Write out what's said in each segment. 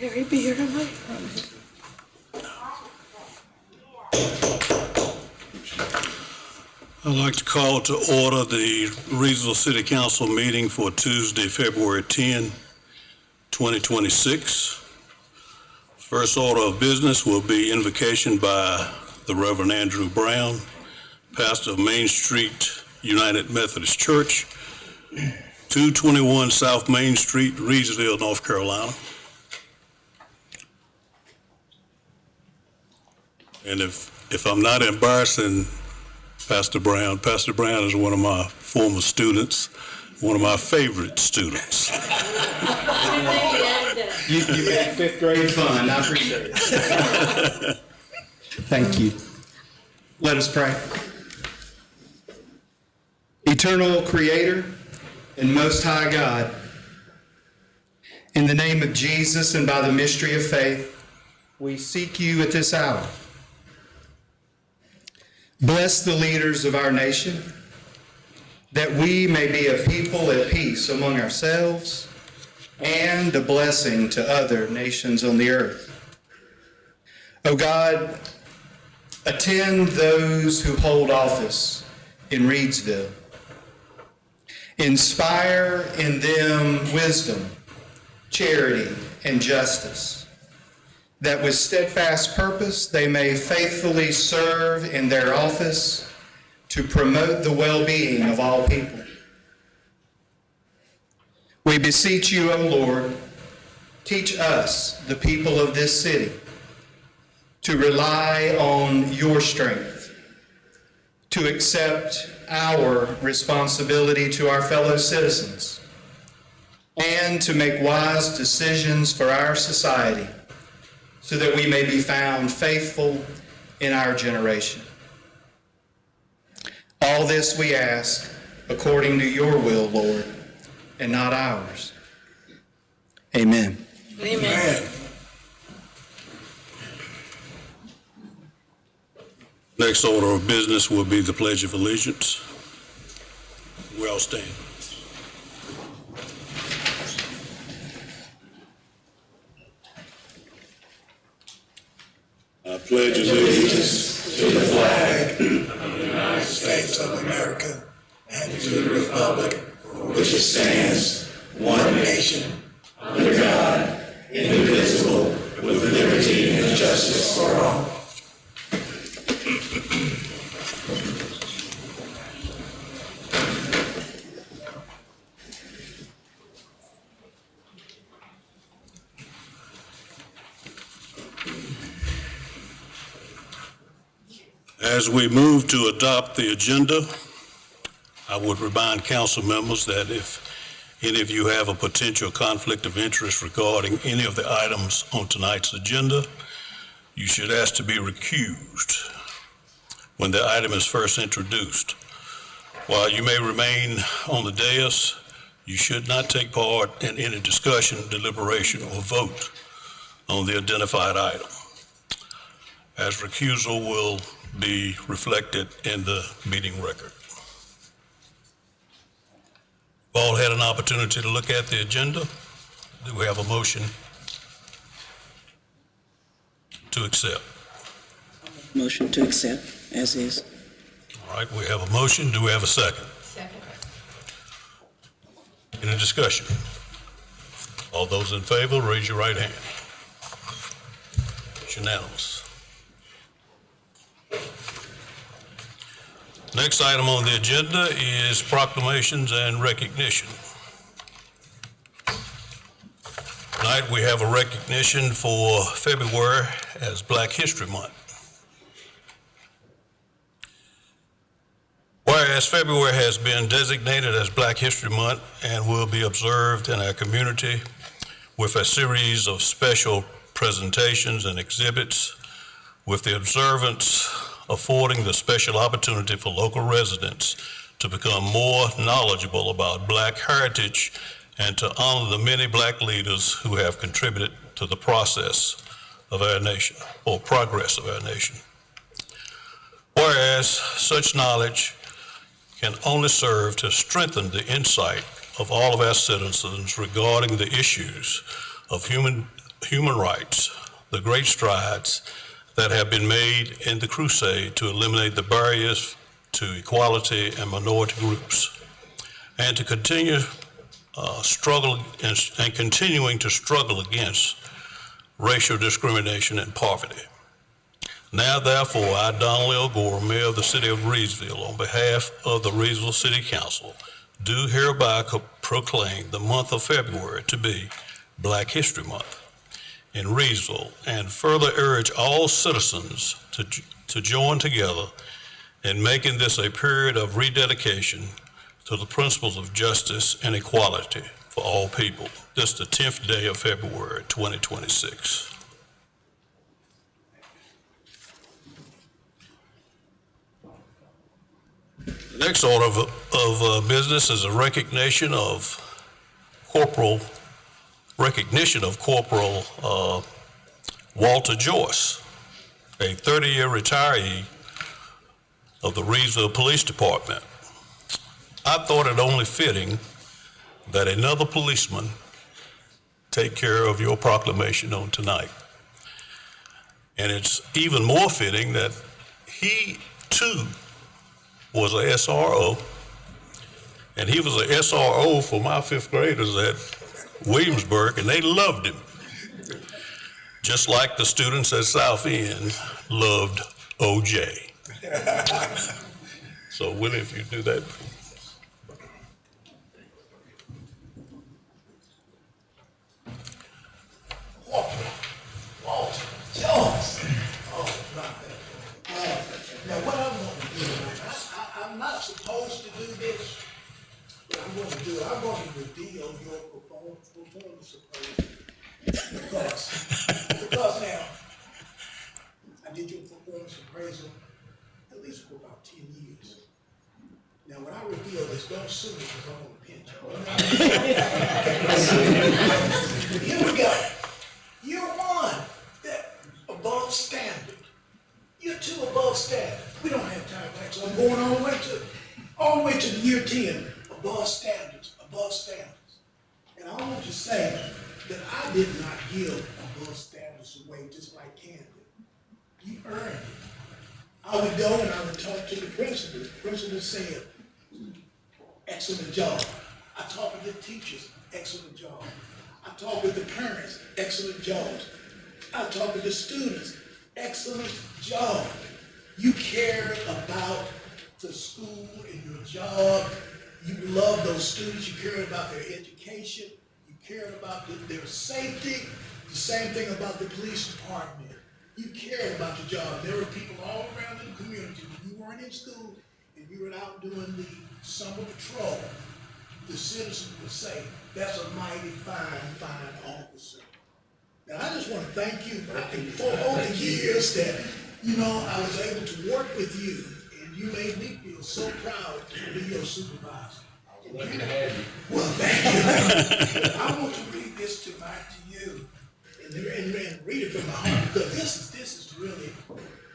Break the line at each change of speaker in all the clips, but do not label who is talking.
Terry Beer, am I?
I'd like to call to order the Reidsville City Council meeting for Tuesday, February 10, 2026. First order of business will be invocation by the Reverend Andrew Brown, pastor of Main Street United Methodist Church, 221 South Main Street, Reidsville, North Carolina. And if I'm not embarrassing Pastor Brown is one of my former students, one of my favorite students.
You made fifth grade fun. I appreciate it. Thank you. Let us pray. Eternal Creator and Most High God, in the name of Jesus and by the mystery of faith, we seek you at this hour. Bless the leaders of our nation, that we may be a people at peace among ourselves and a blessing to other nations on the earth. O God, attend those who hold office in Reidsville. Inspire in them wisdom, charity, and justice, that with steadfast purpose they may faithfully serve in their office to promote the well-being of all people. We beseech you, O Lord, teach us, the people of this city, to rely on your strength, to accept our responsibility to our fellow citizens, and to make wise decisions for our society, so that we may be found faithful in our generation. All this we ask according to your will, Lord, and not ours. Amen.
Amen.
Next order of business will be the Pledge of Allegiance. We all stand. I pledge allegiance
to the flag of the United States of America and to the republic for which it stands, one nation, under God, indivisible, with liberty and justice for all.
As we move to adopt the agenda, I would remind council members that if any of you have a potential conflict of interest regarding any of the items on tonight's agenda, you should ask to be recused when the item is first introduced. While you may remain on the dais, you should not take part in any discussion, deliberation, or vote on the identified item, as recusal will be reflected in the meeting record. We've all had an opportunity to look at the agenda. Do we have a motion to accept?
Motion to accept as is.
All right, we have a motion. Do we have a second?
Second.
Any discussion? All those in favor, raise your right hand. It's unanimous. Next item on the agenda is proclamations and recognition. Tonight we have a recognition for February as Black History Month. Whereas February has been designated as Black History Month and will be observed in our community with a series of special presentations and exhibits, with the observance affording the special opportunity for local residents to become more knowledgeable about Black heritage and to honor the many Black leaders who have contributed to the process of our nation, or progress of our nation. Whereas such knowledge can only serve to strengthen the insight of all of our citizens regarding the issues of human rights, the great strides that have been made in the crusade to eliminate the barriers to equality and minority groups, and to continue struggle and continuing to struggle against racial discrimination and poverty. Now, therefore, I, Donald L. Gore, Mayor of the City of Reidsville, on behalf of the Reidsville City Council, do hereby proclaim the month of February to be Black History Month in Reidsville, and further urge all citizens to join together in making this a period of rededication to the principles of justice and equality for all people. This is the 10th day of February, 2026. The next order of business is a recognition of Corporal Walter Joyce, a 30-year retiree of the Reidsville Police Department. I thought it only fitting that another policeman take care of your proclamation on tonight. And it's even more fitting that he too was a SRO, and he was a SRO for my fifth graders at Williamsburg, and they loved him, just like the students at South End loved OJ. So Willie, if you do that.
Walter Jones. Oh, now what I'm going to do, I'm not supposed to do this, but I'm going to do it. I'm going to reveal your performance appraisal. Because now, I did your performance appraisal at least for about 10 years. Now, when I reveal this, don't sue me because I'm going to pinch you. Here we go. You're one, that above standard. You're two above standard. We don't have time to so I'm going all the way to the year 10, above standards. And I want to say that I did not give above standards away just like Candy. You earned it. I would go and I would talk to the principal. The principal said, excellent job. I talked to the teachers, excellent job. I talked with the parents, excellent job. I talked with the students, excellent job. You cared about the school and your job. You loved those students. You cared about their education. You cared about their safety. The same thing about the police department. You cared about your job. There were people all around in the community. When you weren't in school and you were out doing the summer patrol, the citizens would say, that's a mighty fine officer. Now, I just want to thank you for all the years that, I was able to work with you, and you made me feel so proud to be your supervisor.
Lucky to have you.
Well, thank you. I want to read this tonight to you, and read it from my heart, because this is really,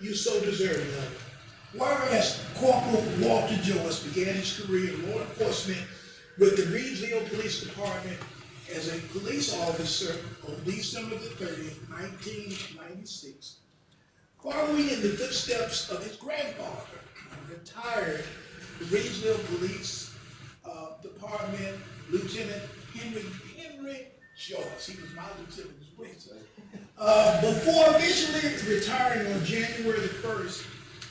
you're so deserving of it. Whereas Corporal Walter Joyce began his career in law enforcement with the Reidsville Police Department as a police officer on December the 30th, 1996, following in the footsteps of his grandfather, retired Reidsville Police Department Lieutenant Henry Joyce. He was my lieutenant as well. Before officially retiring on January the 1st,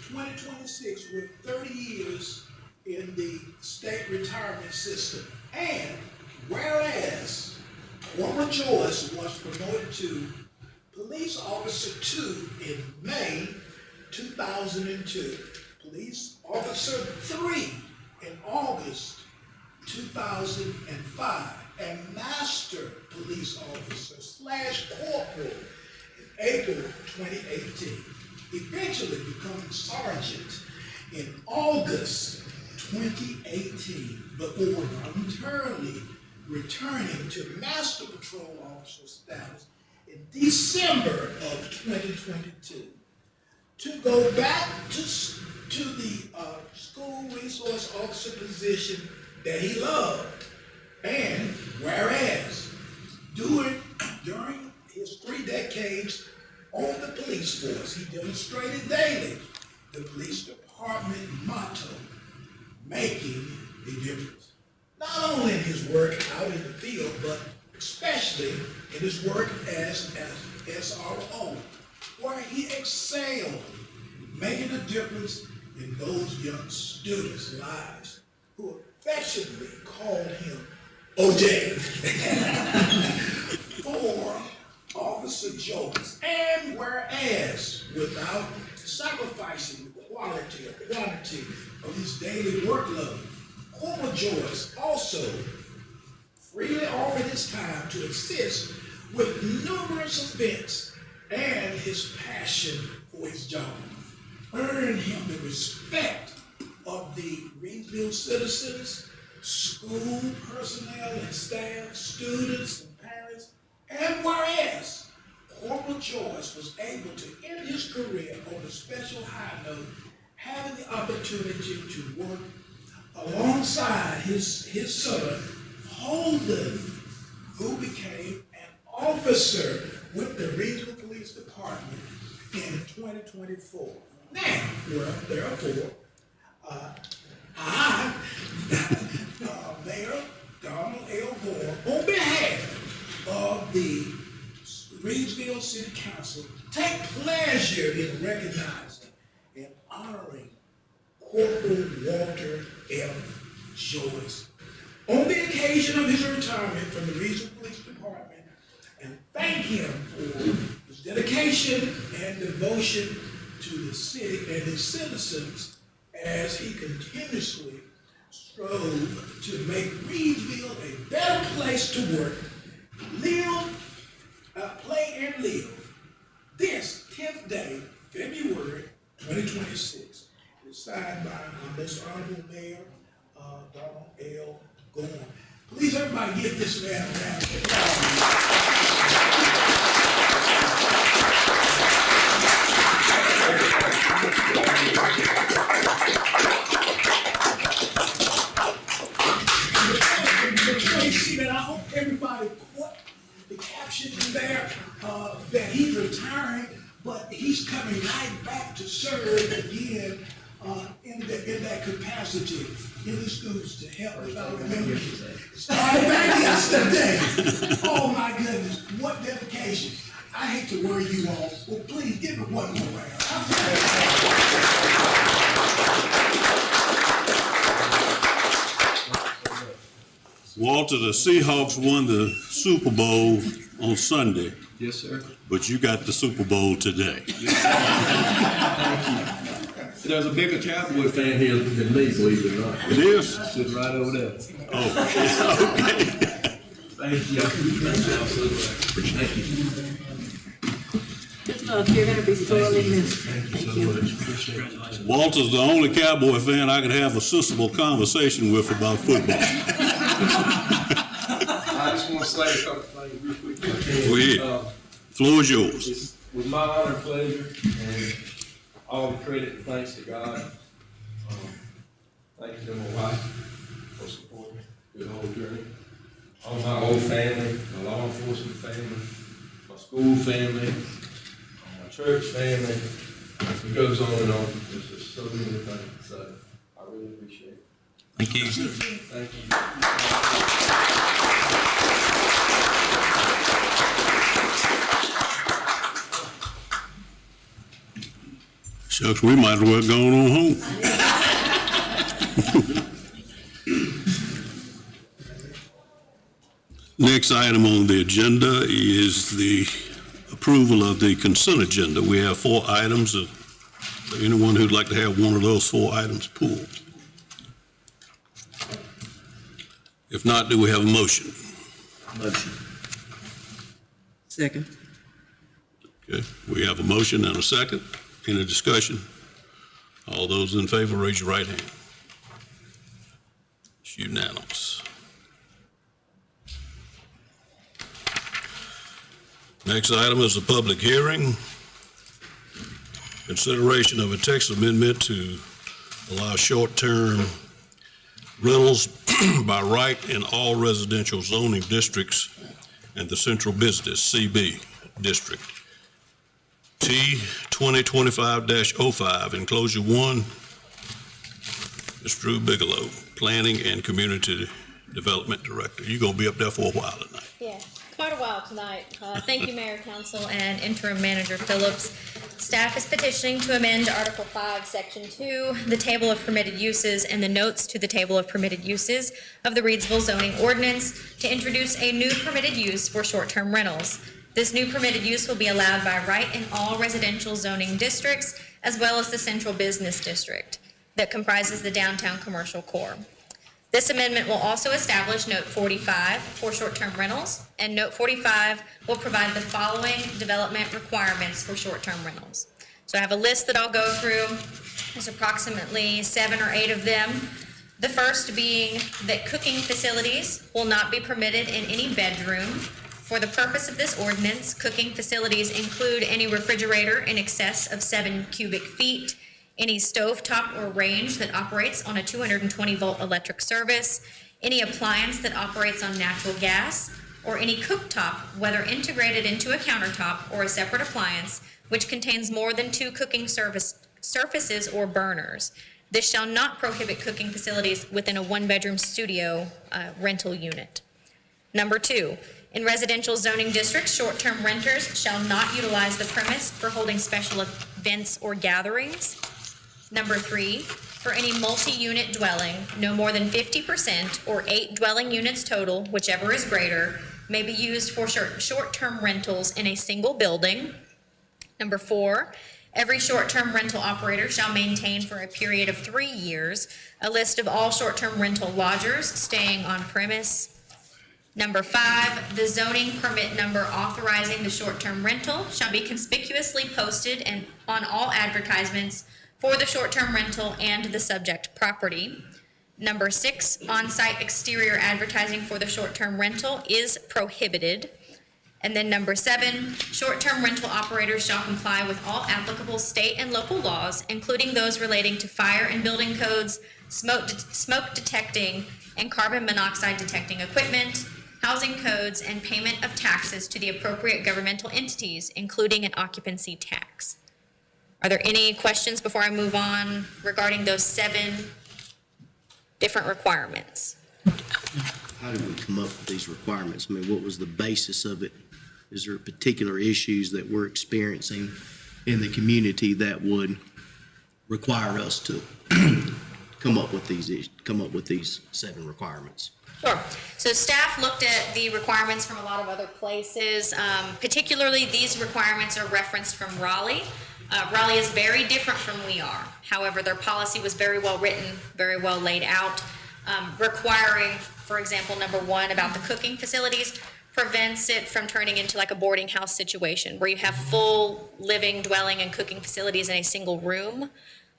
2026, with 30 years in the state retirement system. And whereas Walter Joyce was promoted to Police Officer 2 in May 2002, Police Officer 3 in August 2005, and Master Police Officer / Corporal in April 2018, eventually becoming Sergeant in August 2018, before voluntarily returning to Master Patrol Officer status in December of 2022 to go back to the school resource officer position that he loved. And whereas during his 3 decades on the police force, he demonstrated daily the police department motto, making a difference. Not only in his work out in the field, but especially in his work as SRO, where he excelled, making a difference in those young students' lives who affectionately called him OJ for Officer Jones. And whereas without sacrificing the quality or quantity of his daily workload, Corporal Joyce also freely offered his time to assist with numerous events, and his passion for his job earned him the respect of the Reidsville citizens, school personnel and staff, students and parents. And whereas Corporal Joyce was able to end his career on a special high note, having the opportunity to work alongside his son, Holden, who became an officer with the Regional Police Department in 2024. Now, well, therefore, I, Mayor Donald L. Gore, on behalf of the Reidsville City Council, take pleasure in recognizing and honoring Corporal Walter F. Joyce on the occasion of his retirement from the Regional Police Department, and thank him for his dedication and devotion to the city and its citizens as he continuously strove to make Reidsville a better place to work, live, play, and live. This 10th day, February 2026, is signed by our most honorable Mayor, Donald L. Gore. Please, everybody, give this man a round of applause. And I hope everybody caught the caption in there that he's retiring, but he's coming right back to serve again in that capacity in the schools to help with our members. Started back yesterday. Oh my goodness, what dedication. I hate to worry you all, well please give it one more round.
Walter, the Seahawks won the Super Bowl on Sunday,
Yes, sir.
but you got the Super Bowl today.
There's a bigger Cowboy fan here than me, believe it or not.
It is?
Sitting right over there.
Oh, okay.
Thank you. Thank you.
Good luck. You're going to be sorely missed.
Thank you so much. Appreciate it.
Walter's the only Cowboy fan I could have a sensible conversation with about football.
I just want to say a couple things real quick.
Go ahead. Floor is yours.
It was my honor and pleasure, and all the credit and thanks to God. Thank you to my wife for supporting me through the whole journey. All my old family, my law enforcement family, my school family, my church family. It goes on and on. There's just so many things. So I really appreciate it.
Thank you.
Thank you.
Shucks, we might as well go on home. Next item on the agenda is the approval of the consent agenda. We have 4 items. Is there anyone who'd like to have one of those 4 items pulled? If not, do we have a motion?
Motion. Second.
Okay, we have a motion and a second. Any discussion? All those in favor, raise your right hand. It's unanimous. Next item is a public hearing. Consideration of a text amendment to allow short-term rentals by right in all residential zoning districts and the central business, CB. District. T 2025-05, Enclosure 1, Mr. Drew Bigelow, Planning and Community Development Director. You're going to be up there for a while tonight.
Yeah, quite a while tonight. Thank you, Mayor, Council, and Interim Manager Phillips. Staff is petitioning to amend Article 5, Section 2, the Table of Permitted Uses and the notes to the Table of Permitted Uses of the Reidsville zoning ordinance to introduce a new permitted use for short-term rentals. This new permitted use will be allowed by right in all residential zoning districts, as well as the central business district that comprises the downtown commercial core. This amendment will also establish Note 45 for short-term rentals, and Note 45 will provide the following development requirements for short-term rentals. So I have a list that I'll go through. There's approximately 7 or 8 of them. The first being that cooking facilities will not be permitted in any bedroom. For the purpose of this ordinance, cooking facilities include any refrigerator in excess of 7 cubic feet, any stovetop or range that operates on a 220-volt electric service, any appliance that operates on natural gas, or any cooktop, whether integrated into a countertop or a separate appliance, which contains more than 2 cooking surfaces or burners. This shall not prohibit cooking facilities within a 1-bedroom studio rental unit. Number 2, in residential zoning districts, short-term renters shall not utilize the premise for holding special events or gatherings. Number 3, for any multi-unit dwelling, no more than 50% or 8 dwelling units total, whichever is greater, may be used for short-term rentals in a single building. Number 4, every short-term rental operator shall maintain for a period of 3 years a list of all short-term rental lodgers staying on premise. Number 5, the zoning permit number authorizing the short-term rental shall be conspicuously posted and on all advertisements for the short-term rental and the subject property. Number 6, on-site exterior advertising for the short-term rental is prohibited. And then number 7, short-term rental operators shall comply with all applicable state and local laws, including those relating to fire and building codes, smoke detecting and carbon monoxide detecting equipment, housing codes, and payment of taxes to the appropriate governmental entities, including an occupancy tax. Are there any questions before I move on regarding those 7 different requirements?
How did we come up with these requirements? I mean, what was the basis of it? Is there particular issues that we're experiencing in the community that would require us to come up with these 7 requirements?
Sure. So staff looked at the requirements from a lot of other places. Particularly, these requirements are referenced from Raleigh. Raleigh is very different from we are. However, their policy was very well written, very well laid out, requiring, for example, number 1 about the cooking facilities prevents it from turning into like a boarding house situation where you have full living, dwelling, and cooking facilities in a single room.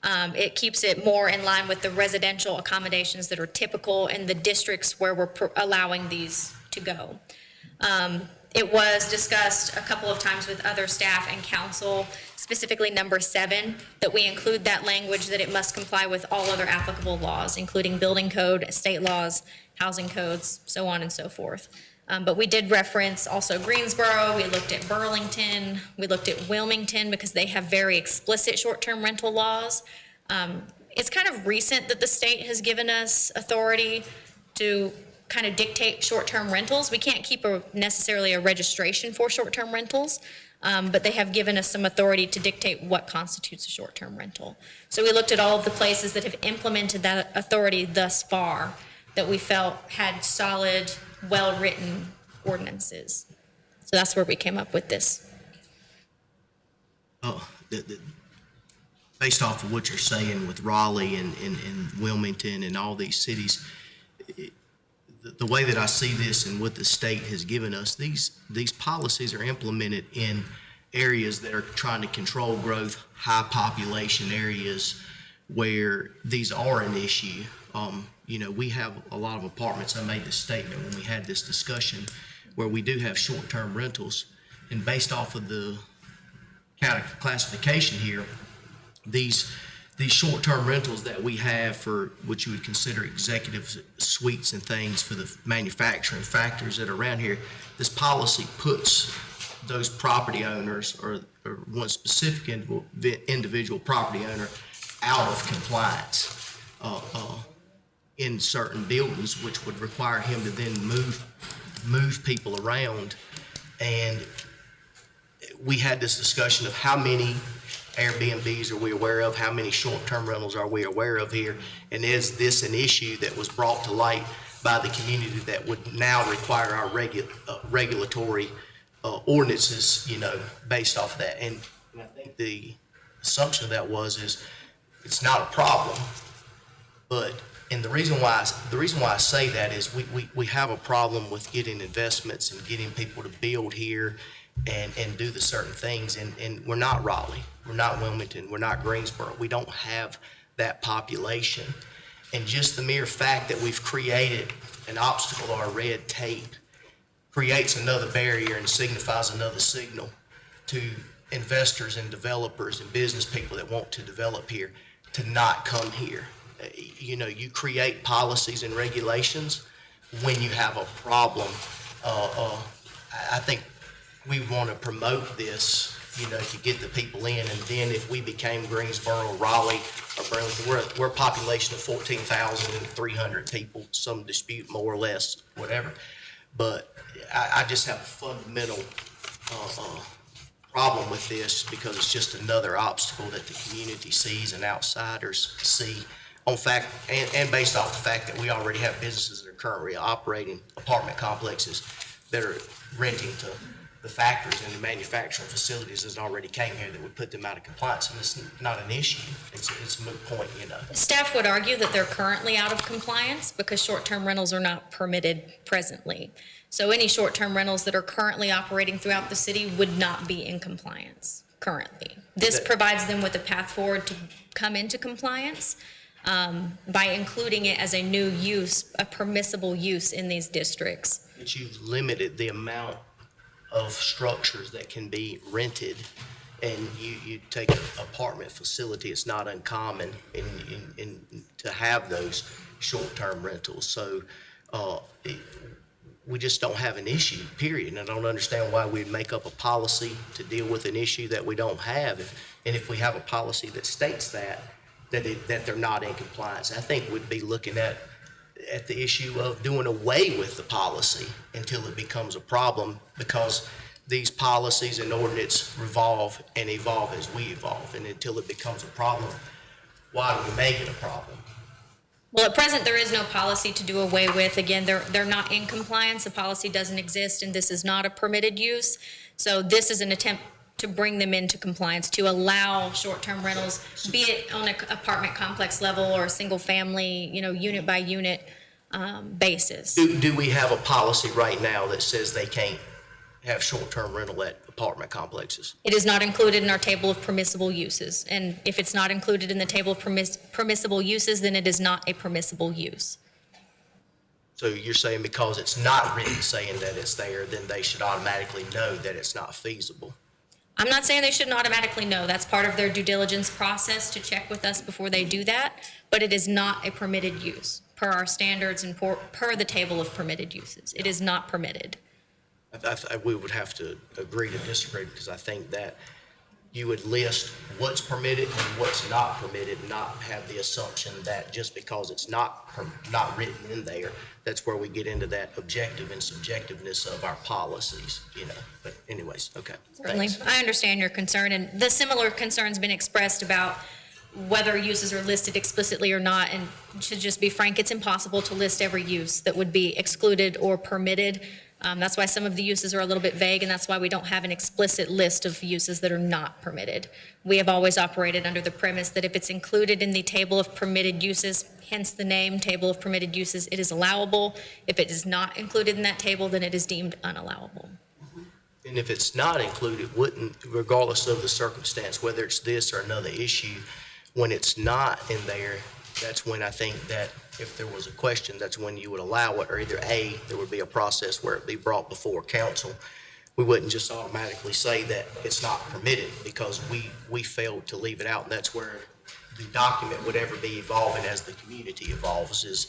It keeps it more in line with the residential accommodations that are typical in the districts where we're allowing these to go. It was discussed a couple of times with other staff and council, specifically number 7, that we include that language that it must comply with all other applicable laws, including building code, state laws, housing codes, so on and so forth. But we did reference also Greensboro, we looked at Burlington, we looked at Wilmington because they have very explicit short-term rental laws. It's kind of recent that the state has given us authority to kind of dictate short-term rentals. We can't keep necessarily a registration for short-term rentals, but they have given us some authority to dictate what constitutes a short-term rental. So we looked at all of the places that have implemented that authority thus far that we felt had solid, well-written ordinances. So that's where we came up with this.
Based off of what you're saying with Raleigh and Wilmington and all these cities, the way that I see this and what the state has given us, these policies are implemented in areas that are trying to control growth, high population areas where these are an issue. We have a lot of apartments. I made this statement when we had this discussion where we do have short-term rentals, and based off of the classification here, these short-term rentals that we have for what you would consider executive suites and things for the manufacturing factories that are around here, this policy puts those property owners or one specific individual property owner out of compliance in certain buildings, which would require him to then move people around. And we had this discussion of how many Airbnbs are we aware of, how many short-term rentals are we aware of here, and is this an issue that was brought to light by the community that would now require our regulatory ordinances, based off of that. And I think the assumption of that is it's not a problem, and the reason why I say that is we have a problem with getting investments and getting people to build here and do the certain things, and we're not Raleigh, we're not Wilmington, we're not Greensboro. We don't have that population. And just the mere fact that we've created an obstacle or a red tape creates another barrier and signifies another signal to investors and developers and business people that want to develop here to not come here. You create policies and regulations when you have a problem. I think we want to promote this, to get the people in, and then if we became Greensboro, Raleigh, or Burlington, we're a population of 14,300 people, some dispute more or less, whatever. But I just have a fundamental problem with this because it's just another obstacle that the community sees and outsiders see and based off the fact that we already have businesses that are currently operating apartment complexes that are renting to the factories and the manufacturing facilities that already came here that would put them out of compliance, and it's not an issue. It's a moot point,
Staff would argue that they're currently out of compliance because short-term rentals are not permitted presently. So any short-term rentals that are currently operating throughout the city would not be in compliance currently. This provides them with a path forward to come into compliance by including it as a new use, a permissible use in these districts.
But you've limited the amount of structures that can be rented, and you take an apartment facility, it's not uncommon in to have those short-term rentals. So we just don't have an issue, period. And I don't understand why we'd make up a policy to deal with an issue that we don't have. And if we have a policy that states that they're not in compliance, I think we'd be looking at the issue of doing away with the policy until it becomes a problem, because these policies and ordinance revolve and evolve as we evolve. And until it becomes a problem, why do we make it a problem?
Well, at present, there is no policy to do away with. Again, they're not in compliance. The policy doesn't exist, and this is not a permitted use. So this is an attempt to bring them into compliance, to allow short-term rentals, be it on an apartment complex level or a single-family, unit by unit basis.
Do we have a policy right now that says they can't have short-term rental at apartment complexes?
It is not included in our table of permissible uses. And if it's not included in the table of permissible uses, then it is not a permissible use.
So you're saying because it's not written saying that it's there, then they should automatically know that it's not feasible?
I'm not saying they shouldn't automatically know. That's part of their due diligence process to check with us before they do that. But it is not a permitted use per our standards and per the table of permitted uses. It is not permitted.
We would have to agree to disagree, because I think that you would list what's permitted and what's not permitted, and not have the assumption that just because it's not written in there, that's where we get into that objective and subjectiveness of our policies, But anyways, okay.
Certainly.
Thanks.
I understand your concern, and the similar concern's been expressed about whether uses are listed explicitly or not. And to just be frank, it's impossible to list every use that would be excluded or permitted. That's why some of the uses are a little bit vague, and that's why we don't have an explicit list of uses that are not permitted. We have always operated under the premise that if it's included in the table of permitted uses, hence the name table of permitted uses, it is allowable. If it is not included in that table, then it is deemed unallowable.
And if it's not included, regardless of the circumstance, whether it's this or another issue, when it's not in there, that's when I think that if there was a question, that's when you would allow it, or either A, there would be a process where it'd be brought before council. We wouldn't just automatically say that it's not permitted because we failed to leave it out. And that's where the document would ever be evolving as the community evolves, is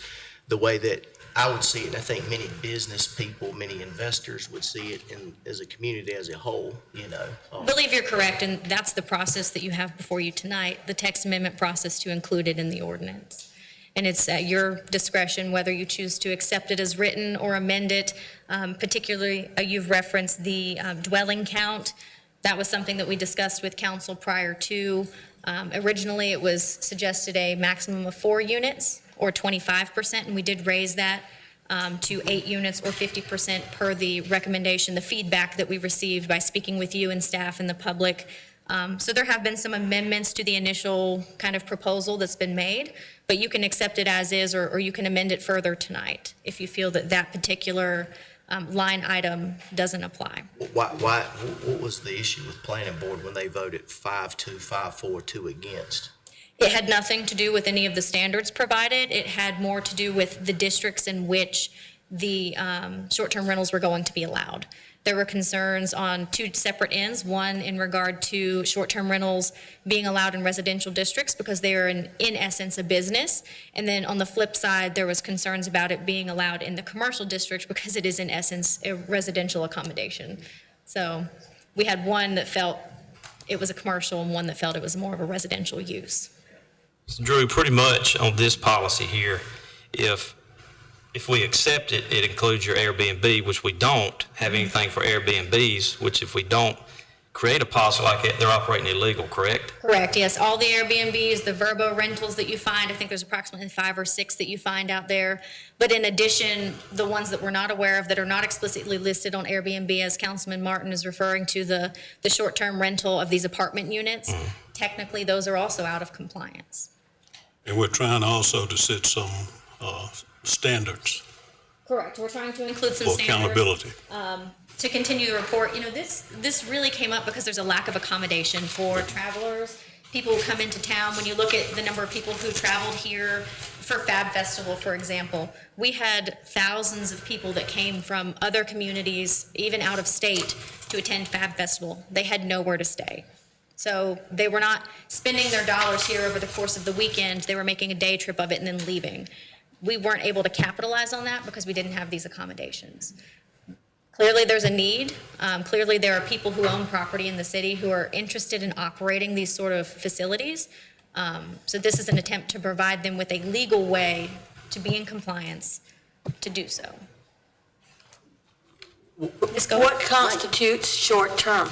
the way that I would see it, and I think many business people, many investors would see it as a community as a whole, you know.
I believe you're correct, and that's the process that you have before you tonight, the text amendment process to include it in the ordinance. And it's at your discretion whether you choose to accept it as written or amend it. Particularly, you've referenced the dwelling count. That was something that we discussed with council prior to. Originally, it was suggested a maximum of 4 units or 25%, and we did raise that to 8 units or 50% per the recommendation, the feedback that we received by speaking with you and staff and the public. So there have been some amendments to the initial kind of proposal that's been made, but you can accept it as is, or you can amend it further tonight if you feel that that particular line item doesn't apply.
What was the issue with planning board when they voted 5-2, 5-4, 2 against?
It had nothing to do with any of the standards provided. It had more to do with the districts in which the short-term rentals were going to be allowed. There were concerns on 2 separate ends, one in regard to short-term rentals being allowed in residential districts because they are in essence a business. And then on the flip side, there was concerns about it being allowed in the commercial districts because it is in essence a residential accommodation. So we had one that felt it was a commercial and one that felt it was more of a residential use.
So Drew, pretty much on this policy here, if we accept it, it includes your Airbnb, which we don't have anything for Airbnbs, which if we don't create a policy like that, they're operating illegal, correct?
Correct, yes. All the Airbnbs, the Verbo rentals that you find, I think there's approximately 5 or 6 that you find out there. But in addition, the ones that we're not aware of that are not explicitly listed on Airbnb, as Councilman Martin is referring to, the short-term rental of these apartment units, technically those are also out of compliance.
And we're trying also to set some standards
Correct. We're trying to include some
for
standards.
accountability.
To continue the report, this really came up because there's a lack of accommodation for travelers, people who come into town. When you look at the number of people who traveled here for Fab Festival, for example, we had thousands of people that came from other communities, even out of state, to attend Fab Festival. They had nowhere to stay. So they were not spending their dollars here over the course of the weekend. They were making a day trip of it and then leaving. We weren't able to capitalize on that because we didn't have these accommodations. Clearly, there's a need. Clearly, there are people who own property in the city who are interested in operating these sort of facilities. So this is an attempt to provide them with a legal way to be in compliance to do so. Ms. Gold?
What constitutes short-term?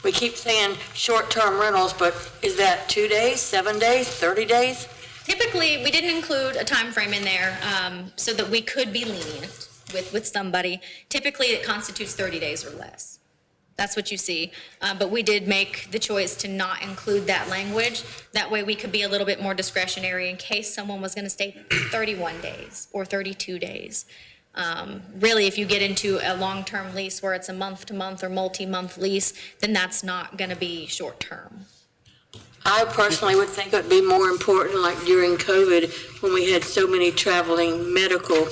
We keep saying short-term rentals, but is that 2 days, 7 days, 30 days?
Typically, we didn't include a time frame in there so that we could be lenient with somebody. Typically, it constitutes 30 days or less. That's what you see. But we did make the choice to not include that language. That way we could be a little bit more discretionary in case someone was going to stay 31 days or 32 days. Really, if you get into a long-term lease where it's a month-to-month or multi-month lease, then that's not going to be short-term.
I personally would think it would be more important, like during COVID, when we had so many traveling medical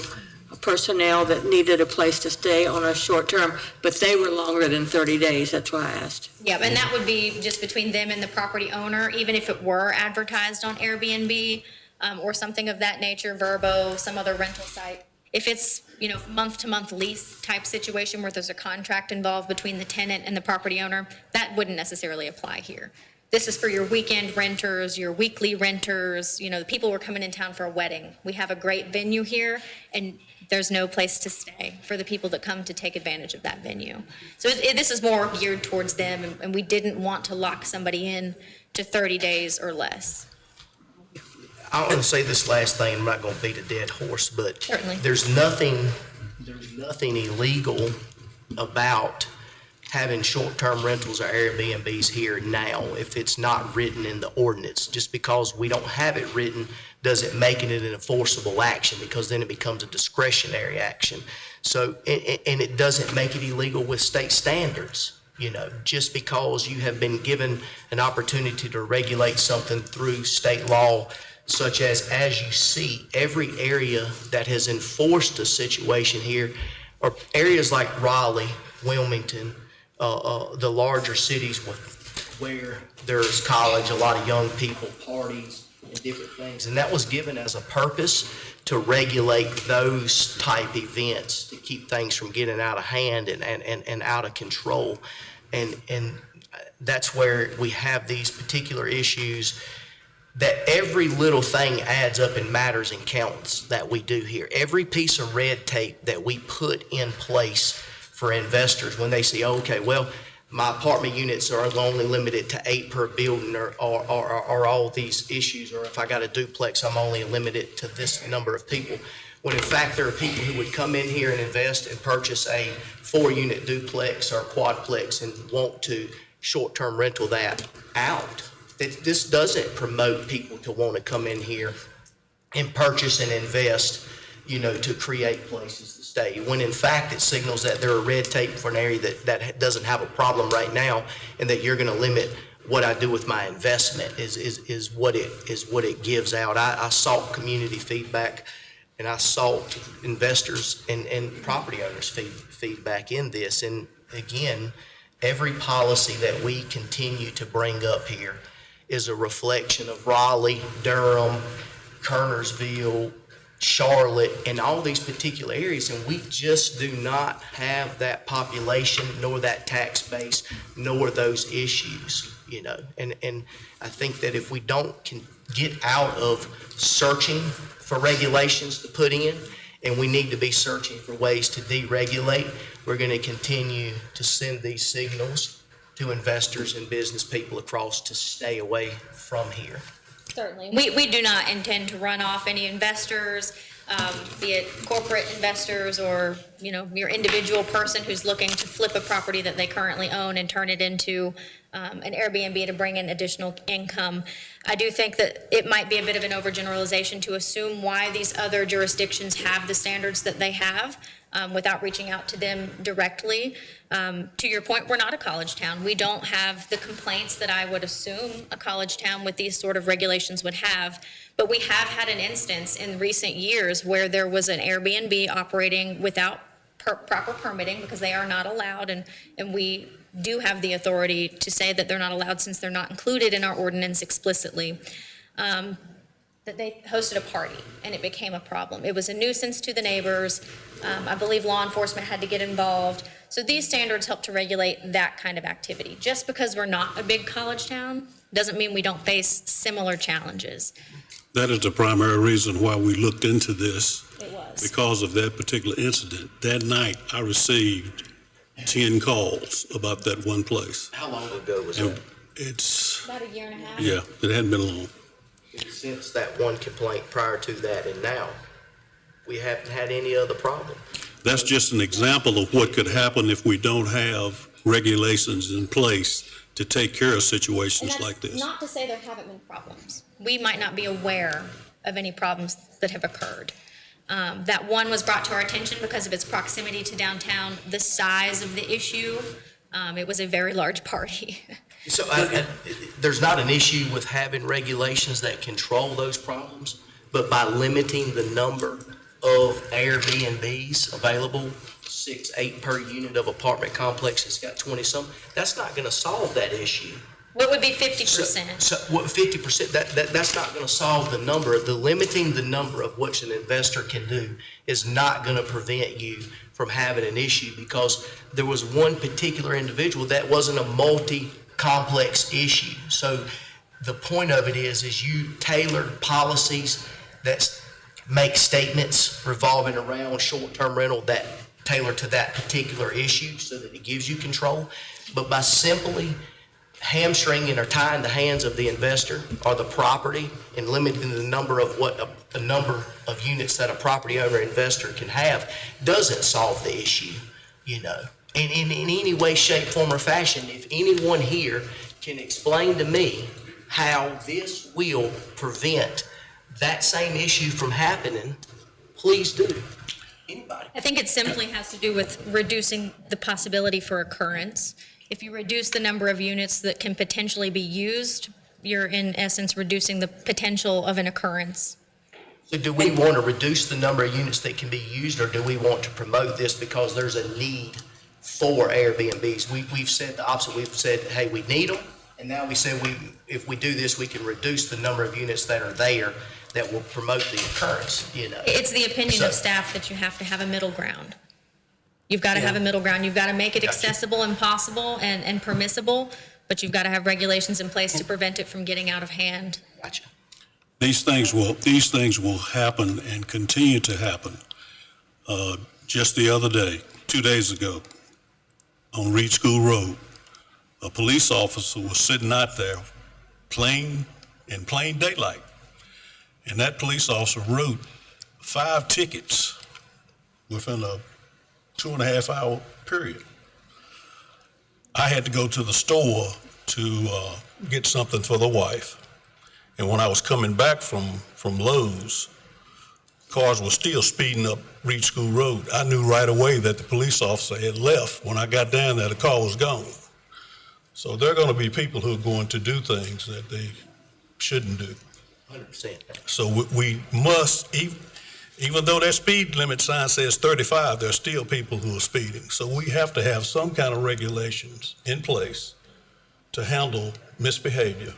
personnel that needed a place to stay on a short term, but they were longer than 30 days. That's why I asked.
Yeah, and that would be just between them and the property owner, even if it were advertised on Airbnb or something of that nature, Verbo, some other rental site. If it's, month-to-month lease type situation where there's a contract involved between the tenant and the property owner, that wouldn't necessarily apply here. This is for your weekend renters, your weekly renters, the people who are coming in town for a wedding. We have a great venue here, and there's no place to stay for the people that come to take advantage of that venue. So this is more geared towards them, and we didn't want to lock somebody in to 30 days or less.
I want to say this last thing, I'm not going to beat a dead horse, but
Certainly.
there's nothing illegal about having short-term rentals or Airbnbs here now if it's not written in the ordinance. Just because we don't have it written doesn't make it an enforceable action, because then it becomes a discretionary action. So, and it doesn't make it illegal with state standards. Just because you have been given an opportunity to regulate something through state law, such as you see, every area that has enforced a situation here are areas like Raleigh, Wilmington, the larger cities where there's college, a lot of young people, parties, and different things. And that was given as a purpose to regulate those type events, to keep things from getting out of hand and out of control. And that's where we have these particular issues, that every little thing adds up and matters and counts that we do here. Every piece of red tape that we put in place for investors when they say, okay, well, my apartment units are only limited to 8 per building, or all these issues, or if I got a duplex, I'm only limited to this number of people. When in fact, there are people who would come in here and invest and purchase a 4-unit duplex or quadplex and want to short-term rental that out. This doesn't promote people to want to come in here and purchase and invest, to create places to stay. When in fact, it signals that there are red tape for an area that doesn't have a problem right now, and that you're going to limit what I do with my investment is what it gives out. I sought community feedback, and I sought investors and property owners feedback in this. And again, every policy that we continue to bring up here is a reflection of Raleigh, Durham, Kernersville, Charlotte, and all these particular areas, and we just do not have that population, nor that tax base, nor those issues, and I think that if we don't get out of searching for regulations to put in, and we need to be searching for ways to deregulate, we're going to continue to send these signals to investors and business people across to stay away from here.
Certainly. We do not intend to run off any investors, be it corporate investors or, your individual person who's looking to flip a property that they currently own and turn it into an Airbnb to bring in additional income. I do think that it might be a bit of an overgeneralization to assume why these other jurisdictions have the standards that they have without reaching out to them directly. To your point, we're not a college town. We don't have the complaints that I would assume a college town with these sort of regulations would have. But we have had an instance in recent years where there was an Airbnb operating without proper permitting, because they are not allowed, and we do have the authority to say that they're not allowed since they're not included in our ordinance explicitly. That they hosted a party and it became a problem. It was a nuisance to the neighbors. I believe law enforcement had to get involved. So these standards help to regulate that kind of activity. Just because we're not a big college town doesn't mean we don't face similar challenges.
That is the primary reason why we looked into this.
It was.
Because of that particular incident. That night, I received 10 calls about that one place.
How long ago was that?
It's,
About a year and a half.
yeah, it hadn't been long.
Since that one complaint prior to that and now, we haven't had any other problem.
That's just an example of what could happen if we don't have regulations in place to take care of situations like this.
Not to say there haven't been problems. We might not be aware of any problems that have occurred. That one was brought to our attention because of its proximity to downtown, the size of the issue. It was a very large party.
So there's not an issue with having regulations that control those problems, but by limiting the number of Airbnbs available, 6, 8 per unit of apartment complex that's got 20-some, that's not going to solve that issue.
What would be 50%?
So what 50%, that's not going to solve the number. Limiting the number of what an investor can do is not going to prevent you from having an issue, because there was one particular individual that wasn't a multi-complex issue. So the point of it is you tailor policies that make statements revolving around short-term rental that tailor to that particular issue so that it gives you control. But by simply hamstringing or tying the hands of the investor or the property and limiting the number of a number of units that a property owner investor can have doesn't solve the issue, And in any way, shape, form, or fashion, if anyone here can explain to me how this will prevent that same issue from happening, please do. Anybody?
I think it simply has to do with reducing the possibility for occurrence. If you reduce the number of units that can potentially be used, you're in essence reducing the potential of an occurrence.
So do we want to reduce the number of units that can be used, or do we want to promote this because there's a need for Airbnbs? We've said the opposite. We've said, hey, we need them, And now we said if we do this, we can reduce the number of units that are there that will promote the occurrence, you know.
It's the opinion of
So-
staff that you have to have a middle ground. You've got to have a middle ground. You've got to make it
Gotcha.
accessible and possible and permissible, but you've got to have regulations in place to prevent it from getting out of hand.
Gotcha.
These things will happen and continue to happen. Just the other day, 2 days ago, on Reed School Road, a police officer was sitting out there in plain daylight. And that police officer wrote 5 tickets within a 2.5 hour period. I had to go to the store to get something for the wife. And when I was coming back from Lowe's, cars were still speeding up Reed School Road. I knew right away that the police officer had left. When I got down there, the car was gone. So there are going to be people who are going to do things that they shouldn't do.
100%.
So we must, even though that speed limit sign says 35, there are still people who are speeding. So we have to have some kind of regulations in place to handle misbehavior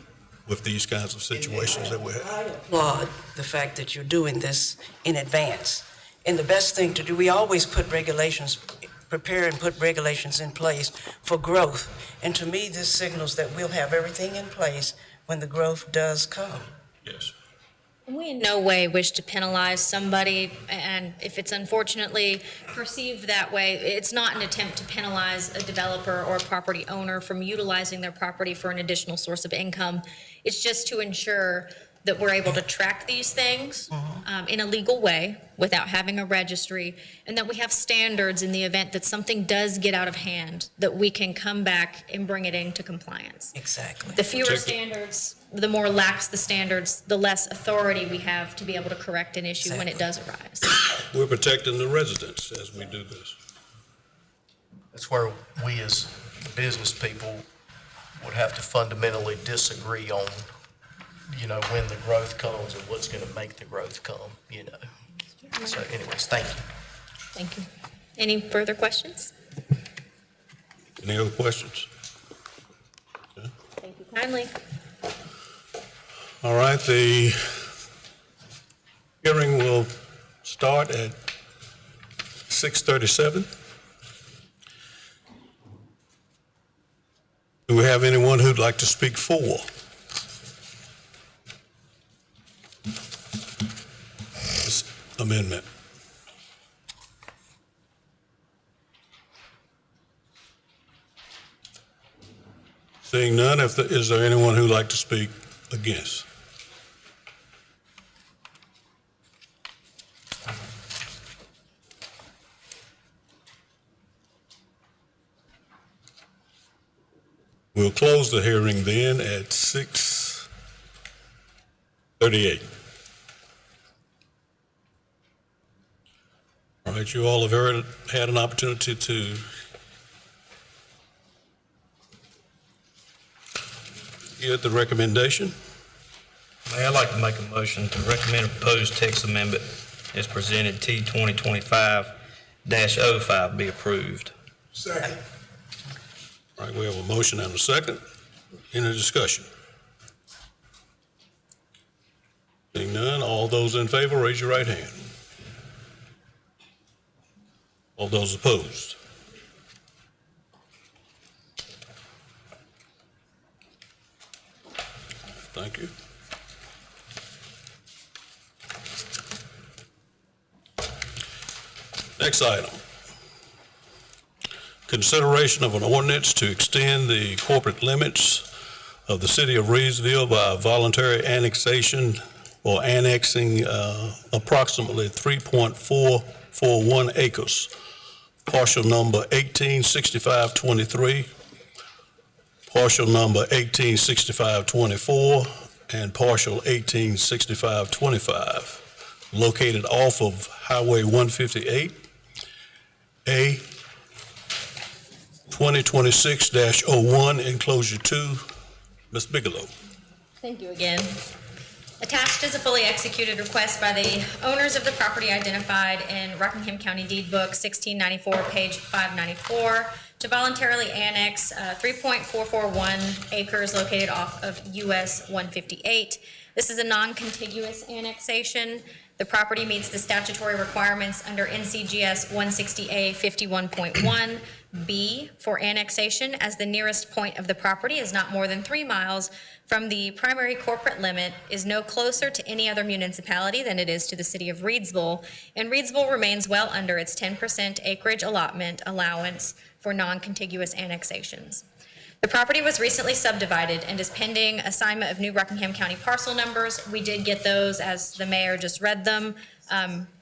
with these kinds of situations that we have.
I applaud the fact that you're doing this in advance. And the best thing to do, we always prepare and put regulations in place for growth. And to me, this signals that we'll have everything in place when the growth does come.
Yes.
We in no way wish to penalize somebody, and if it's unfortunately perceived that way, it's not an attempt to penalize a developer or a property owner from utilizing their property for an additional source of income. It's just to ensure that we're able to track these things in a legal way without having a registry, and that we have standards in the event that something does get out of hand, that we can come back and bring it into compliance.
Exactly.
The fewer standards, the more lax the standards, the less authority we have to be able to correct an issue when it does arise.
We're protecting the residents as we do this.
That's where we as business people would have to fundamentally disagree on, you know, when the growth comes and what's going to make the growth come, you know. So anyways, thank you.
Thank you. Any further questions?
Any other questions?
Thank you kindly.
All right, the hearing will start at 6:37. Do we have anyone who'd like to speak for this amendment? Seeing none, is there anyone who'd like to speak against? We'll close the hearing then at 6:38. All right, you all have had an opportunity to hear the recommendation.
Mayor, I'd like to make a motion to recommend a proposed text amendment as presented, T 2025-05 be approved.
Second.
All right, we have a motion and a second. Any discussion? Seeing none, all those in favor, raise your right hand. All those opposed? Thank you. Next item. Consideration of an ordinance to extend the corporate limits of the city of Reidsville by voluntary annexation or annexing approximately 3.441 acres. Partial number 186523, partial number 186524, and partial 186525, located off of Highway 158, A 2026-01, Enclosure 2. Ms. Bigelow.
Thank you again. Attached is a fully executed request by the owners of the property identified in Rockingham County Deed Book 1694, page 594, to voluntarily annex 3.441 acres located off of US 158. This is a non-contiguous annexation. The property meets the statutory requirements under NCGS 160A 51.1B for annexation, as the nearest point of the property is not more than 3 miles from the primary corporate limit, is no closer to any other municipality than it is to the city of Reidsville, and Reidsville remains well under its 10% acreage allotment allowance for non-contiguous annexations. The property was recently subdivided and is pending assignment of new Rockingham County parcel numbers. We did get those, as the mayor just read them,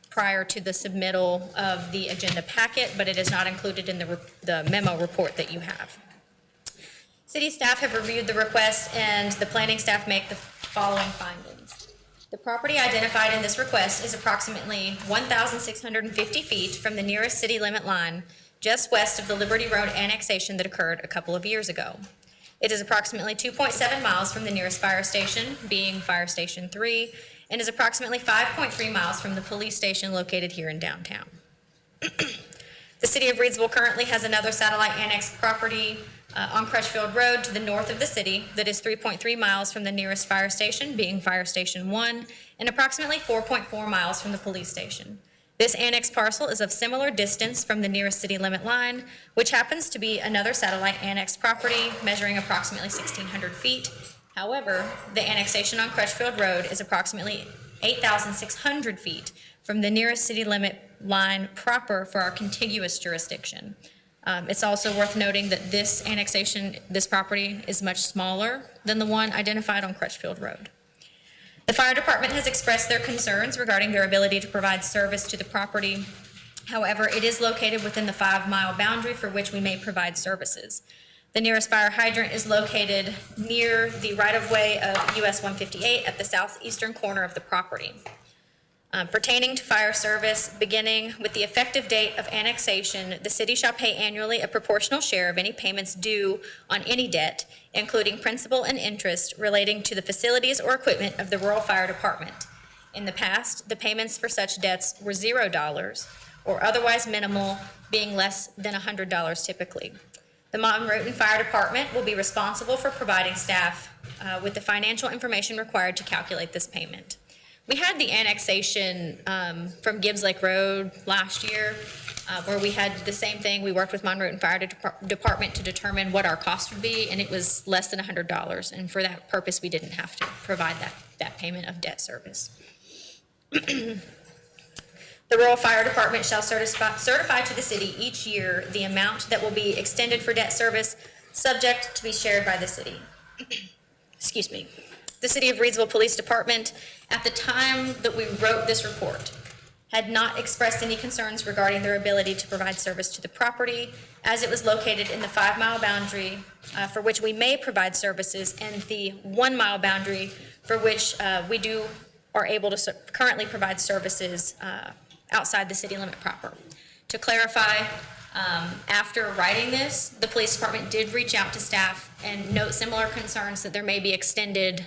prior to the submittal of the agenda packet, but it is not included in the memo report that you have. City staff have reviewed the request, and the planning staff make the following findings. The property identified in this request is approximately 1,650 feet from the nearest city limit line, just west of the Liberty Road annexation that occurred a couple of years ago. It is approximately 2.7 miles from the nearest fire station, being Fire Station 3, and is approximately 5.3 miles from the police station located here in downtown. The city of Reidsville currently has another satellite annex property on Crutchfield Road to the north of the city that is 3.3 miles from the nearest fire station, being Fire Station 1, and approximately 4.4 miles from the police station. This annex parcel is of similar distance from the nearest city limit line, which happens to be another satellite annex property measuring approximately 1,600 feet. However, the annexation on Crutchfield Road is approximately 8,600 feet from the nearest city limit line proper for our contiguous jurisdiction. It's also worth noting that this annexation, this property, is much smaller than the one identified on Crutchfield Road. The fire department has expressed their concerns regarding their ability to provide service to the property. However, it is located within the 5-mile boundary for which we may provide services. The nearest fire hydrant is located near the right-of-way of US 158 at the southeastern corner of the property. Pertaining to fire service, beginning with the effective date of annexation, the city shall pay annually a proportional share of any payments due on any debt, including principal and interest relating to the facilities or equipment of the rural fire department. In the past, the payments for such debts were $0 or otherwise minimal, being less than $100 typically. The Monroe Fire Department will be responsible for providing staff with the financial information required to calculate this payment. We had the annexation from Gibbs Lake Road last year, where we had the same thing. We worked with Monroe Fire Department to determine what our cost would be, and it was less than $100. And for that purpose, we didn't have to provide that payment of debt service. The Rural Fire Department shall certify to the city each year the amount that will be extended for debt service, subject to be shared by the city. Excuse me. The City of Reidsville Police Department, at the time that we wrote this report, had not expressed any concerns regarding their ability to provide service to the property, as it was located in the 5-mile boundary for which we may provide services, and the 1-mile boundary for which we are able to currently provide services outside the city limit proper. To clarify, after writing this, the police department did reach out to staff and note similar concerns that there may be extended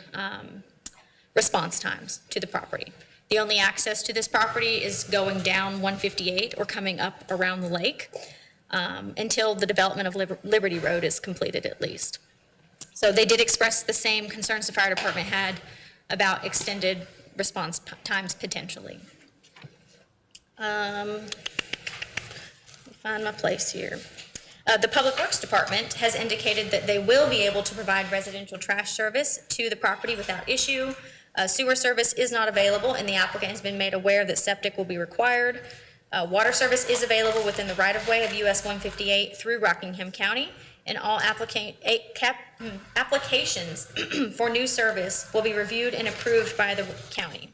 response times to the property. The only access to this property is going down 158 or coming up around the lake until the development of Liberty Road is completed at least. So they did express the same concerns the fire department had about extended response times potentially. Let me find my place here. The Public Works Department has indicated that they will be able to provide residential trash service to the property without issue. Sewer service is not available, and the applicant has been made aware that septic will be required. Water service is available within the right-of-way of US 158 through Rockingham County, and all applications for new service will be reviewed and approved by the county.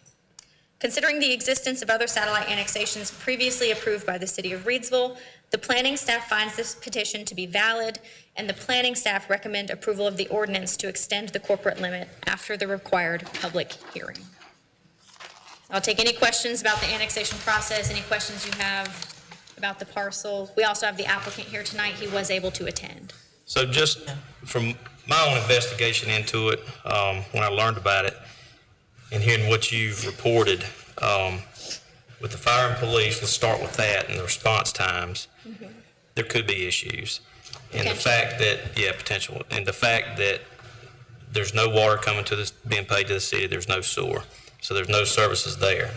Considering the existence of other satellite annexations previously approved by the City of Reidsville, the planning staff finds this petition to be valid, and the planning staff recommend approval of the ordinance to extend the corporate limit after the required public hearing. I'll take any questions about the annexation process, any questions you have about the parcel. We also have the applicant here tonight. He was able to attend.
So just from my own investigation into it, when I learned about it, and hearing what you've reported with the fire and police, let's start with that and the response times. There could be issues. And the
Potential.
fact that, yeah, potential, and the fact that there's no water coming to this, being paid to the city, there's no sewer, so there's no services there.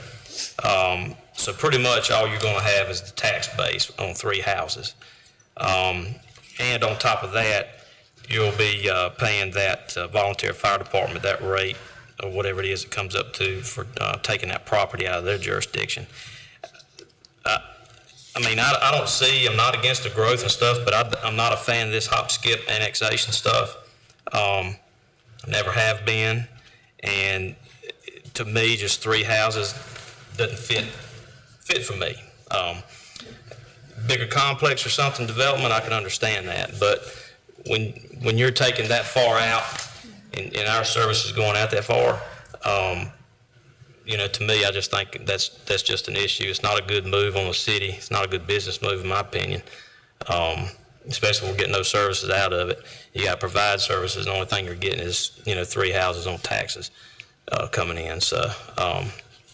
So pretty much all you're gonna have is the tax base on 3 houses. And on top of that, you'll be paying that volunteer fire department that rate, or whatever it is it comes up to, for taking that property out of their jurisdiction. I mean, I don't see, I'm not against the growth and stuff, but I'm not a fan of this hop, skip annexation stuff. Never have been. And to me, just 3 houses doesn't fit for me. Bigger complex or something, development, I can understand that. But when you're taking that far out, and our service is going out that far, to me, I just think that's just an issue. It's not a good move on the city. It's not a good business move, in my opinion. Especially when we're getting no services out of it. You got to provide services. The only thing you're getting is 3 houses on taxes coming in. So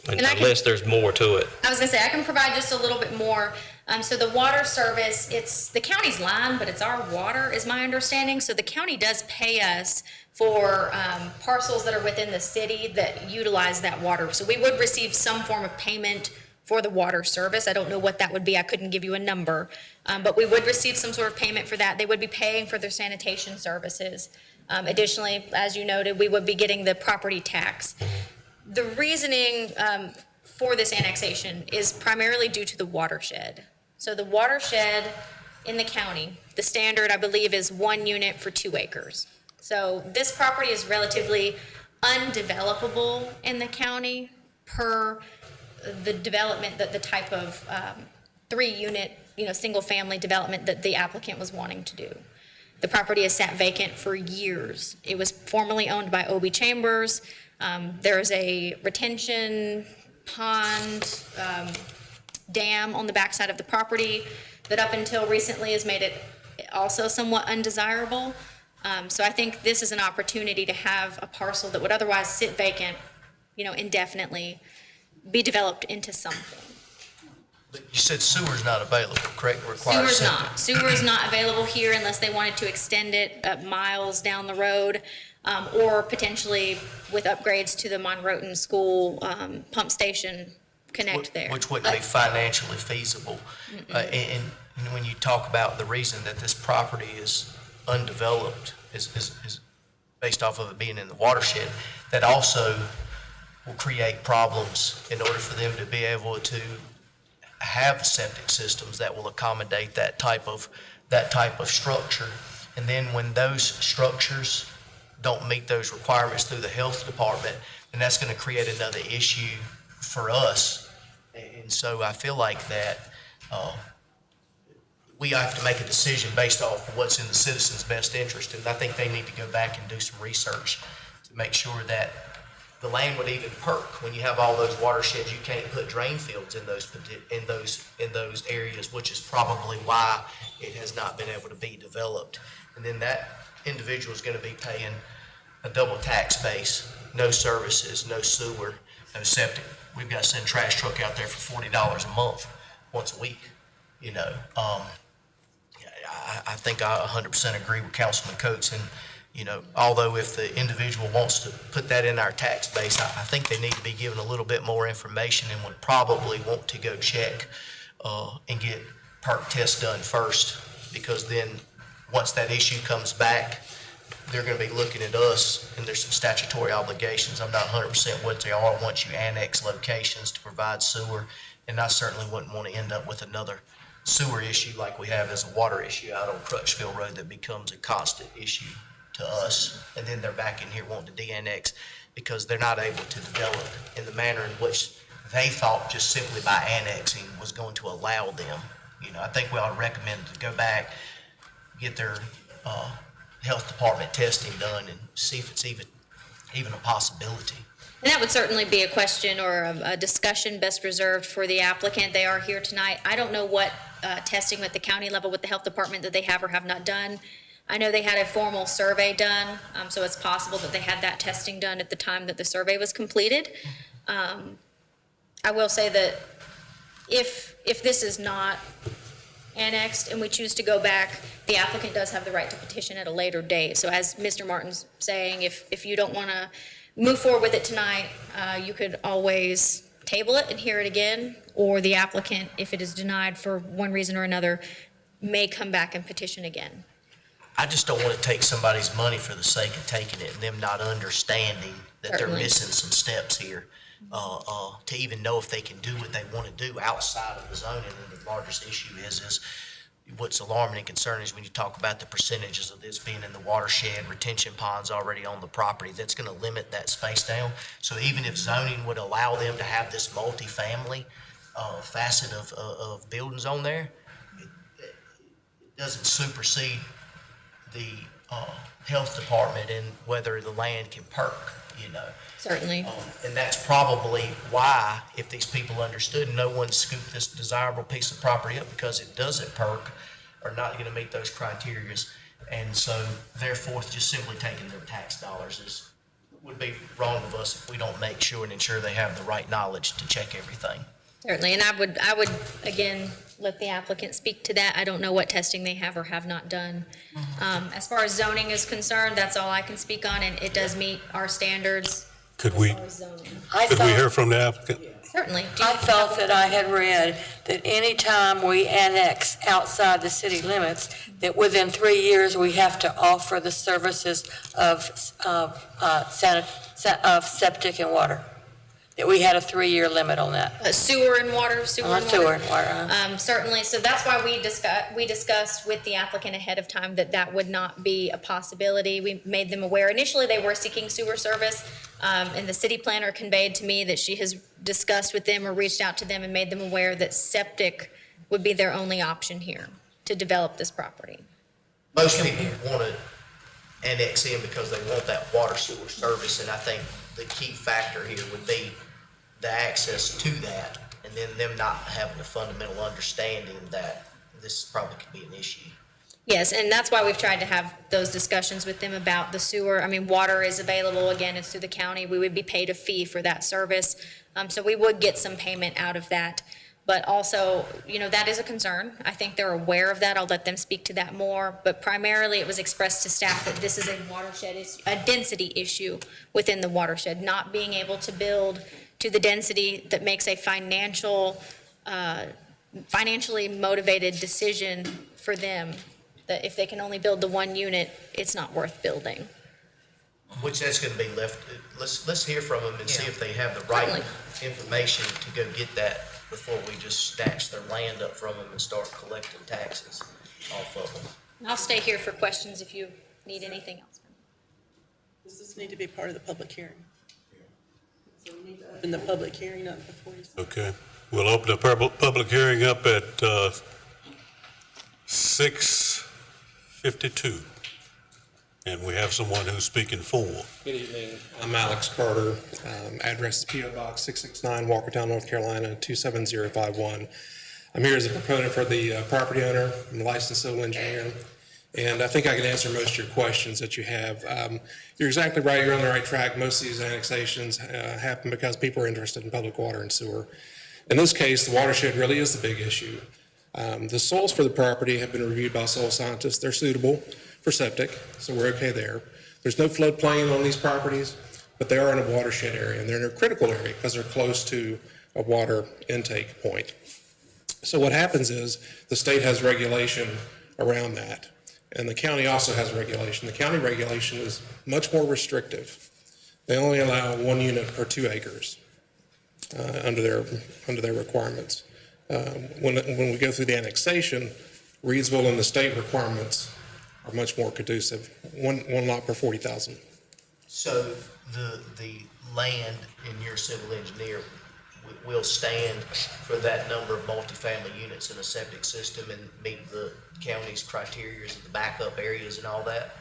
unless there's more to it.
I was gonna say, I can provide just a little bit more. So the water service, it's the county's line, but it's our water, is my understanding. So the county does pay us for parcels that are within the city that utilize that water. So we would receive some form of payment for the water service. I don't know what that would be. I couldn't give you a number. But we would receive some sort of payment for that. They would be paying for their sanitation services. Additionally, as you noted, we would be getting the property tax. The reasoning for this annexation is primarily due to the watershed. So the watershed in the county, the standard, I believe, is 1 unit for 2 acres. So this property is relatively undevelopable in the county per the development, that the type of 3-unit, single-family development that the applicant was wanting to do. The property has sat vacant for years. It was formerly owned by O.B. Chambers. There's a retention pond, dam on the backside of the property that up until recently has made it also somewhat undesirable. So I think this is an opportunity to have a parcel that would otherwise sit vacant, indefinitely, be developed into something.
But you said sewer's not available, correct?
Sewer is not available here unless they wanted to extend it miles down the road, or potentially with upgrades to the Monroton School pump station connect there.
Which wouldn't be financially feasible. And when you talk about the reason that this property is undeveloped is based off of it being in the watershed, that also will create problems in order for them to be able to have septic systems that will accommodate that type of structure. And then when those structures don't meet those requirements through the health department, then that's going to create another issue for us. And so I feel like that we have to make a decision based off of what's in the citizens' best interest. And I think they need to go back and do some research to make sure that the land would even perk. When you have all those watersheds, you can't put drain fields in those areas, which is probably why it has not been able to be developed. And then that individual is going to be paying a double tax base, no services, no sewer, no septic. We've got to send a trash truck out there for $40 a month, once a week. I think I 100% agree with Councilman Coates. And although if the individual wants to put that in our tax base, I think they need to be given a little bit more information and would probably want to go check and get perk tests done first, because then once that issue comes back, they're going to be looking at us, and there's some statutory obligations. I'm not 100% what they are once you annex locations to provide sewer, and I certainly wouldn't want to end up with another sewer issue like we have as a water issue out on Crutchfield Road that becomes a constant issue to us, and then they're back in here wanting to de-annex because they're not able to develop in the manner in which they thought just simply by annexing was going to allow them. I think we ought to recommend to go back, get their health department testing done, and see if it's even a possibility.
And that would certainly be a question or a discussion best reserved for the applicant. They are here tonight. I don't know what testing at the county level with the health department that they have or have not done. I know they had a formal survey done, so it's possible that they had that testing done at the time that the survey was completed. I will say that if this is not annexed and we choose to go back, the applicant does have the right to petition at a later date. So as Mr. Martin's saying, if you don't want to move forward with it tonight, you could always table it and hear it again, or the applicant, if it is denied for one reason or another, may come back and petition again.
I just don't want to take somebody's money for the sake of taking it and them not understanding that they're
Certainly.
missing some steps here, to even know if they can do what they want to do outside of the zoning. And the largest issue is what's alarming and concerning is when you talk about the percentages of this being in the watershed, retention ponds already on the property, that's going to limit that space down. So even if zoning would allow them to have this multifamily facet of buildings on there, it doesn't supersede the health department and whether the land can perk, you know.
Certainly.
And that's probably why, if these people understood, no one scooped this desirable piece of property up because it doesn't perk or not going to meet those criteria. And so therefore, just simply taking their tax dollars would be wrong of us if we don't make sure and ensure they have the right knowledge to check everything.
Certainly, and I would, again, let the applicant speak to that. I don't know what testing they have or have not done. As far as zoning is concerned, that's all I can speak on, and it does meet our standards
Could
as
we,
far as zoning.
could we hear from the applicant?
Certainly.
I felt that I had read that any time we annex outside the city limits, that within 3 years, we have to offer the services of septic and water. That we had a 3-year limit on that.
Sewer and water,
Sewer and water.
Certainly, so that's why we discussed with the applicant ahead of time that would not be a possibility. We made them aware. Initially, they were seeking sewer service, and the city planner conveyed to me that she has discussed with them or reached out to them and made them aware that septic would be their only option here to develop this property.
Most people want to annex in because they want that water sewer service, and I think the key factor here would be the access to that, and then them not having a fundamental understanding that this probably could be an issue.
Yes, and that's why we've tried to have those discussions with them about the sewer. I mean, water is available, again, it's through the county. We would be paid a fee for that service. So we would get some payment out of that. But also, that is a concern. I think they're aware of that. I'll let them speak to that more. But primarily, it was expressed to staff that this is a watershed, a density issue within the watershed, not being able to build to the density that makes a financially motivated decision for them, that if they can only build the one unit, it's not worth building.
Which that's going to be left, let's hear from them and see if they have the right information to go get that before we just snatch their land up from them and start collecting taxes off of them.
And I'll stay here for questions if you need anything else.
Does this need to be part of the public hearing? So we need to open the public hearing up before you.
Okay, we'll open the public hearing up at 6:52. And we have someone who's speaking for.
Good evening. I'm Alex Carter. Address is P.O. Box 669, Walkertown, North Carolina, 27051. I'm here as a proponent for the property owner. I'm a licensed civil engineer, and I think I can answer most of your questions that you have. You're exactly right. You're on the right track. Most of these annexations happen because people are interested in public water and sewer. In this case, the watershed really is the big issue. The soils for the property have been reviewed by soil scientists. They're suitable for septic, so we're okay there. There's no floodplain on these properties, but they are in a watershed area, and they're in a critical area because they're close to a water intake point. So what happens is the state has regulation around that, and the county also has regulation. The county regulation is much more restrictive. They only allow 1 unit per 2 acres under their requirements. When we go through the annexation, Reidsville and the state requirements are much more conducive. One lot per 40,000.
So the land in your civil engineer will stand for that number of multifamily units in a septic system and meet the county's criteria of the backup areas and all that?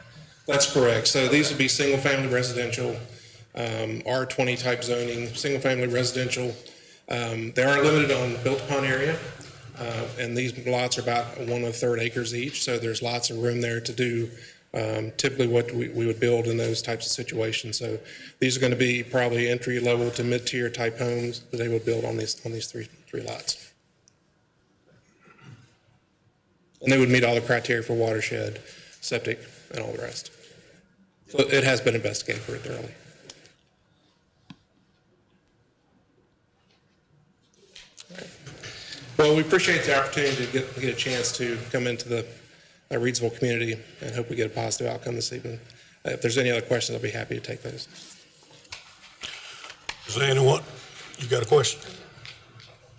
That's correct. So these would be single-family residential, R20 type zoning, single-family residential. They are limited on built-upon area, and these lots are about 1/3 acres each. So there's lots of room there to do typically what we would build in those types of situations. So these are going to be probably entry-level to mid-tier type homes that they would build on these three lots. And they would meet all the criteria for watershed, septic, and all the rest. So it has been investigated pretty thoroughly. Well, we appreciate the opportunity to get a chance to come into the Reidsville community and hope we get a positive outcome this evening. If there's any other questions, I'll be happy to take those.
Is there anyone, you got a question?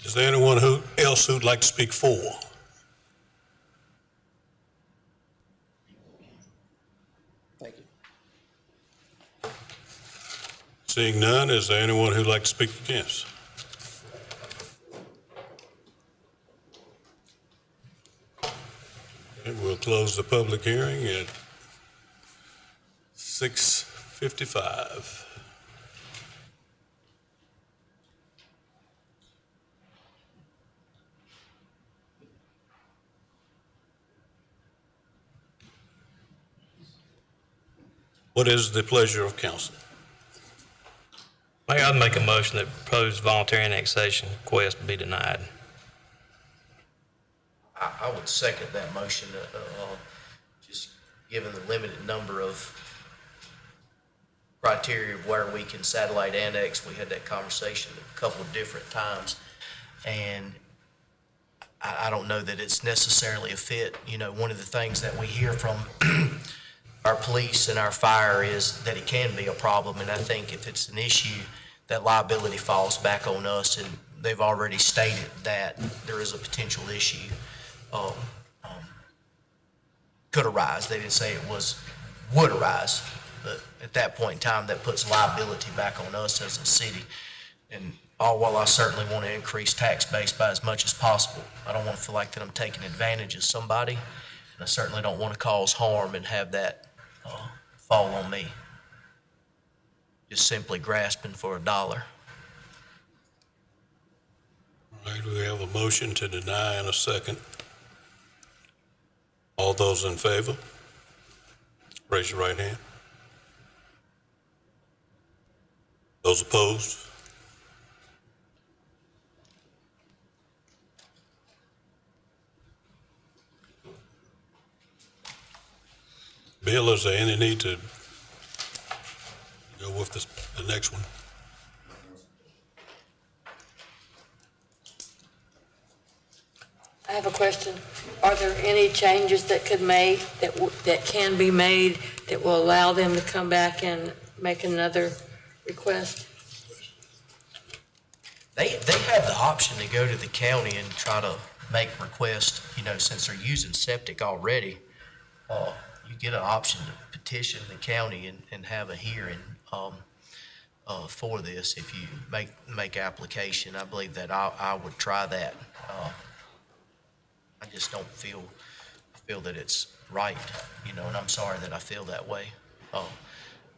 Is there anyone else who'd like to speak for?
Thank you.
Seeing none, is there anyone who'd like to speak against? Okay, we'll close the public hearing at 6:55. What is the pleasure of council?
Mayor, I'd make a motion that proposed voluntary annexation request be denied.
I would second that motion, just given the limited number of criteria of where we can satellite annex. We had that conversation a couple of different times, and I don't know that it's necessarily a fit. You know, one of the things that we hear from our police and our fire is that it can be a problem, and I think if it's an issue, that liability falls back on us, and they've already stated that there is a potential issue could arise. They didn't say it would arise, but at that point in time, that puts liability back on us as a city. And while I certainly want to increase tax base by as much as possible, I don't want to feel like that I'm taking advantage of somebody, and I certainly don't want to cause harm and have that fall on me. Just simply grasping for $1.
All right, we have a motion to deny and a second. All those in favor, raise your right hand. Those opposed? Bill, is there any need to go with the next one?
I have a question. Are there any changes that can be made that will allow them to come back and make another request?
They have the option to go to the county and try to make requests, you know, since they're using septic already. You get an option to petition the county and have a hearing for this if you make application. I believe that I would try that. I just don't feel that it's right, you know, and I'm sorry that I feel that way.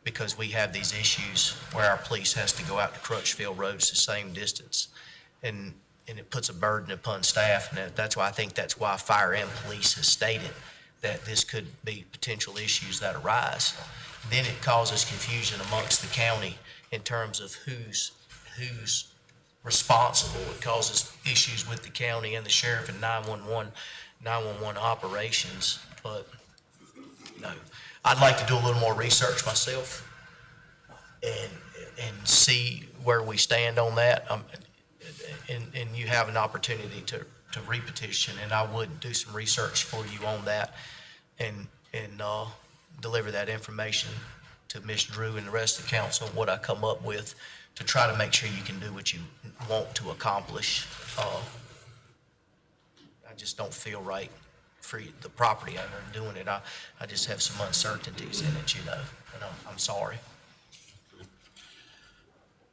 Because we have these issues where our police has to go out to Crutchfield Roads the same distance, and it puts a burden upon staff, and that's why I think that's why fire and police has stated that this could be potential issues that arise. Then it causes confusion amongst the county in terms of who's responsible. It causes issues with the county and the sheriff and 911 operations. But no, I'd like to do a little more research myself and see where we stand on that. And you have an opportunity to repetition, and I would do some research for you on that and deliver that information to Ms. Drew and the rest of the council, what I come up with, to try to make sure you can do what you want to accomplish. I just don't feel right for the property owner doing it. I just have some uncertainties in it, you know, and I'm sorry.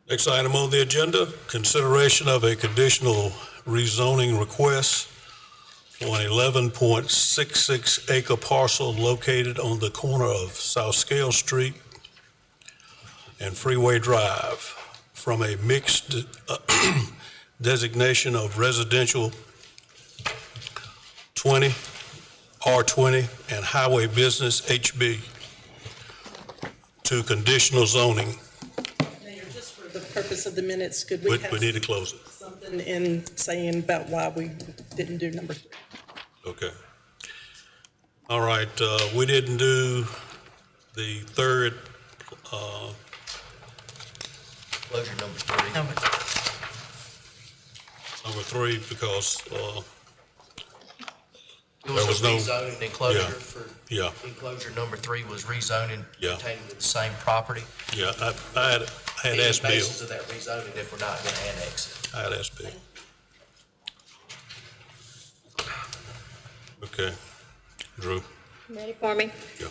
Next item on the agenda, consideration of a conditional rezoning request for an 11.66 acre parcel located on the corner of South Scale Street and Freeway Drive from a mixed designation of residential 20, R20, and highway business HB to conditional zoning.
Mayor, just for the purpose of the minutes, could we have
We need to close it.
something in saying about why we didn't do number 3?
Okay. All right, we didn't do the third,
Closure number 3.
Number
number 3, because,
It
There
was
was
a
no-
rezoning enclosure
yeah.
for,
yeah,
enclosure number 3 was rezoning
Yeah.
pertaining to the same property.
yeah, I had
The
asked Bill,
basis of that rezoning if we're not going to annex it.
I had asked Bill. Okay, Drew,
Ready for me?
yeah.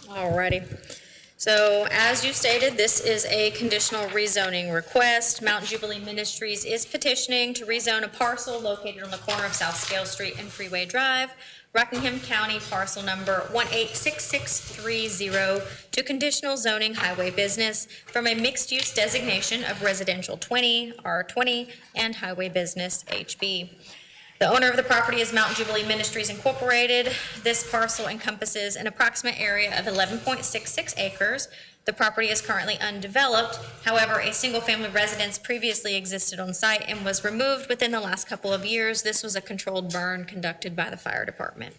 Alrighty. So as you stated, this is a conditional rezoning request. Mount Jubilee Ministries is petitioning to rezone a parcel located on the corner of South Scale Street and Freeway Drive, Rockingham County, parcel number 186630, to conditional zoning highway business from a mixed-use designation of residential 20, R20, and highway business HB. The owner of the property is Mount Jubilee Ministries Incorporated. This parcel encompasses an approximate area of 11.66 acres. The property is currently undeveloped. However, a single-family residence previously existed on site and was removed within the last couple of years. This was a controlled burn conducted by the fire department.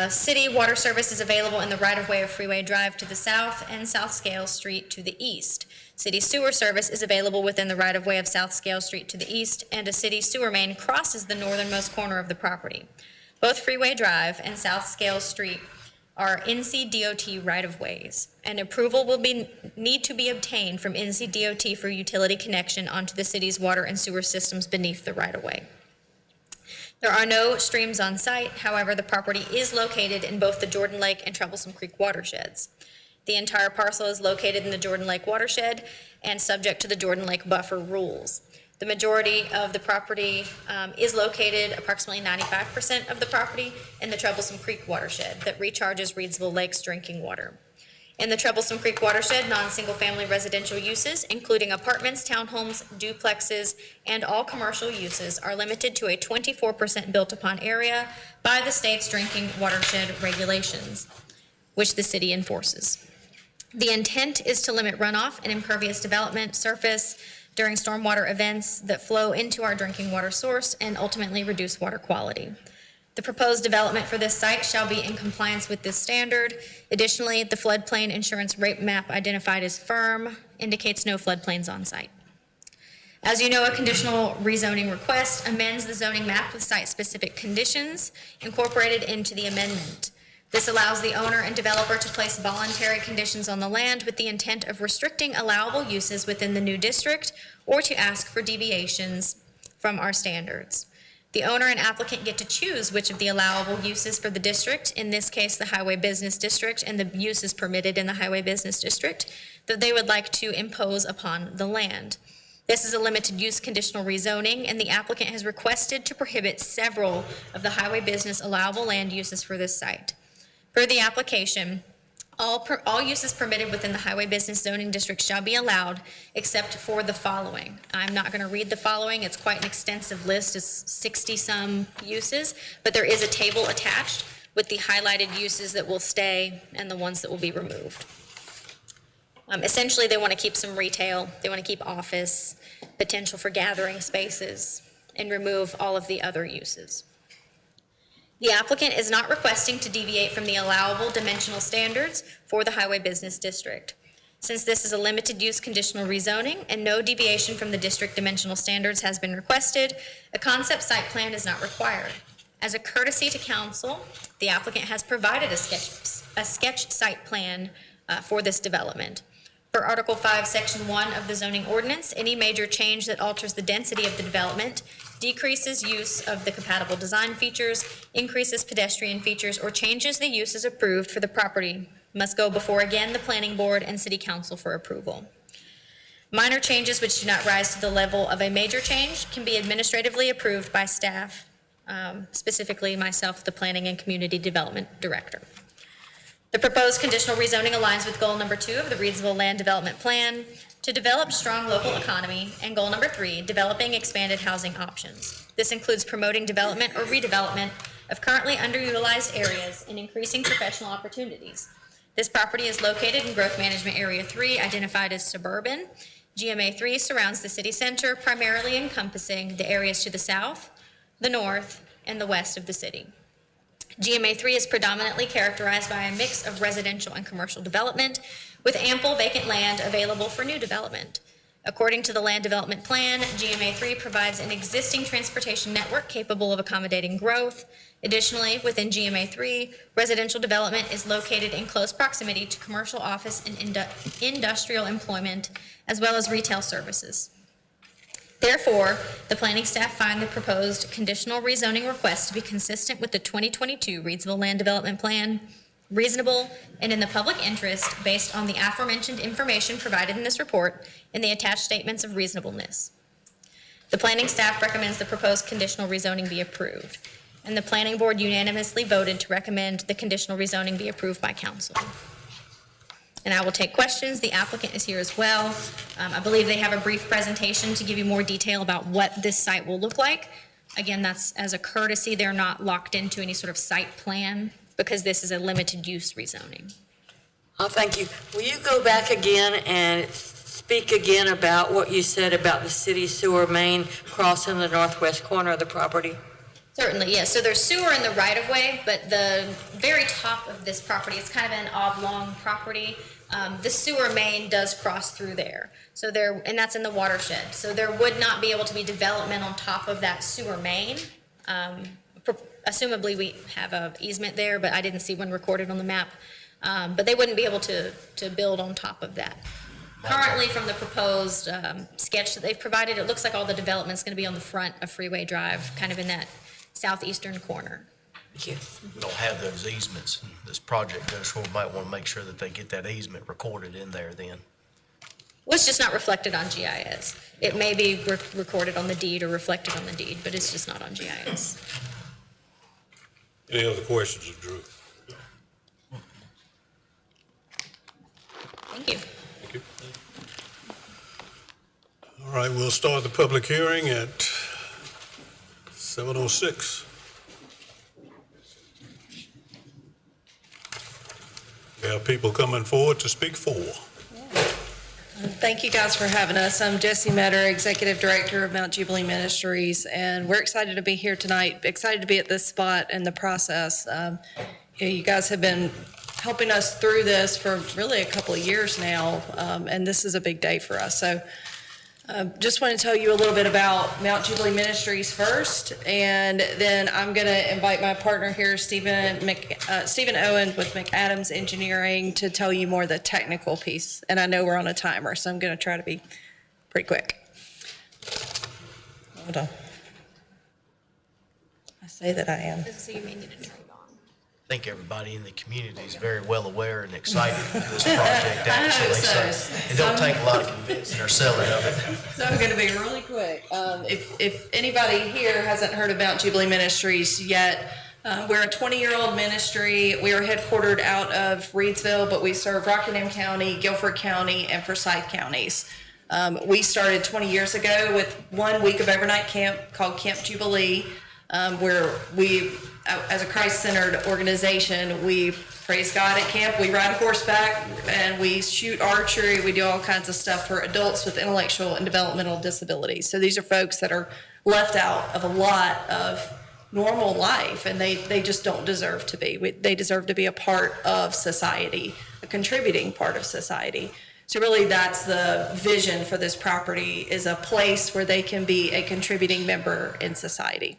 City water service is available in the right-of-way of Freeway Drive to the south and South Scale Street to the east. City sewer service is available within the right-of-way of South Scale Street to the east, and a city sewer main crosses the northernmost corner of the property. Both Freeway Drive and South Scale Street are NCDOT right-of-ways, and approval will need to be obtained from NCDOT for utility connection onto the city's water and sewer systems beneath the right-of-way. There are no streams on site. However, the property is located in both the Jordan Lake and Troublesome Creek watersheds. The entire parcel is located in the Jordan Lake watershed and subject to the Jordan Lake buffer rules. The majority of the property is located, approximately 95% of the property, in the Troublesome Creek watershed that recharges Reidsville Lake's drinking water. In the Troublesome Creek watershed, non-single-family residential uses, including apartments, townhomes, duplexes, and all commercial uses, are limited to a 24% built-upon area by the state's drinking watershed regulations, which the city enforces. The intent is to limit runoff and impervious development surface during stormwater events that flow into our drinking water source and ultimately reduce water quality. The proposed development for this site shall be in compliance with this standard. Additionally, the floodplain insurance rate map identified as firm indicates no floodplains on site. As you know, a conditional rezoning request amends the zoning map with site-specific conditions incorporated into the amendment. This allows the owner and developer to place voluntary conditions on the land with the intent of restricting allowable uses within the new district or to ask for deviations from our standards. The owner and applicant get to choose which of the allowable uses for the district, in this case the highway business district and the uses permitted in the highway business district, that they would like to impose upon the land. This is a limited use conditional rezoning, and the applicant has requested to prohibit several of the highway business allowable land uses for this site. Per the application, all uses permitted within the highway business zoning district shall be allowed except for the following. I'm not going to read the following. It's quite an extensive list. It's 60-some uses, but there is a table attached with the highlighted uses that will stay and the ones that will be removed. Essentially, they want to keep some retail. They want to keep office, potential for gathering spaces, and remove all of the other uses. The applicant is not requesting to deviate from the allowable dimensional standards for the highway business district. Since this is a limited use conditional rezoning and no deviation from the district dimensional standards has been requested, a concept site plan is not required. As a courtesy to council, the applicant has provided a sketch site plan for this development. Per Article 5, Section 1 of the zoning ordinance, any major change that alters the density of the development, decreases use of the compatible design features, increases pedestrian features, or changes the uses approved for the property must go before again the planning board and city council for approval. Minor changes which do not rise to the level of a major change can be administratively approved by staff, specifically myself, the Planning and Community Development Director. The proposed conditional rezoning aligns with goal number 2 of the Reidsville Land Development Plan to develop strong local economy, and goal number 3, developing expanded housing options. This includes promoting development or redevelopment of currently underutilized areas and increasing professional opportunities. This property is located in Growth Management Area 3, identified as suburban. GMA 3 surrounds the city center, primarily encompassing the areas to the south, the north, and the west of the city. GMA3 is predominantly characterized by a mix of residential and commercial development, with ample vacant land available for new development. According to the Land Development Plan, GMA3 provides an existing transportation network capable of accommodating growth. Additionally, within GMA3, residential development is located in close proximity to commercial office and industrial employment, as well as retail services. Therefore, the planning staff find the proposed conditional rezoning request to be consistent with the 2022 Reidsville Land Development Plan, reasonable, and in the public interest based on the aforementioned information provided in this report and the attached statements of reasonableness. The planning staff recommends the proposed conditional rezoning be approved, and the planning board unanimously voted to recommend the conditional rezoning be approved by council. And I will take questions. The applicant is here as well. I believe they have a brief presentation to give you more detail about what this site will look like. Again, that's as a courtesy. They're not locked into any sort of site plan because this is a limited use rezoning.
Oh, thank you. Will you go back again and speak again about what you said about the city sewer main crossing the northwest corner of the property?
Certainly, yes. So there's sewer in the right-of-way, but the very top of this property, it's kind of an oblong property. The sewer main does cross through there. So and that's in the watershed. So there would not be able to be development on top of that sewer main. Assumably, we have an easement there, but I didn't see one recorded on the map. But they wouldn't be able to build on top of that. Currently, from the proposed sketch that they've provided, it looks like all the development's going to be on the front of Freeway Drive, kind of in that southeastern corner.
Thank you.
We don't have those easements. This project goes forward, might want to make sure that they get that easement recorded in there then.
Well, it's just not reflected on GIS. It may be recorded on the deed or reflected on the deed, but it's just not on GIS.
Any other questions of Drew?
Thank you.
Thank you. All right, we'll start the public hearing at 7:06. We have people coming forward to speak for.
Thank you guys for having us. I'm Jessie Metter, Executive Director of Mount Jubilee Ministries, and we're excited to be here tonight, excited to be at this spot in the process. You guys have been helping us through this for really a couple of years now, and this is a big day for us. So just want to tell you a little bit about Mount Jubilee Ministries first, and then I'm going to invite my partner here, Stephen Owen with McAdams Engineering, to tell you more of the technical piece. And I know we're on a timer, so I'm going to try to be pretty quick. Hold on. I say that I am.
So you may need to turn it on.
I think everybody in the community is very well aware and excited for this project, actually. So it don't take a lot of convincing or selling of it.
So I'm going to be really quick. If anybody here hasn't heard about Jubilee Ministries yet, we're a 20-year-old ministry. We are headquartered out of Reidsville, but we serve Rockingham County, Guilford County, and Forsyth counties. We started 20 years ago with 1 week of overnight camp called Camp Jubilee, where we, as a Christ-centered organization, we praise God at camp, we ride horseback, and we shoot archery, we do all kinds of stuff for adults with intellectual and developmental disabilities. So these are folks that are left out of a lot of normal life, and they just don't deserve to be. They deserve to be a part of society, a contributing part of society. So really that's the vision for this property, is a place where they can be a contributing member in society.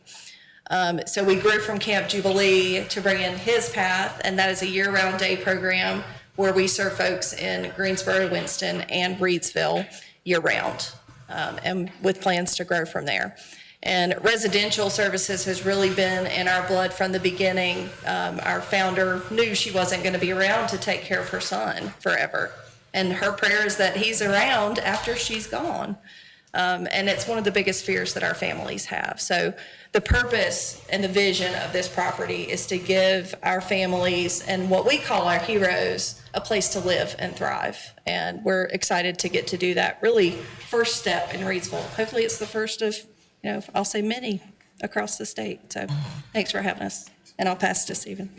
So we grew from Camp Jubilee to bring in His Path, and that is a year-round day program where we serve folks in Greensboro, Winston, and Reidsville year-round, and with plans to grow from there. And residential services has really been in our blood from the beginning. Our founder knew she wasn't going to be around to take care of her son forever, and her prayer is that he's around after she's gone. And it's one of the biggest fears that our families have. So the purpose and the vision of this property is to give our families and what we call our heroes a place to live and thrive. And we're excited to get to do that really first step in Reidsville. Hopefully it's the first of, I'll say many across the state. So thanks for having us. And I'll pass to Stephen.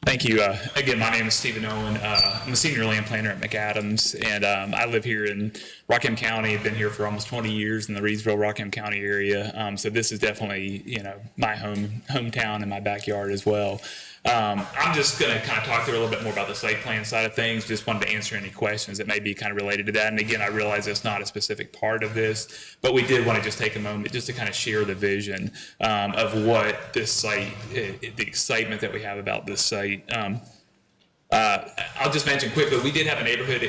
Thank you. Again, my name is Stephen Owen. I'm a senior land planner at McAdams, and I live here in Rockham County. I've been here for almost 20 years in the Reidsville, Rockham County area. So this is definitely, my hometown and my backyard as well. I'm just going to kind of talk through a little bit more about the site plan side of things. Just wanted to answer any questions that may be kind of related to that. And again, I realize it's not a specific part of this, but we did want to just take a moment just to kind of share the vision of what this site, the excitement that we have about this site. I'll just mention quickly, we did have a neighborhood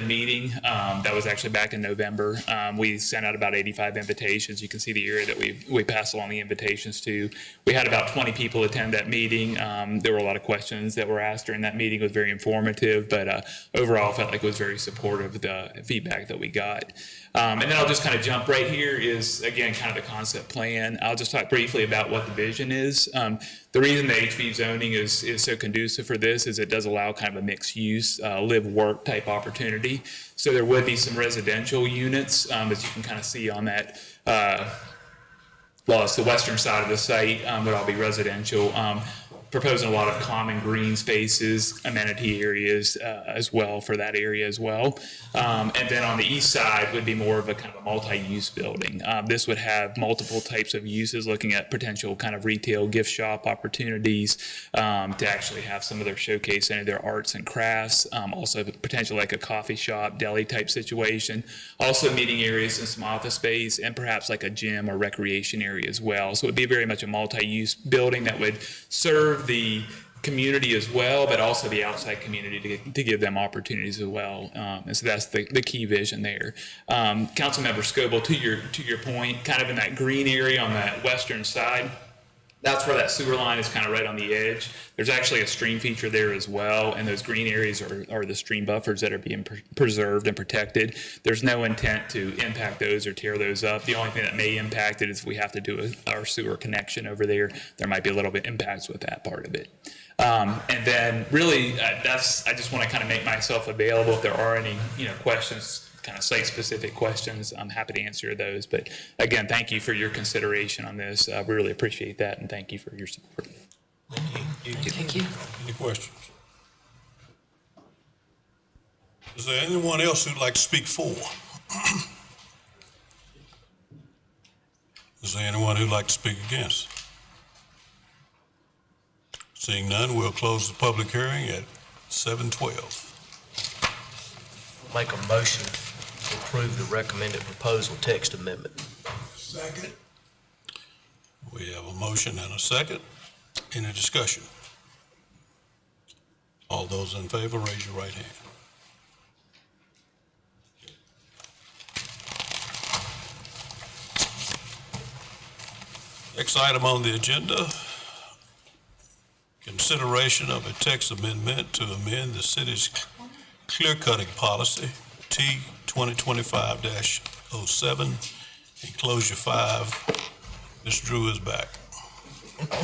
meeting that was actually back in November. We sent out about 85 invitations. You can see the area that we passed along the invitations to. We had about 20 people attend that meeting. There were a lot of questions that were asked during that meeting. It was very informative, but overall I felt like it was very supportive of the feedback that we got. And then I'll just kind of jump right here is, again, kind of the concept plan. I'll just talk briefly about what the vision is. The reason the HB zoning is so conducive for this is it does allow kind of a mixed use, live-work type opportunity. So there would be some residential units, as you can kind of see on that. Well, it's the western side of the site, would all be residential. Proposing a lot of common green spaces, amenity areas as well for that area as well. And then on the east side would be more of a kind of a multi-use building. This would have multiple types of uses, looking at potential kind of retail gift shop opportunities to actually have some of their showcase any of their arts and crafts. Also potential like a coffee shop, deli type situation. Also meeting areas and some office space, and perhaps like a gym or recreation area as well. So it would be very much a multi-use building that would serve the community as well, but also the outside community to give them opportunities as well. And so that's the key vision there. Councilmember Scoble, to your point, kind of in that green area on that western side, that's where that sewer line is kind of right on the edge. There's actually a stream feature there as well, and those green areas are the stream buffers that are being preserved and protected. There's no intent to impact those or tear those up. The only thing that may impact it is if we have to do our sewer connection over there. There might be a little bit impacts with that part of it. And then really, I just want to kind of make myself available if there are any questions, kind of site-specific questions. I'm happy to answer those. But again, thank you for your consideration on this. We really appreciate that, and thank you for your support.
Thank you.
Any questions? Is there anyone else who'd like to speak for? Is there anyone who'd like to speak against? Seeing none, we'll close the public hearing at 7:12.
Make a motion to approve the recommended proposal text amendment.
Second.
We have a motion and a second. Any discussion? All those in favor, raise your right hand. Next item on the agenda, consideration of a text amendment to amend the city's clear-cutting policy, T 2025-07, enclosure 5. Ms. Drew is back.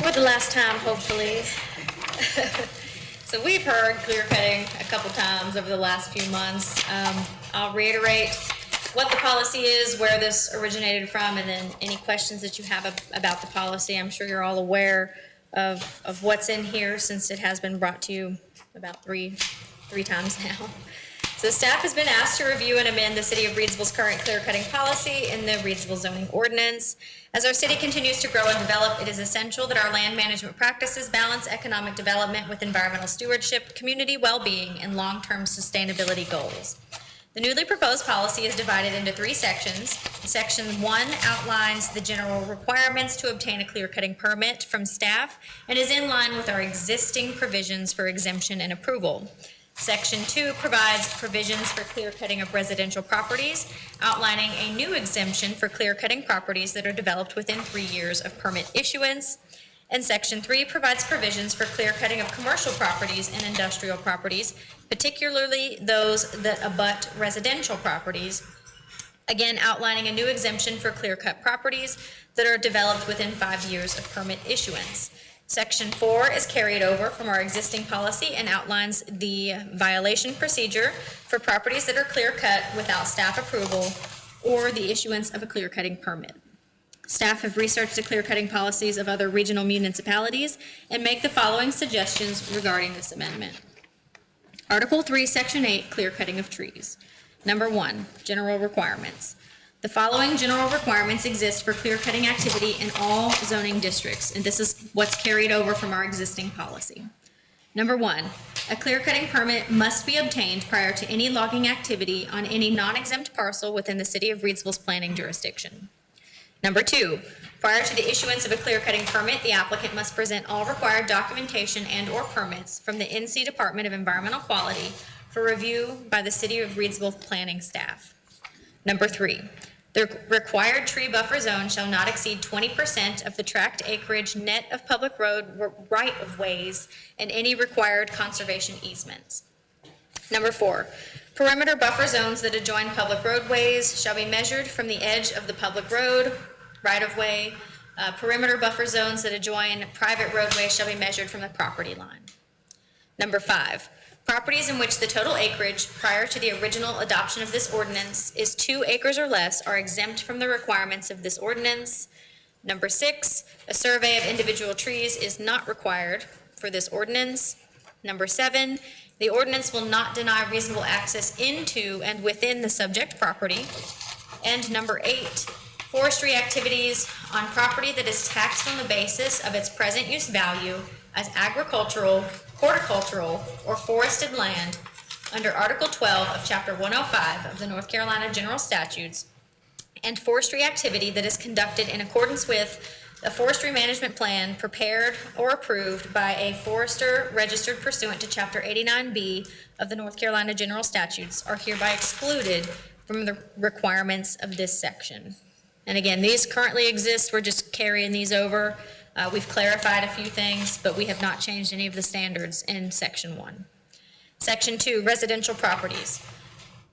For the last time, hopefully. So we've heard clear cutting a couple times over the last few months. I'll reiterate what the policy is, where this originated from, and then any questions that you have about the policy. I'm sure you're all aware of what's in here, since it has been brought to you about three times now. So staff has been asked to review and amend the City of Reidsville's current clear-cutting policy in the Reidsville zoning ordinance. As our city continues to grow and develop, it is essential that our land management practices balance economic development with environmental stewardship, community well-being, and long-term sustainability goals. The newly proposed policy is divided into 3 sections. Section 1 outlines the general requirements to obtain a clear-cutting permit from staff and is in line with our existing provisions for exemption and approval. Section 2 provides provisions for clear-cutting of residential properties, outlining a new exemption for clear-cutting properties that are developed within 3 years of permit issuance. And Section 3 provides provisions for clear-cutting of commercial properties and industrial properties, particularly those that abut residential properties, again outlining a new exemption for clear-cut properties that are developed within 5 years of permit issuance. Section 4 is carried over from our existing policy and outlines the violation procedure for properties that are clear-cut without staff approval or the issuance of a clear-cutting permit. Staff have researched the clear cutting policies of other regional municipalities and make the following suggestions regarding this amendment. Article 3, Section 8, clear cutting of trees. Number 1, general requirements. The following general requirements exist for clear cutting activity in all zoning districts, and this is what's carried over from our existing policy. Number 1, a clear cutting permit must be obtained prior to any logging activity on any non-exempt parcel within the City of Reidsville's planning jurisdiction. Number 2, prior to the issuance of a clear cutting permit, the applicant must present all required documentation and/or permits from the NC Department of Environmental Quality for review by the City of Reidsville planning staff. Number 3, the required tree buffer zone shall not exceed 20% of the tract acreage net of public road right-of-ways and any required conservation easements. Number 4, perimeter buffer zones that adjoin public roadways shall be measured from the edge of the public road, right-of-way. Perimeter buffer zones that adjoin private roadways shall be measured from the property line. Number 5, properties in which the total acreage prior to the original adoption of this ordinance is 2 acres or less are exempt from the requirements of this ordinance. Number 6, a survey of individual trees is not required for this ordinance. Number 7, the ordinance will not deny reasonable access into and within the subject property. And number 8, forestry activities on property that is taxed on the basis of its present use value as agricultural, horticultural, or forested land under Article 12 of Chapter 105 of the North Carolina General Statutes, and forestry activity that is conducted in accordance with a forestry management plan prepared or approved by a forester registered pursuant to Chapter 89B of the North Carolina General Statutes are hereby excluded from the requirements of this section. And again, these currently exist. We're just carrying these over. We've clarified a few things, but we have not changed any of the standards in Section 1. Section 2, residential properties.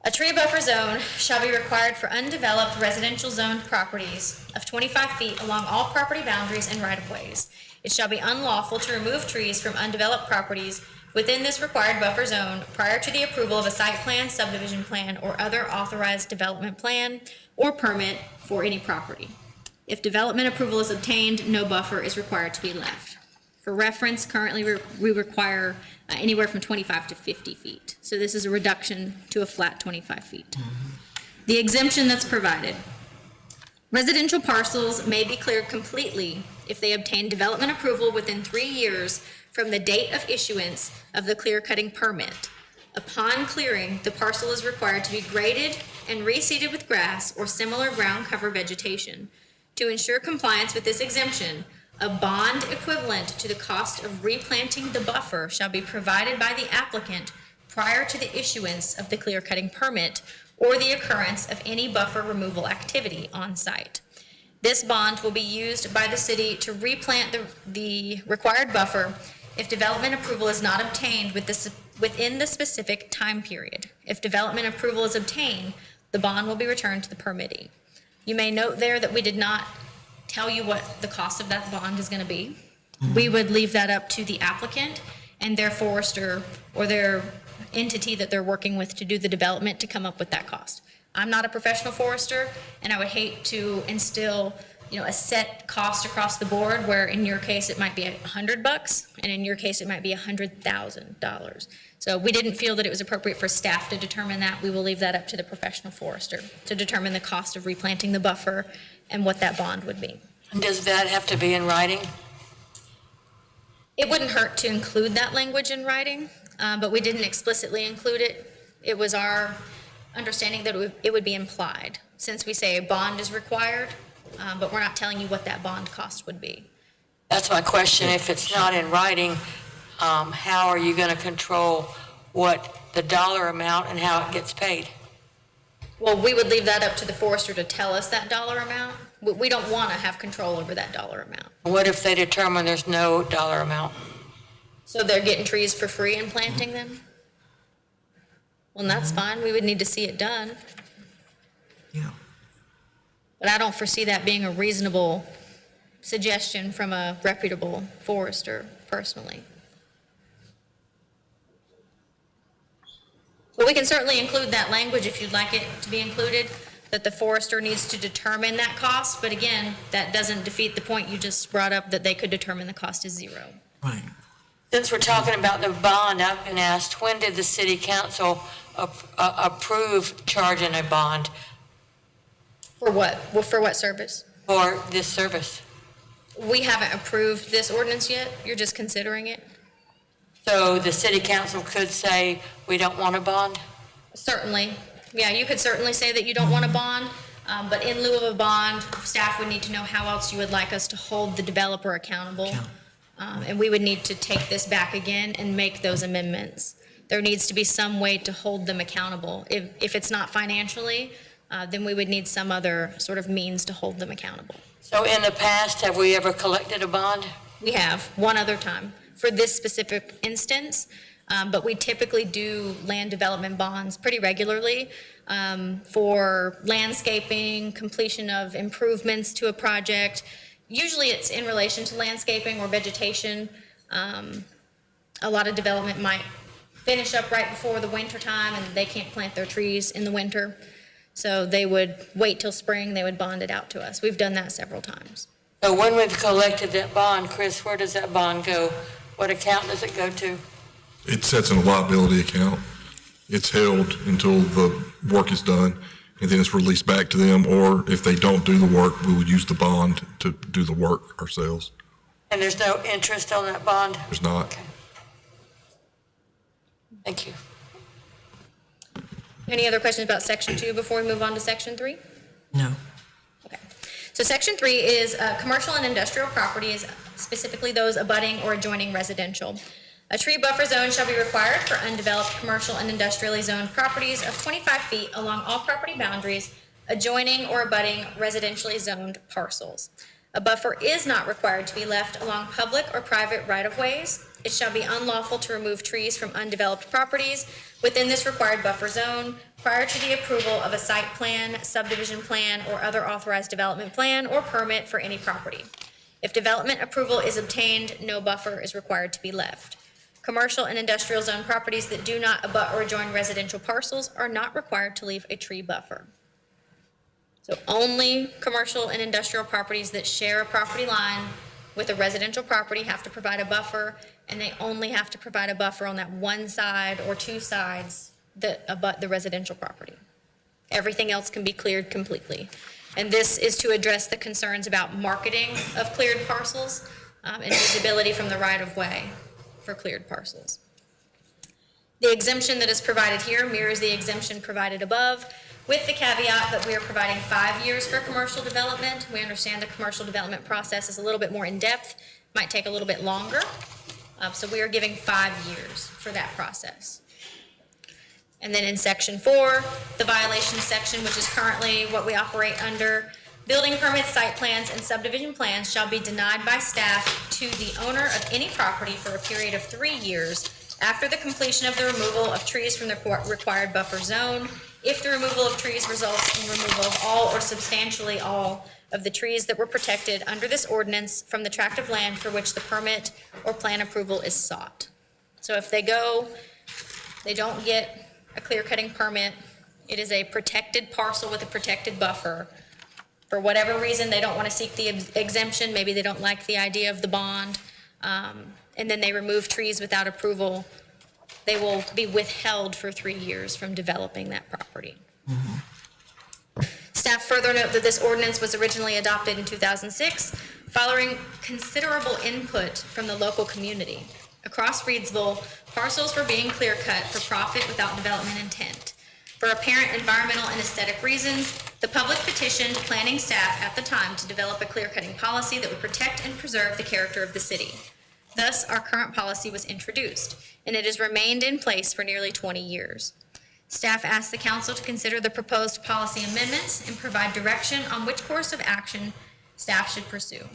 A tree buffer zone shall be required for undeveloped residential zoned properties of 25 feet along all property boundaries and right-of-ways. It shall be unlawful to remove trees from undeveloped properties within this required buffer zone prior to the approval of a site plan, subdivision plan, or other authorized development plan or permit for any property. If development approval is obtained, no buffer is required to be left. For reference, currently we require anywhere from 25 to 50 feet. So this is a reduction to a flat 25 feet. The exemption that's provided. Residential parcels may be cleared completely if they obtain development approval within 3 years from the date of issuance of the clear cutting permit. Upon clearing, the parcel is required to be graded and reseeded with grass or similar ground cover vegetation. To ensure compliance with this exemption, a bond equivalent to the cost of replanting the buffer shall be provided by the applicant prior to the issuance of the clear cutting permit or the occurrence of any buffer removal activity on site. This bond will be used by the city to replant the required buffer if development approval is not obtained within the specific time period. If development approval is obtained, the bond will be returned to the permittee. You may note there that we did not tell you what the cost of that bond is going to be. We would leave that up to the applicant and their forester or their entity that they're working with to do the development to come up with that cost. I'm not a professional forester, and I would hate to instill, a set cost across the board where in your case it might be $100 and in your case it might be $100,000. So we didn't feel that it was appropriate for staff to determine that. We will leave that up to the professional forester to determine the cost of replanting the buffer and what that bond would be.
And does that have to be in writing?
It wouldn't hurt to include that language in writing, but we didn't explicitly include it. It was our understanding that it would be implied, since we say a bond is required, but we're not telling you what that bond cost would be.
That's my question. If it's not in writing, how are you going to control what the dollar amount and how it gets paid?
Well, we would leave that up to the forester to tell us that dollar amount. We don't want to have control over that dollar amount.
What if they determine there's no dollar amount?
So they're getting trees for free and planting them? Well, that's fine. We would need to see it done.
Yeah.
But I don't foresee that being a reasonable suggestion from a reputable forester, personally. But we can certainly include that language if you'd like it to be included. that the forester needs to determine that cost, but again, that doesn't defeat the point you just brought up, that they could determine the cost is zero.
Right.
Since we're talking about the bond, I've been asked, when did the city council approve charging a bond
For what? Well, for what service?
for this service?
We haven't approved this ordinance yet. You're just considering it?
So the city council could say, we don't want a bond?
Certainly. Yeah, you could certainly say that you don't want a bond, but in lieu of a bond, staff would need to know how else you would like us to hold the developer accountable. And we would need to take this back again and make those amendments. There needs to be some way to hold them accountable. If it's not financially, then we would need some other sort of means to hold them accountable.
So in the past, have we ever collected a bond?
We have, one other time, for this specific instance, but we typically do land development bonds pretty regularly for landscaping, completion of improvements to a project. Usually it's in relation to landscaping or vegetation. A lot of development might finish up right before the winter time and they can't plant their trees in the winter. So they would wait till spring, they would bond it out to us. We've done that several times.
So when we've collected that bond, Chris, where does that bond go? What account does it go to?
It sets in a liability account. It's held until the work is done, and then it's released back to them, or if they don't do the work, we would use the bond to do the work ourselves.
And there's no interest on that bond?
There's not.
Okay. Thank you.
Any other questions about section 2 before we move on to section 3?
No.
Okay. So section 3 is commercial and industrial properties, specifically those abutting or adjoining residential. A tree buffer zone shall be required for undeveloped commercial and industrially zoned properties of 25 feet along all property boundaries adjoining or abutting residentially zoned parcels. A buffer is not required to be left along public or private right-of-ways. It shall be unlawful to remove trees from undeveloped properties within this required buffer zone prior to the approval of a site plan, subdivision plan, or other authorized development plan or permit for any property. If development approval is obtained, no buffer is required to be left. Commercial and industrial zone properties that do not abut or adjoin residential parcels are not required to leave a tree buffer. So only commercial and industrial properties that share a property line with a residential property have to provide a buffer, and they only have to provide a buffer on that one side or two sides that abut the residential property. Everything else can be cleared completely. And this is to address the concerns about marketing of cleared parcels and visibility from the right-of-way for cleared parcels. The exemption that is provided here mirrors the exemption provided above, with the caveat that we are providing 5 years for commercial development. We understand the commercial development process is a little bit more in-depth, might take a little bit longer. So we are giving 5 years for that process. And then in section 4, the violation section, which is currently what we operate under, building permits, site plans, and subdivision plans shall be denied by staff to the owner of any property for a period of 3 years after the completion of the removal of trees from the required buffer zone, if the removal of trees results in removal of all or substantially all of the trees that were protected under this ordinance from the tract of land for which the permit or plan approval is sought. So if they don't get a clear-cutting permit, it is a protected parcel with a protected buffer. For whatever reason, they don't want to seek the exemption, maybe they don't like the idea of the bond, and then they remove trees without approval, they will be withheld for 3 years from developing that property. Staff further note that this ordinance was originally adopted in 2006, following considerable input from the local community. Across Reidsville, parcels were being clear-cut for profit without development intent. For apparent environmental and aesthetic reasons, the public petitioned planning staff at the time to develop a clear-cutting policy that would protect and preserve the character of the city. Thus, our current policy was introduced, and it has remained in place for nearly 20 years. Staff asked the council to consider the proposed policy amendments and provide direction on which course of action staff should pursue.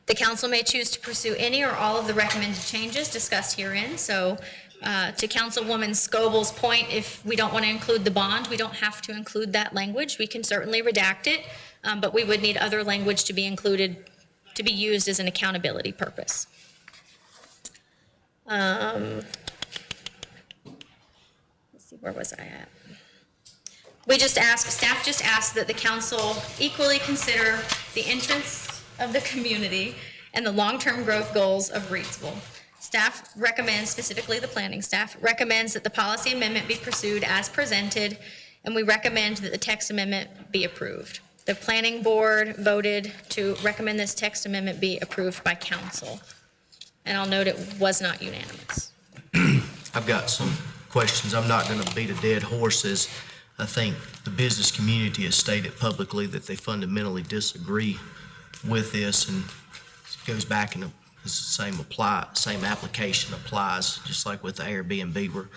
The council may choose to pursue any or all of the recommended changes discussed herein. So to Councilwoman Scoble's point, if we don't want to include the bond, we don't have to include that language. We can certainly redact it, but we would need other language to be included, to be used as an accountability purpose. Let's see, where was I at? Staff just asked that the council equally consider the interests of the community and the long-term growth goals of Reidsville. Staff recommends, specifically the planning staff, recommends that the policy amendment be pursued as presented, and we recommend that the text amendment be approved. The planning board voted to recommend this text amendment be approved by council. And I'll note it was not unanimous.
I've got some questions. I'm not going to beat a dead horse, as I think the business community has stated publicly that they fundamentally disagree with this, and it goes back and it's the same application applies, just like with the Airbnb. We're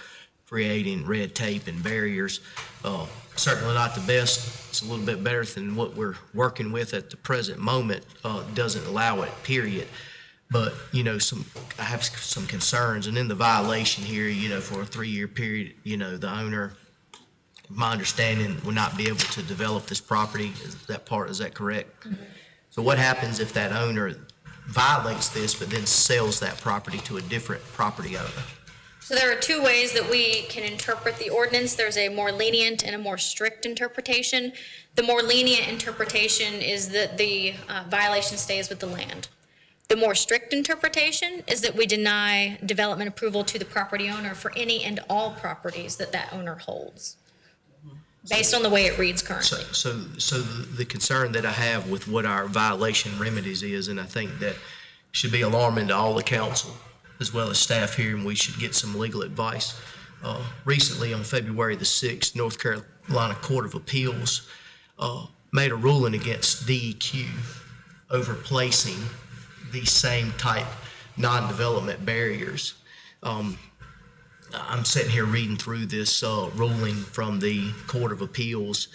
creating red tape and barriers. Certainly not the best. It's a little bit better than what we're working with at the present moment. Doesn't allow it, period. But, I have some concerns, and in the violation here, for a 3-year period, the owner, my understanding, will not be able to develop this property. Is that correct? Mm-hmm. So what happens if that owner violates this, but then sells that property to a different property owner?
So there are two ways that we can interpret the ordinance. There's a more lenient and a more strict interpretation. The more lenient interpretation is that the violation stays with the land. The more strict interpretation is that we deny development approval to the property owner for any and all properties that owner holds, based on the way it reads currently.
So the concern that I have with what our violation remedies is, and I think that should be alarming to all the council as well as staff here, and we should get some legal advice. Recently, on February the 6th, North Carolina Court of Appeals made a ruling against DEQ over placing these same type non-development barriers. I'm sitting here reading through this ruling from the Court of Appeals,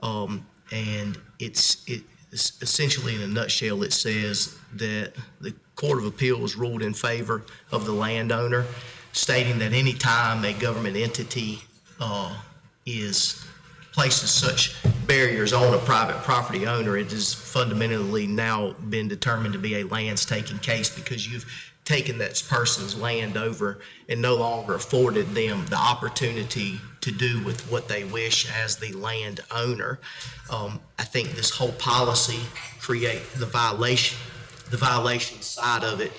and it's essentially, in a nutshell, it says that the Court of Appeals ruled in favor of the landowner, stating that any time a government entity places such barriers on a private property owner, it has fundamentally now been determined to be a lands taking case, because you've taken that person's land over and no longer afforded them the opportunity to do with what they wish as the land owner. I think this whole policy the violation side of it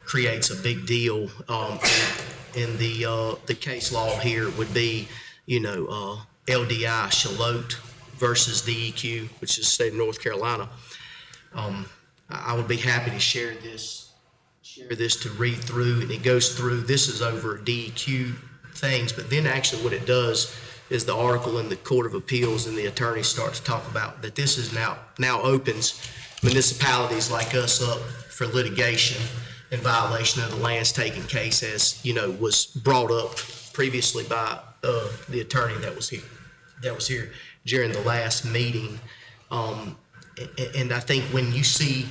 creates a big deal. And the case law here would be, LDI Shallotte versus DEQ, which is the state of North Carolina. I would be happy to share this to read through, and it goes through. This is over DEQ things, but then actually what it does is the article in the Court of Appeals, and the attorneys start to talk about that this is now opens municipalities like us up for litigation in violation of the lands taking case, as was brought up previously by the attorney that was here during the last meeting. And I think when you see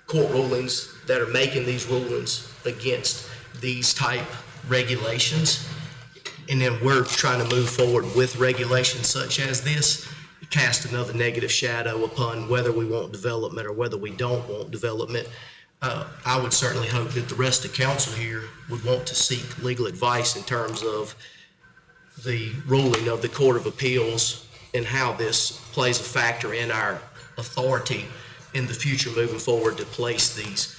court rulings that are making these rulings against these type regulations, and then we're trying to move forward with regulations such as this, it casts another negative shadow upon whether we want development or whether we don't want development. I would certainly hope that the rest of council here would want to seek legal advice in terms of the ruling of the Court of Appeals and how this plays a factor in our authority in the future moving forward to place these,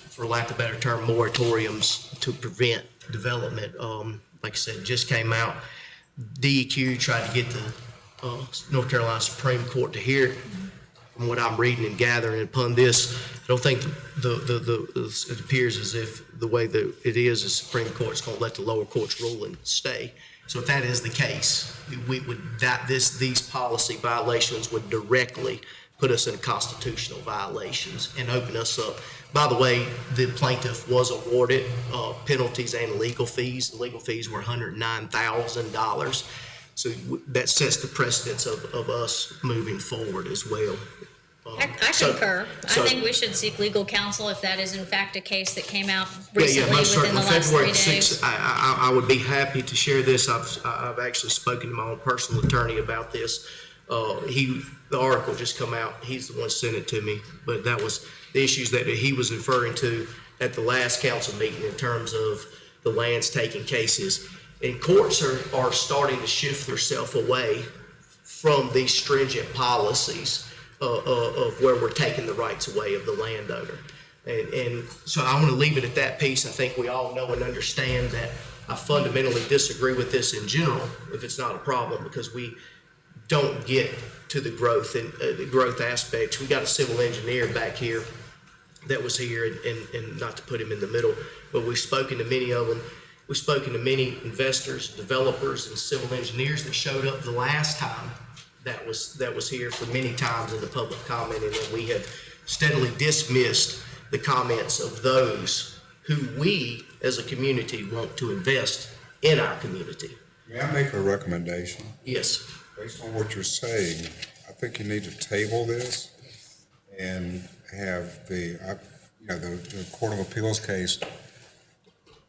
for lack of a better term, moratoriums to prevent development. Like I said, just came out. DEQ tried to get the North Carolina Supreme Court to hear it. From what I'm reading and gathering upon this, I don't think it appears as if the way that it is, the Supreme Court's going to let the lower court's ruling stay. So if that is the case, these policy violations would directly put us in constitutional violations and open us up. By the way, the plaintiff was awarded penalties and legal fees. The legal fees were $109,000. So that sets the precedence of us moving forward as well.
I concur. I think we should seek legal counsel if that is in fact a case that came out recently within the last 3 days.
I would be happy to share this. I've actually spoken to my own personal attorney about this. The article just come out. He's the one who sent it to me, but that was the issues that he was referring to at the last council meeting in terms of the lands taking cases. And courts are starting to shift themselves away from these stringent policies of where we're taking the rights away of the landowner. And so I want to leave it at that piece. I think we all know and understand that I fundamentally disagree with this in general, if it's not a problem, because we don't get to the growth and the growth aspects. We got a civil engineer back here that was here, and not to put him in the middle, but we've spoken to many of them. We've spoken to many investors, developers, and civil engineers that showed up the last time that was here for many times in the public comment, and we have steadily dismissed the comments of those who we as a community want to invest in our community.
May I make a recommendation?
Yes.
Based on what you're saying, I think you need to table this and have the Court of Appeals case.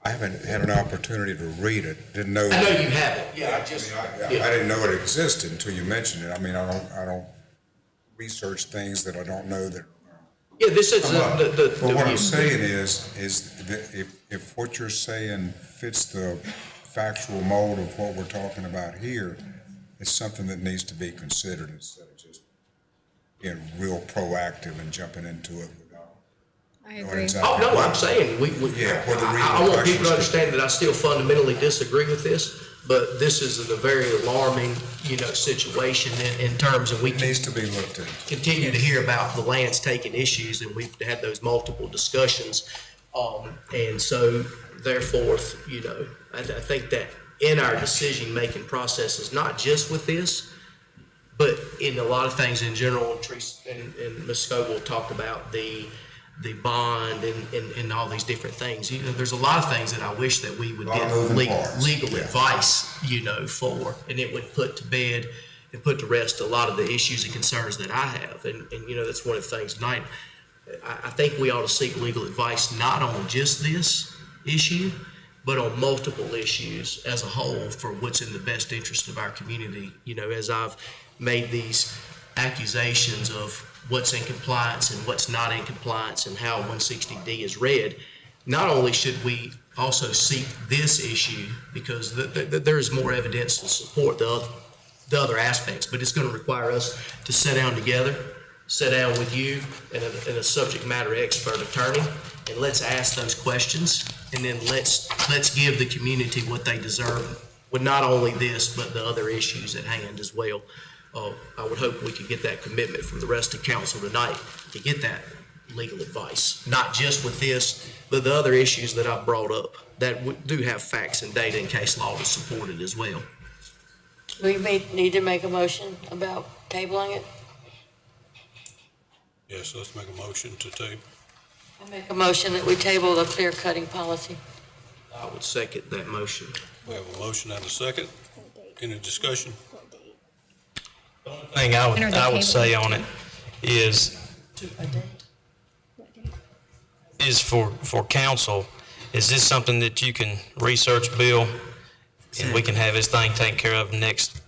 I haven't had an opportunity to read it. Didn't know.
I know you haven't. Yeah,
I didn't know it existed until you mentioned it. I mean, I don't research things that I don't know that.
Yeah, this is
But what I'm saying is that if what you're saying fits the factual mold of what we're talking about here, it's something that needs to be considered instead of just being real proactive and jumping into it.
I agree.
Oh, no, I'm saying, I want people to understand that I still fundamentally disagree with this, but this is a very alarming, situation in terms of
It needs to be looked at.
continue to hear about the lands taking issues, and we've had those multiple discussions. And so therefore, I think that in our decision-making processes, not just with this, but in a lot of things in general, and Ms. Scoville talked about the bond and all these different things. There's a lot of things that I wish that we would get legal advice, for, and it would put to bed and put to rest a lot of the issues and concerns that I have. And that's one of the things tonight. I think we ought to seek legal advice, not on just this issue, but on multiple issues as a whole for what's in the best interest of our community. As I've made these accusations of what's in compliance and what's not in compliance and how 160D is read, not only should we also seek this issue because there is more evidence to support the other aspects, but it's going to require us to sit down together, sit down with you and a subject matter expert attorney, and let's ask those questions, and then let's give the community what they deserve with not only this, but the other issues at hand as well. I would hope we could get that commitment from the rest of council tonight to get that legal advice, not just with this, but the other issues that I've brought up that do have facts and data and case law to support it as well.
We may need to make a motion about tabling it.
Yes, let's make a motion to table.
I make a motion that we table the clear cutting policy.
I would second that motion.
We have a motion and a second. Any discussion?
The only thing I would say on it is for council, is this something that you can research, Bill, and we can have this thing taken care of next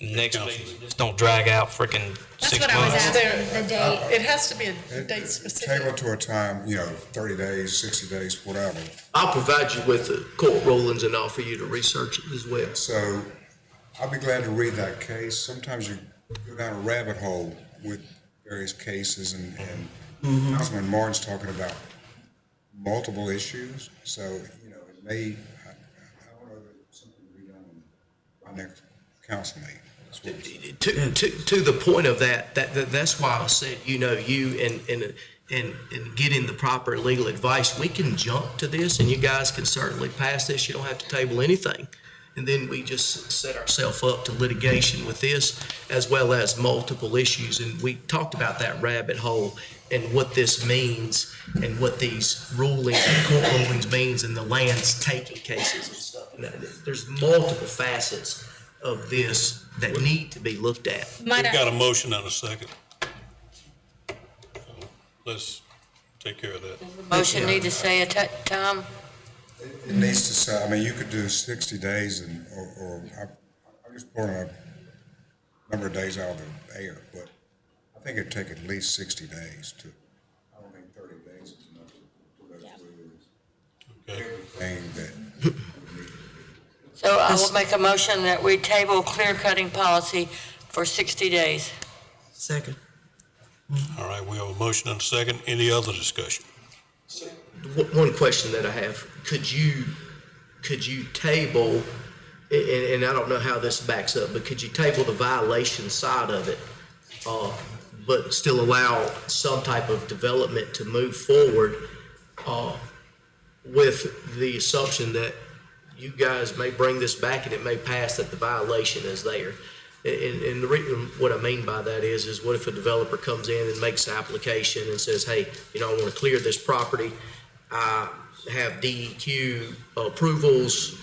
meeting? Just don't drag out freaking 6 months.
That's what I was asking, the date.
It has to be a date specific.
Table to a time, 30 days, 60 days, whatever.
I'll provide you with the court rulings and offer you to research it as well.
So I'll be glad to read that case. Sometimes you go down a rabbit hole with various cases, and Councilman Martin's talking about multiple issues. So, it may, I don't know that something will be done on my next council meeting.
To the point of that's why I said, you and getting the proper legal advice, we can jump to this and you guys can certainly pass this. You don't have to table anything. And then we just set ourselves up to litigation with this as well as multiple issues. And we talked about that rabbit hole and what this means and what these rulings and court rulings means and the lands taking cases and stuff. And there's multiple facets of this that need to be looked at.
We've got a motion and a second. So let's take care of that.
Motion need to say a time?
It needs to say, you could do 60 days or I'm just pulling a number of days out of the air, but I think it'd take at least 60 days I don't think 30 days is enough to go through everything that.
So So I will make a motion that we table clear cutting policy for 60 days.
Second.
All right, we have a motion and a second. Any other discussion?
One question that I have, could you table, and I don't know how this backs up, but could you table the violation side of it, but still allow some type of development to move forward with the assumption that you guys may bring this back and it may pass, that the violation is there? And what I mean by that is what if a developer comes in and makes the application and says, hey, I want to clear this property, I have DEQ approvals,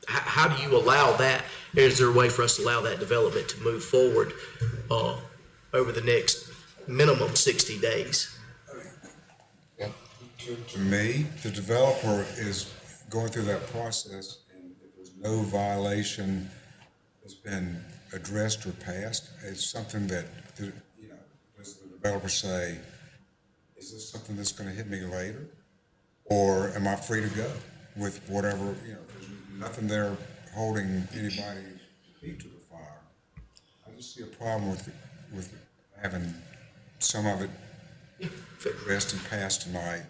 how do you allow that? Is there a way for us to allow that development to move forward over the next minimum 60 days?
To me, the developer is going through that process, and if there's no violation has been addressed or passed, it's something that, does the developer say, is this something that's going to hit me later? Or am I free to go with whatever, there's nothing there holding anybody's feet to the fire. I just see a problem with having some of it addressed and passed tonight,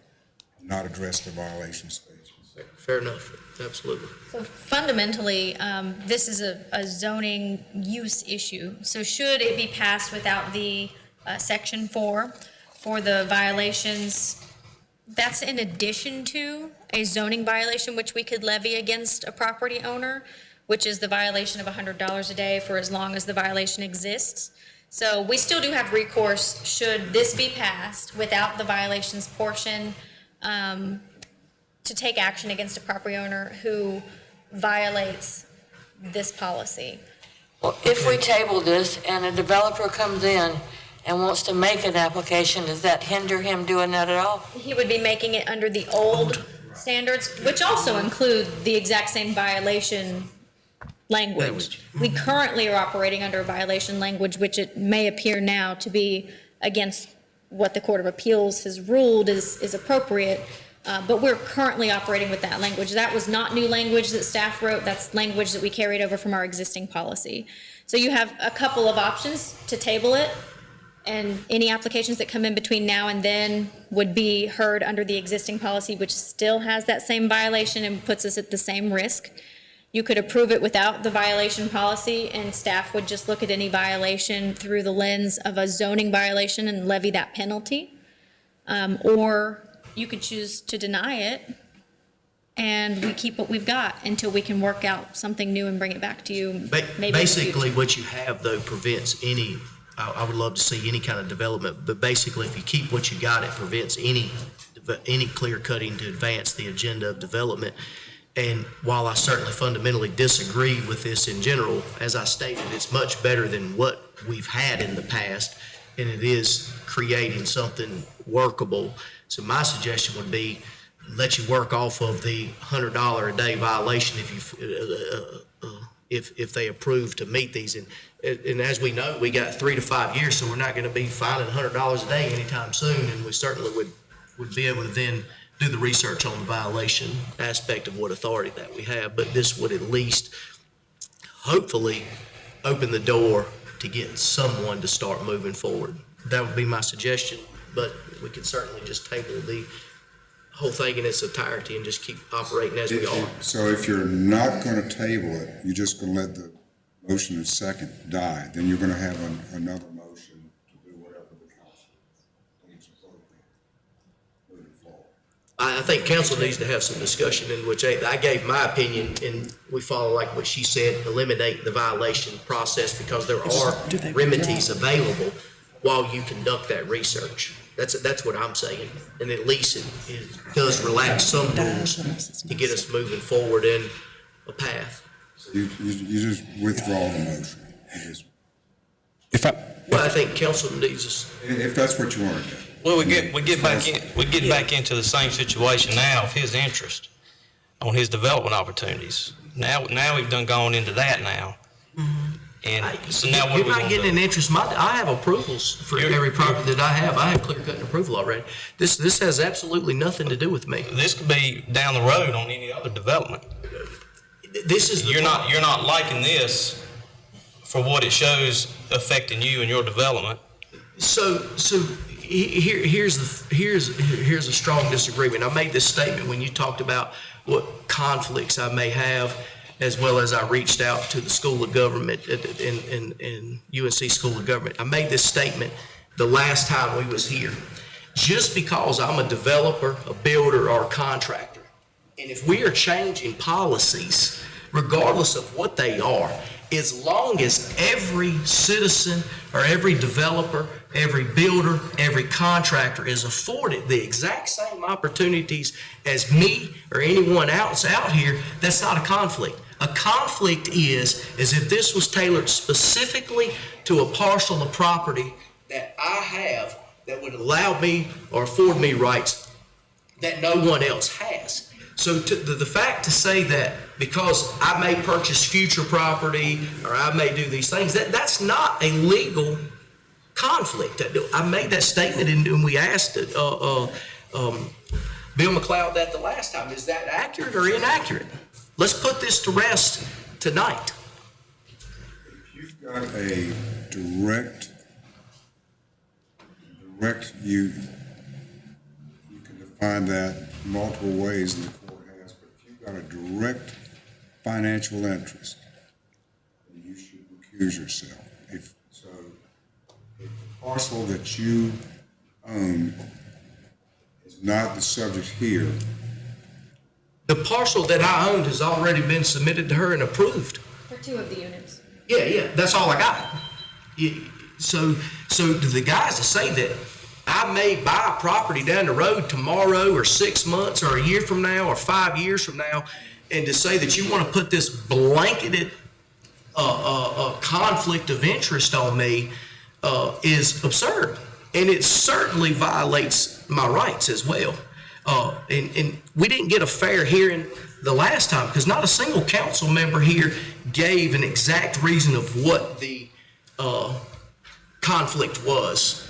and not address the violation stages.
Fair enough, absolutely.
So fundamentally, this is a zoning use issue. So should it be passed without the section 4 for the violations, that's in addition to a zoning violation which we could levy against a property owner, which is the violation of $100 a day for as long as the violation exists. So we still do have recourse should this be passed without the violations portion, to take action against a property owner who violates this policy.
Well, if we table this and a developer comes in and wants to make an application, does that hinder him doing that at all?
He would be making it under the old standards, which also include the exact same violation language. We currently are operating under a violation language, which it may appear now to be against what the Court of Appeals has ruled is appropriate. But we're currently operating with that language. That was not new language that staff wrote. That's language that we carried over from our existing policy. So you have a couple of options to table it, and any applications that come in between now and then would be heard under the existing policy, which still has that same violation and puts us at the same risk. You could approve it without the violation policy, and staff would just look at any violation through the lens of a zoning violation and levy that penalty. Or you could choose to deny it, and we keep what we've got until we can work out something new and bring it back to you.
Basically, what you have, though, prevents any, I would love to see any kind of development, but basically, if you keep what you got, it prevents any clear cutting to advance the agenda of development. And while I certainly fundamentally disagree with this in general, as I stated, it's much better than what we've had in the past, and it is creating something workable. So my suggestion would be let you work off of the $100 a day violation if they approve to meet these. And as we know, we got 3 to 5 years, so we're not going to be filing $100 a day anytime soon, and we certainly would be able to then do the research on the violation aspect of what authority that we have. But this would at least hopefully open the door to get someone to start moving forward. That would be my suggestion, but we can certainly just table the whole thing in its entirety and just keep operating as we are.
So if you're not going to table it, you're just going to let the motion and second die, then you're going to have another motion to do whatever the council needs to vote on moving forward.
I think council needs to have some discussion in which I gave my opinion, and we follow like what she said, eliminate the violation process because there are remedies available while you conduct that research. That's what I'm saying. And at least it does relax some rules to get us moving forward in a path.
You just withdraw the motion.
Well, I think council needs us.
If that's what you want to do.
Well, we get back into the same situation now of his interest on his development opportunities. Now we've done gone into that now. And so now what are we
You're
going
not
to
getting
do?
an interest. I have approvals for every property that I have. I have clear cut and approval already. This has absolutely nothing to do with me.
This could be down the road on any other development.
This is
You're not liking this for what it shows affecting you and your development.
So here's a strong disagreement. I made this statement when you talked about what conflicts I may have, as well as I reached out to the School of Government in UNC School of Government. I made this statement the last time we was here. Just because I'm a developer, a builder, or a contractor, and if we are changing policies, regardless of what they are, as long as every citizen or every developer, every builder, every contractor is afforded the exact same opportunities as me or anyone else out here, that's not a conflict. A conflict is if this was tailored specifically to a parcel of property that I have that would allow me or afford me rights that no one else has. So the fact to say that because I may purchase future property or I may do these things, that's not a legal conflict. I made that statement and we asked Bill McLeod that the last time. Is that accurate or inaccurate? Let's put this to rest tonight.
If you've got a direct, you can define that multiple ways in the court has, but if you've got a direct financial interest, then you should recuse yourself. If the parcel that you own is not the subject here.
The parcel that I owned has already been submitted to her and approved.
For 2 of the units.
Yeah, that's all I got. So to the guys to say that I may buy a property down the road tomorrow or 6 months or a year from now or 5 years from now, and to say that you want to put this blanketed conflict of interest on me is absurd. And it certainly violates my rights as well. And we didn't get a fair hearing the last time because not a single council member here gave an exact reason of what the conflict was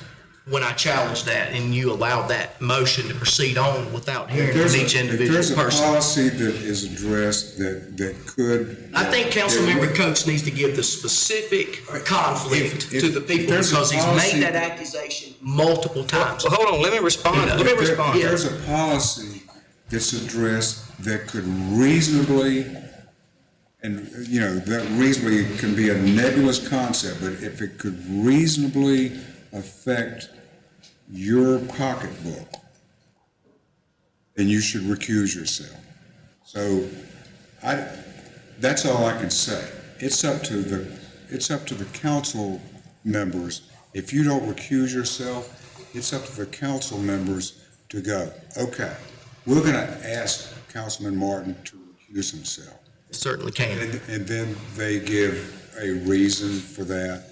when I challenged that and you allowed that motion to proceed on without hearing from each individual person.
If there's a policy that is addressed that could...
I think Councilmember Coates needs to give the specific conflict to the people because he's made that accusation multiple times.
Well, hold on, let me respond.
If there's a policy that's addressed that could reasonably, and that reasonably can be a nebulous concept, but if it could reasonably affect your pocketbook, then you should recuse yourself. So that's all I can say. It's up to the council members. If you don't recuse yourself, it's up to the council members to go, okay, we're going to ask Councilman Martin to recuse himself.
Certainly can.
And then they give a reason for that.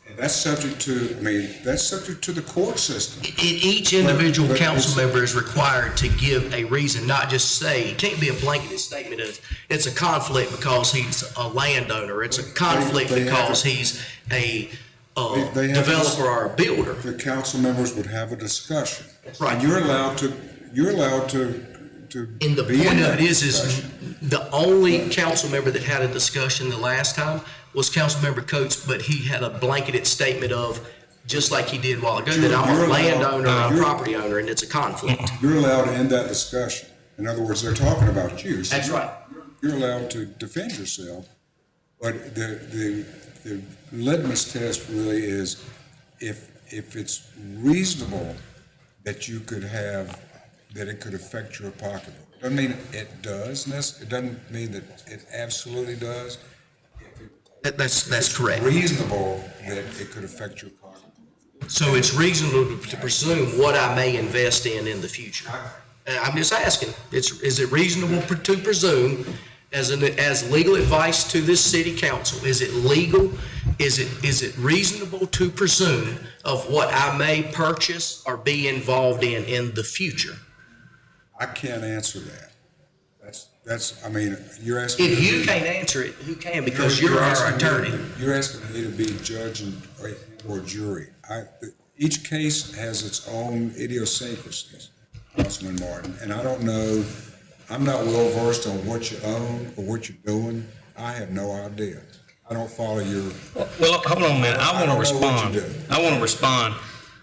And that's subject to the court system.
Each individual council member is required to give a reason, not just say, it can't be a blanketed statement of, it's a conflict because he's a landowner, it's a conflict because he's a developer or a builder.
The council members would have a discussion.
Right.
And you're allowed to
And the point of it is the only council member that had a discussion the last time was Councilmember Coates, but he had a blanketed statement of, just like he did a while ago, that I'm a landowner and a property owner, and it's a conflict.
You're allowed to end that discussion. In other words, they're talking about you. So
That's right.
You're allowed to defend yourself, but the litmus test really is if it's reasonable that you could have, that it could affect your pocketbook. It doesn't mean it does. It doesn't mean that it absolutely does.
That's correct.
Reasonable that it could affect your pocketbook.
So it's reasonable to presume what I may invest in the future. I'm just asking, is it reasonable to presume, as legal advice to this city council, is it legal, is it reasonable to presume of what I may purchase or be involved in the future?
I can't answer that. I mean, you're asking.
If you can't answer it, who can? Because you're our attorney.
You're asking me to be judge or jury. Each case has its own idiosyncrasies, Councilman Martin, and I don't know I'm not well versed on what you own or what you're doing. I have no idea. I don't follow your.
Well, hold on a minute. I want to
don't know what you
respond.
do.
I want to respond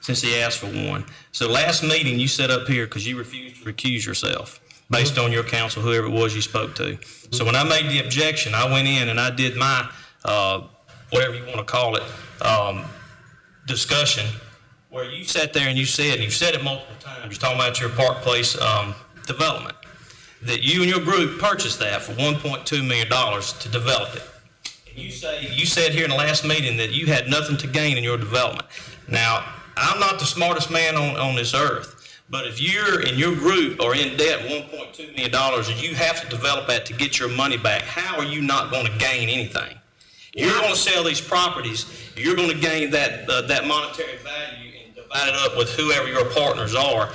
since he asked for one. So last meeting, you set up here because you refused to recuse yourself based on your counsel, whoever it was you spoke to. So when I made the objection, I went in and I did my, whatever you want to call it, discussion, where you sat there and you said it multiple times, you're talking about your Park Place development, that you and your group purchased that for $1.2 million to develop it. And you said here in the last meeting that you had nothing to gain in your development. Now, I'm not the smartest man on this earth, but if you're in your group are in debt $1.2 million and you have to develop that to get your money back, how are you not going to gain anything? You're going to sell these properties, you're going to gain that monetary value and divide it up with whoever your partners are,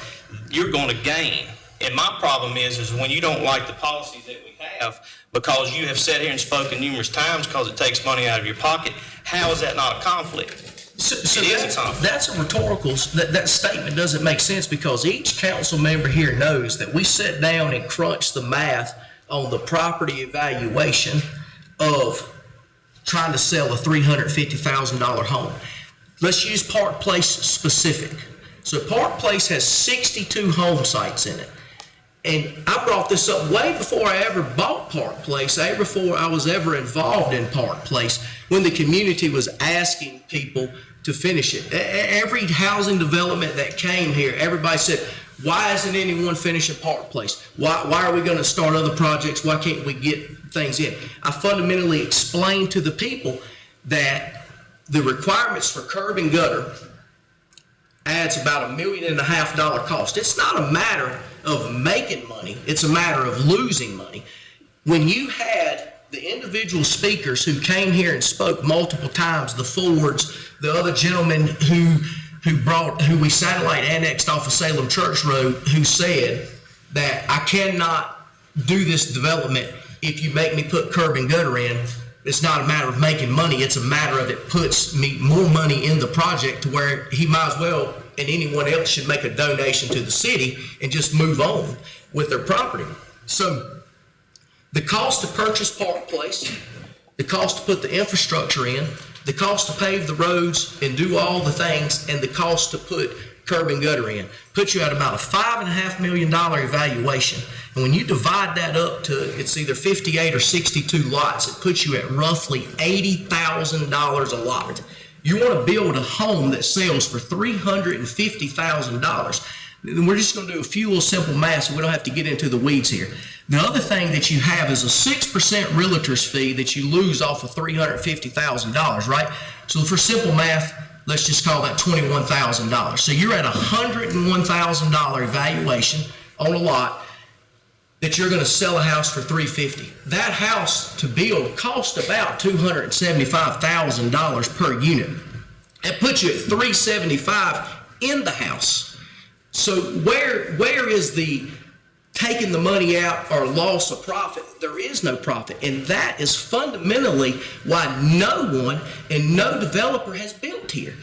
you're going to gain. And my problem is when you don't like the policies that we have, because you have sat here and spoken numerous times because it takes money out of your pocket, how is that not a conflict?
So that's a rhetorical, that statement doesn't make sense because each council member here knows that we sit down and crunch the math on the property evaluation of trying to sell a $350,000 home. Let's use Park Place specific. So Park Place has 62 home sites in it. And I brought this up way before I ever bought Park Place, way before I was ever involved in Park Place, when the community was asking people to finish it. Every housing development that came here, everybody said, why isn't anyone finishing Park Place? Why are we going to start other projects? Why can't we get things in? I fundamentally explained to the people that the requirements for curb and gutter adds about $1.5 million cost. It's not a matter of making money, it's a matter of losing money. When you had the individual speakers who came here and spoke multiple times, the Fords, the other gentleman who we satellite annexed off of Salem Church Road, who said that I cannot do this development if you make me put curb and gutter in. It's not a matter of making money, it's a matter of it puts me more money in the project to where he might as well and anyone else should make a donation to the city and just move on with their property. So the cost to purchase Park Place, the cost to put the infrastructure in, the cost to pave the roads and do all the things, and the cost to put curb and gutter in, puts you at about a $5.5 million evaluation. And when you divide that up to, it's either 58 or 62 lots, it puts you at roughly $80,000 a lot. You want to build a home that sells for $350,000. We're just going to do a few little simple math so we don't have to get into the weeds here. The other thing that you have is a 6% realtor's fee that you lose off of $350,000, right? So for simple math, let's just call that $21,000. So you're at a $101,000 evaluation on a lot that you're going to sell a house for $350,000. That house to build cost about $275,000 per unit. That puts you at $375,000 in the house. So where is the taking the money out or loss of profit? There is no profit. And that is fundamentally why no one and no developer has built here.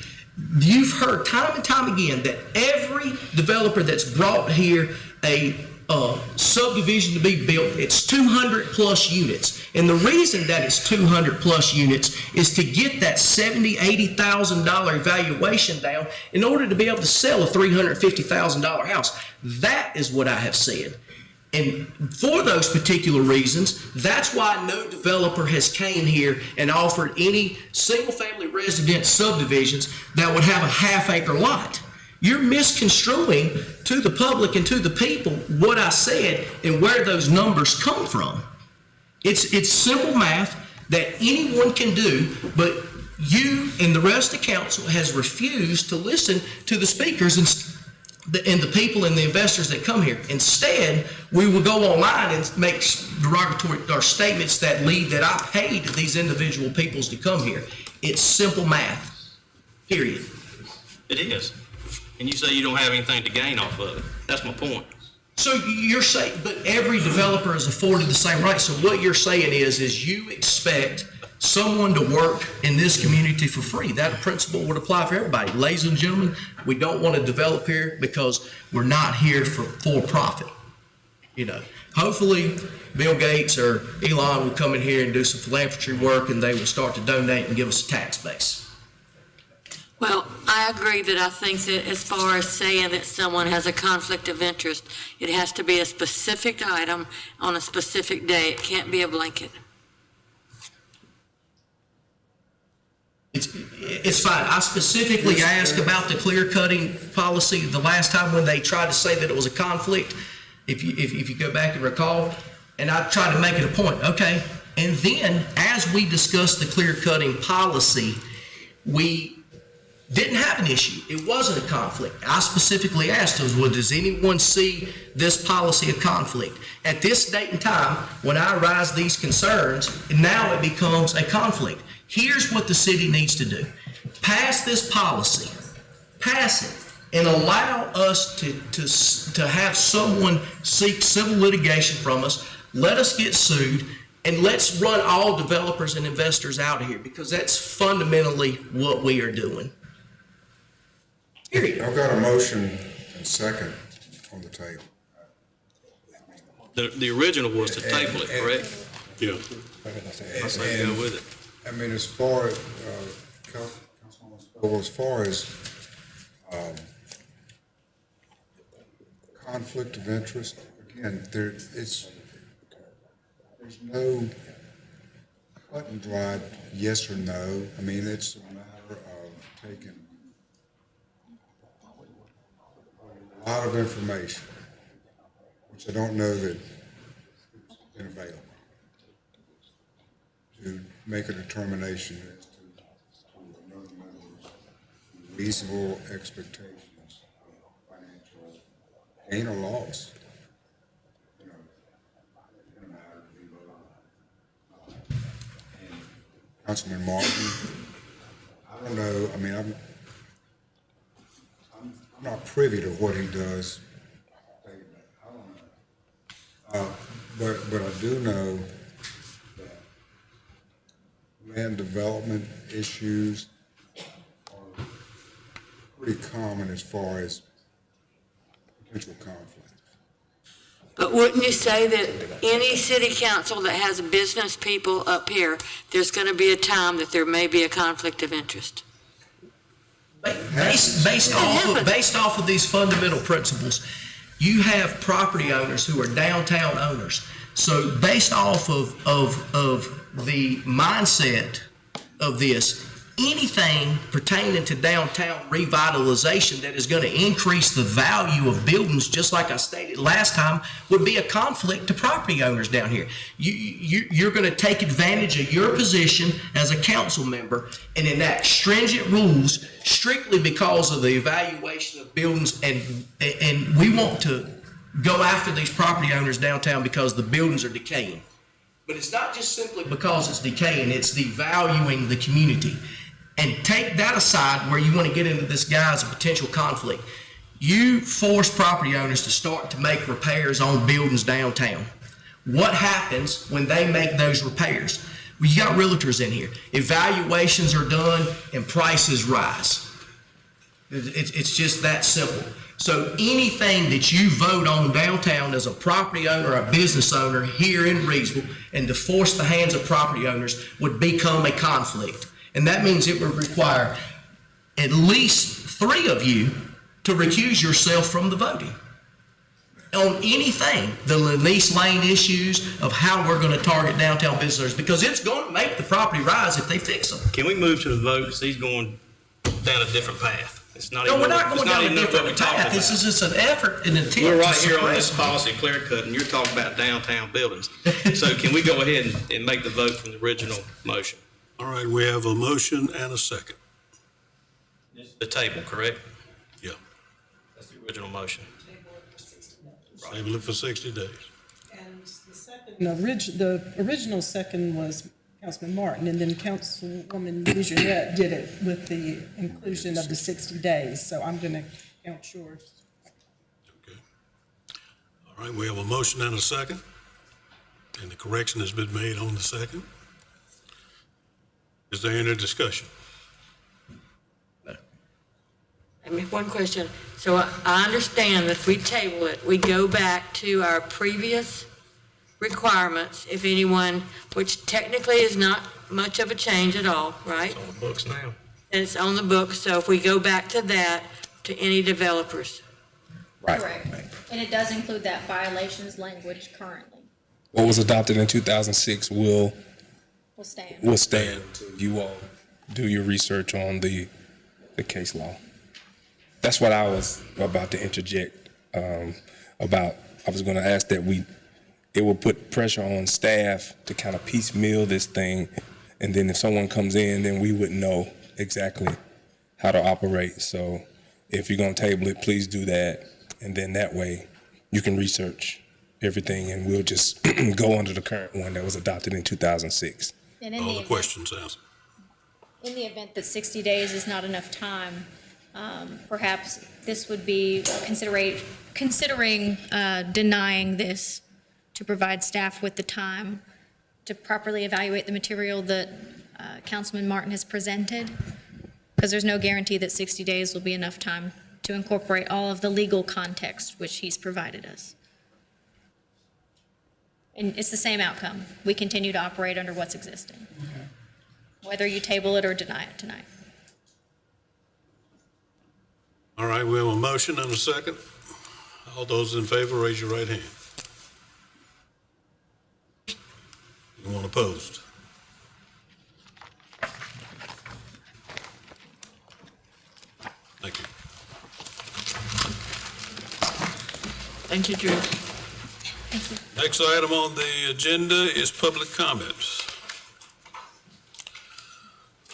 You've heard time and time again that every developer that's brought here a subdivision to be built, it's 200 plus units. And the reason that it's 200 plus units is to get that $70,000, $80,000 valuation down in order to be able to sell a $350,000 house. That is what I have said. And for those particular reasons, that's why no developer has came here and offered any single-family residence subdivisions that would have a half-acre lot. You're misconstruing to the public and to the people what I said and where those numbers come from. It's simple math that anyone can do, but you and the rest of the council has refused to listen to the speakers and the people and the investors that come here. Instead, we will go online and make derogatory or statements that lead that I paid these individual peoples to come here. It's simple math, period.
It is. And you say you don't have anything to gain off of it. That's my point.
So you're saying, but every developer is afforded the same right. So what you're saying is you expect someone to work in this community for free. That principle would apply for everybody. Ladies and gentlemen, we don't want to develop here because we're not here for profit. You know, hopefully Bill Gates or Elon will come in here and do some philanthropy work and they will start to donate and give us a tax base.
Well, I agree that I think that as far as saying that someone has a conflict of interest, it has to be a specific item on a specific day. It can't be a blanket.
It's fine. I specifically asked about the clear cutting policy the last time when they tried to say that it was a conflict, if you go back and recall, and I tried to make it a point, okay? And then, as we discussed the clear cutting policy, we didn't have an issue. It wasn't a conflict. I specifically asked us, well, does anyone see this policy a conflict? At this date and time, when I raise these concerns, now it becomes a conflict. Here's what the city needs to do. Pass this policy. Pass it. And allow us to have someone seek civil litigation from us. Let us get sued. And let's run all developers and investors out of here, because that's fundamentally what we are doing. Period.
I've got a motion and second on the table.
The original was to table it, correct?
Yeah.
I go with it.
I mean, as far as, Councilwoman Stovall, as far as conflict of interest, again, there's no cut and dried yes or no. I mean, it's a matter of taking a lot of information, which I don't know that it's been available, to make a determination as to another member's reasonable expectations of financial gain or loss. You know, in a matter of Councilman Martin, I don't know, I mean, I'm not privy to what he does. I don't know. But I do know that land development issues are pretty common as far as potential conflict.
But wouldn't you say that any city council that has business people up here, there's going to be a time that there may be a conflict of interest?
Based off of these fundamental principles, you have property owners who are downtown owners. So based off of the mindset of this, anything pertaining to downtown revitalization that is going to increase the value of buildings, just like I stated last time, would be a conflict to property owners down here. You're going to take advantage of your position as a council member and enact stringent rules strictly because of the evaluation of buildings, and we want to go after these property owners downtown because the buildings are decaying. But it's not just simply because it's decaying, it's devaluing the community. And take that aside where you want to get into this guy as a potential conflict. You force property owners to start to make repairs on buildings downtown. What happens when they make those repairs? Well, you got realtors in here. Evaluations are done and prices rise. It's just that simple. So anything that you vote on downtown as a property owner or a business owner here in Reidsville, and to force the hands of property owners, would become a conflict. And that means it would require at least 3 of you to recuse yourself from the voting on anything, the Lenise Lane issues of how we're going to target downtown businesses, because it's going to make the property rise if they fix them.
Can we move to the vote, because he's going down a different path? It's not
No,
even,
we're not going down a
even what we're
different
talking
path. This
about.
is just an effort, an attempt
We're
to
right here on this
suppress
policy clear cut, and you're talking about downtown buildings. So can we go ahead and make the vote from the original motion?
All right, we have a motion and a second.
The table, correct?
Yeah.
That's the original motion.
Table it for 60 days.
And the second, the original second was Councilman Martin, and then Councilwoman Dejournette did it with the inclusion of the 60 days. So I'm going to count yours.
Okay. All right, we have a motion and a second, and the correction has been made on the second. Is there any discussion?
I mean, one question. So I understand that if we table it, we go back to our previous requirements, if anyone, which technically is not much of a change at all, right?
On the books now.
And it's on the books, so if we go back to that, to any developers.
Correct. And it does include that violations language currently.
What was adopted in 2006 will
Will
stand until you all do your research on the case law. That's what I was about to interject about. I was going to ask that it will put pressure on staff to kind of piecemeal this thing, and then if someone comes in, then we would know exactly how to operate. So if you're going to table it, please do that, and then that way you can research everything, and we'll just go under the current one that was adopted in 2006.
And in
All
the
the
event,
questions answered.
in the event that 60 days is not enough time, perhaps this would be considering denying this to provide staff with the time to properly evaluate the material that Councilman Martin has presented, because there's no guarantee that 60 days will be enough time to incorporate all of the legal context which he's provided us. And it's the same outcome. We continue to operate under what's existing, whether you table it or deny it tonight.
All right, we have a motion and a second. All those in favor, raise your right hand. Anyone opposed? Thank you.
Thank you, Drew.
Next item on the agenda is public comments.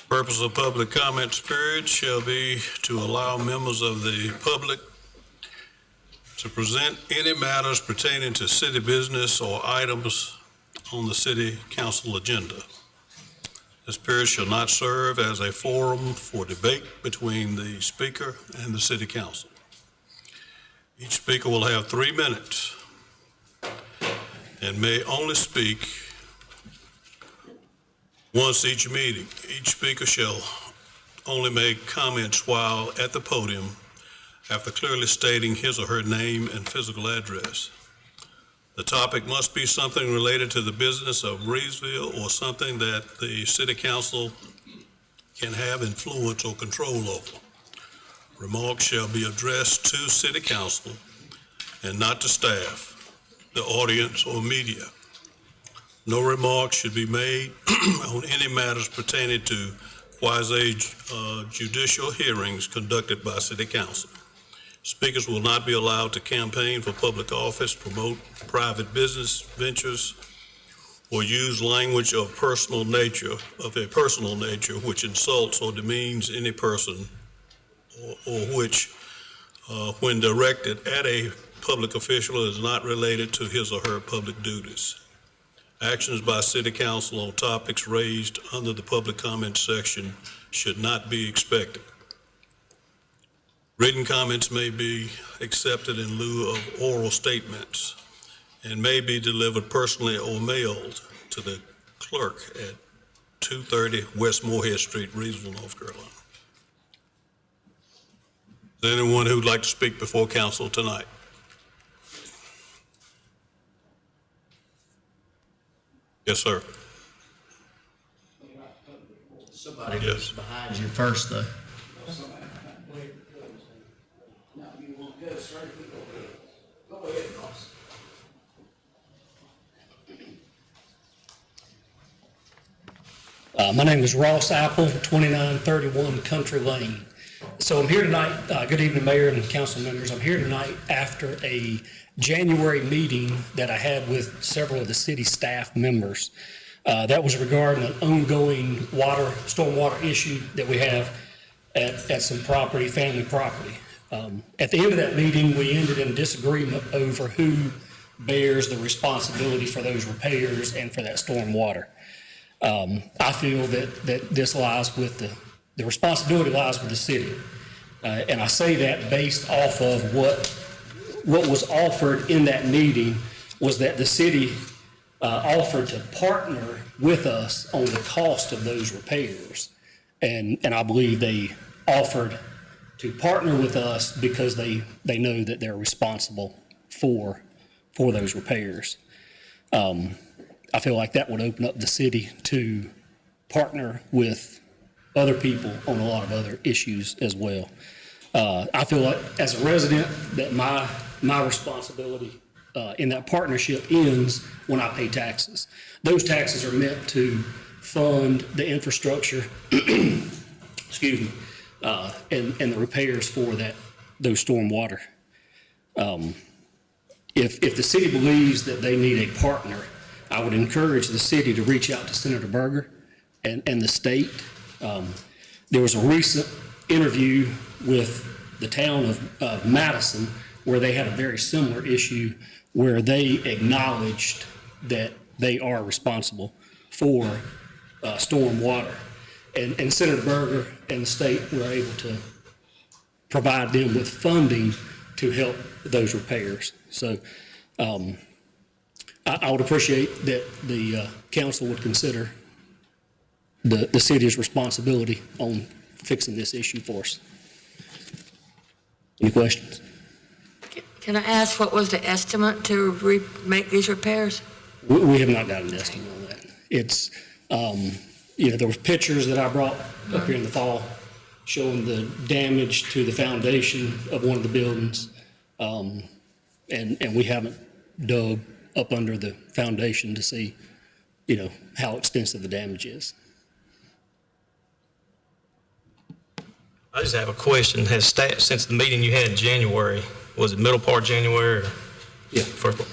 Purpose of public comments period shall be to allow members of the public to present any matters pertaining to city business or items on the city council agenda. This period shall not serve as a forum for debate between the speaker and the city council. Each speaker will have 3 minutes and may only speak once each meeting. Each speaker shall only make comments while at the podium after clearly stating his or her name and physical address. The topic must be something related to the business of Reidsville or something that the city council can have influence or control over. Remarks shall be addressed to city council and not to staff, the audience, or media. No remarks should be made on any matters pertaining to quasi-judicial hearings conducted by city council. Speakers will not be allowed to campaign for public office, promote private business ventures, or use language of a personal nature which insults or demeans any person or which, when directed at a public official, is not related to his or her public duties. Actions by city council on topics raised under the public comment section should not be expected. Written comments may be accepted in lieu of oral statements and may be delivered personally or mailed to the clerk at 230 West Moorhead Street, Reidsville, North Carolina. Is there anyone who'd like to speak before council tonight? Yes, sir.
Somebody was behind you first, though.
My name is Ross Apple, 2931 Country Lane. So I'm here tonight, good evening, Mayor and council members. I'm here tonight after a January meeting that I had with several of the city staff members. That was regarding an ongoing stormwater issue that we have at some property, family property. At the end of that meeting, we ended in disagreement over who bears the responsibility for those repairs and for that stormwater. I feel that this lies with the responsibility lies with the city. And I say that based off of what was offered in that meeting was that the city offered to partner with us on the cost of those repairs. And I believe they offered to partner with us because they know that they're responsible for those repairs. I feel like that would open up the city to partner with other people on a lot of other issues as well. I feel like as a resident that my responsibility in that partnership ends when I pay taxes. Those taxes are meant to fund the infrastructure, excuse me, and the repairs for those stormwater. If the city believes that they need a partner, I would encourage the city to reach out to Senator Berger and the state. There was a recent interview with the town of Madison where they had a very similar issue where they acknowledged that they are responsible for storm water. And Senator Berger and the state were able to provide them with funding to help those repairs. So I would appreciate that the council would consider the city's responsibility on fixing this issue for us. Any questions?
Can I ask what was the estimate to make these repairs?
We have not got an estimate on that. It's, there was pictures that I brought up here in the fall showing the damage to the foundation of one of the buildings. And we haven't dug up under the foundation to see, how extensive the damage is.
I just have a question. Has staff, since the meeting you had in January, was it middle part of January?
Yeah.
First part?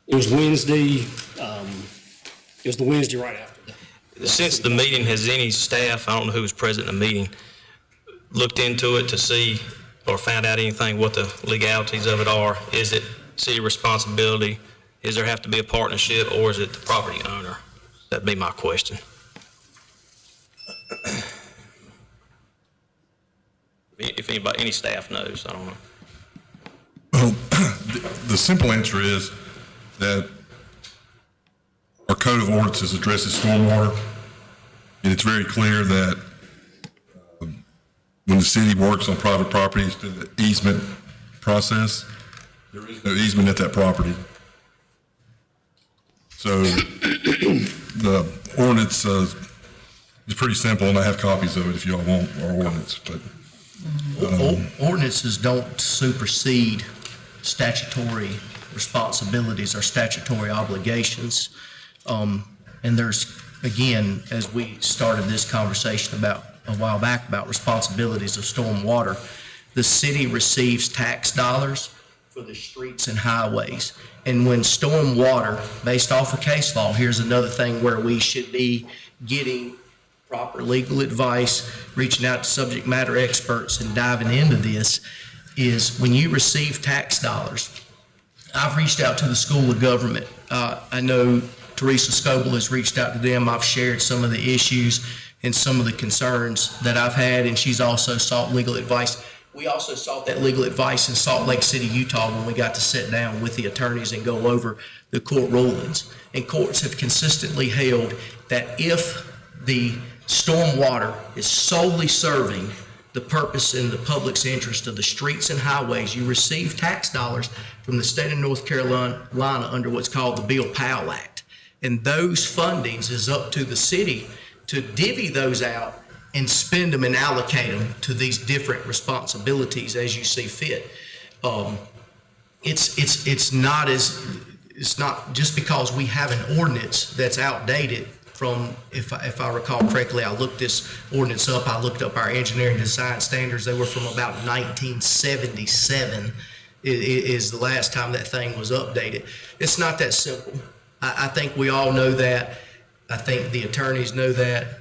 It was Wednesday, it was the Wednesday right after that.
Since the meeting, has any staff, I don't know who was present in the meeting, looked into it to see or found out anything what the legalities of it are? Is it city responsibility? Is there have to be a partnership, or is it the property owner? That'd be my question. If anybody, any staff knows, I don't know.
Well, the simple answer is that our code of ordinances addresses stormwater, and it's very clear that when the city works on private properties through the easement process, there is no easement at that property. So the ordinance is pretty simple, and I have copies of it if you all want our ordinance. But
ordinances don't supersede statutory responsibilities or statutory obligations. And there's, again, as we started this conversation about a while back about responsibilities of storm water, the city receives tax dollars for the streets and highways. And when storm water, based off of case law, here's another thing where we should be getting proper legal advice, reaching out to subject matter experts and diving into this, is when you receive tax dollars. I've reached out to the School of Government. I know Teresa Scoble has reached out to them. I've shared some of the issues and some of the concerns that I've had, and she's also sought legal advice. We also sought that legal advice in Salt Lake City, Utah, when we got to sit down with the attorneys and go over the court rulings. And courts have consistently held that if the storm water is solely serving the purpose and the public's interest of the streets and highways, you receive tax dollars from the state of North Carolina under what's called the Bill Powell Act. And those fundings is up to the city to divvy those out and spend them and allocate them to these different responsibilities as you see fit. It's not just because we have an ordinance that's outdated from, if I recall correctly, I looked this ordinance up, I looked up our engineering design standards, they were from about 1977 is the last time that thing was updated. It's not that simple. I think we all know that. I think the attorneys know that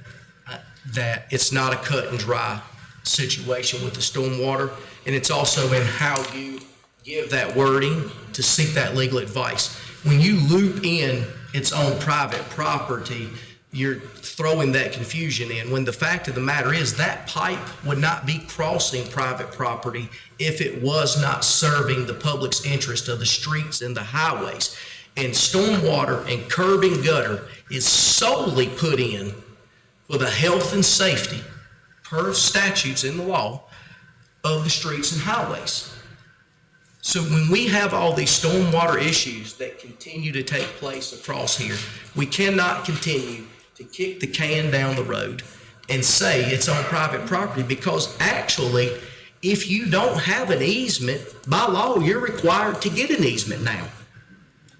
it's not a cut and dry situation with the stormwater, and it's also in how you give that wording to seek that legal advice. When you loop in its own private property, you're throwing that confusion in, when the fact of the matter is that pipe would not be crossing private property if it was not serving the public's interest of the streets and the highways. And stormwater and curb and gutter is solely put in for the health and safety, per statutes in the law, of the streets and highways. So when we have all these stormwater issues that continue to take place across here, we cannot continue to kick the can down the road and say it's on private property, because actually, if you don't have an easement, by law, you're required to get an easement now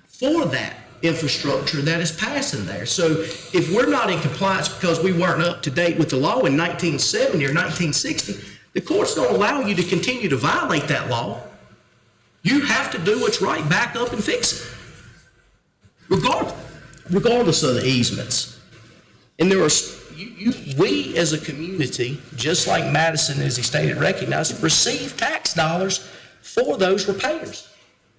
for that infrastructure that is passing there. So if we're not in compliance because we weren't up to date with the law in 1970 or 1960, the courts don't allow you to continue to violate that law. You have to do what's right, back up and fix it, regardless of the easements. And there are, we as a community, just like Madison, as he stated, recognized, receive tax dollars for those repairs.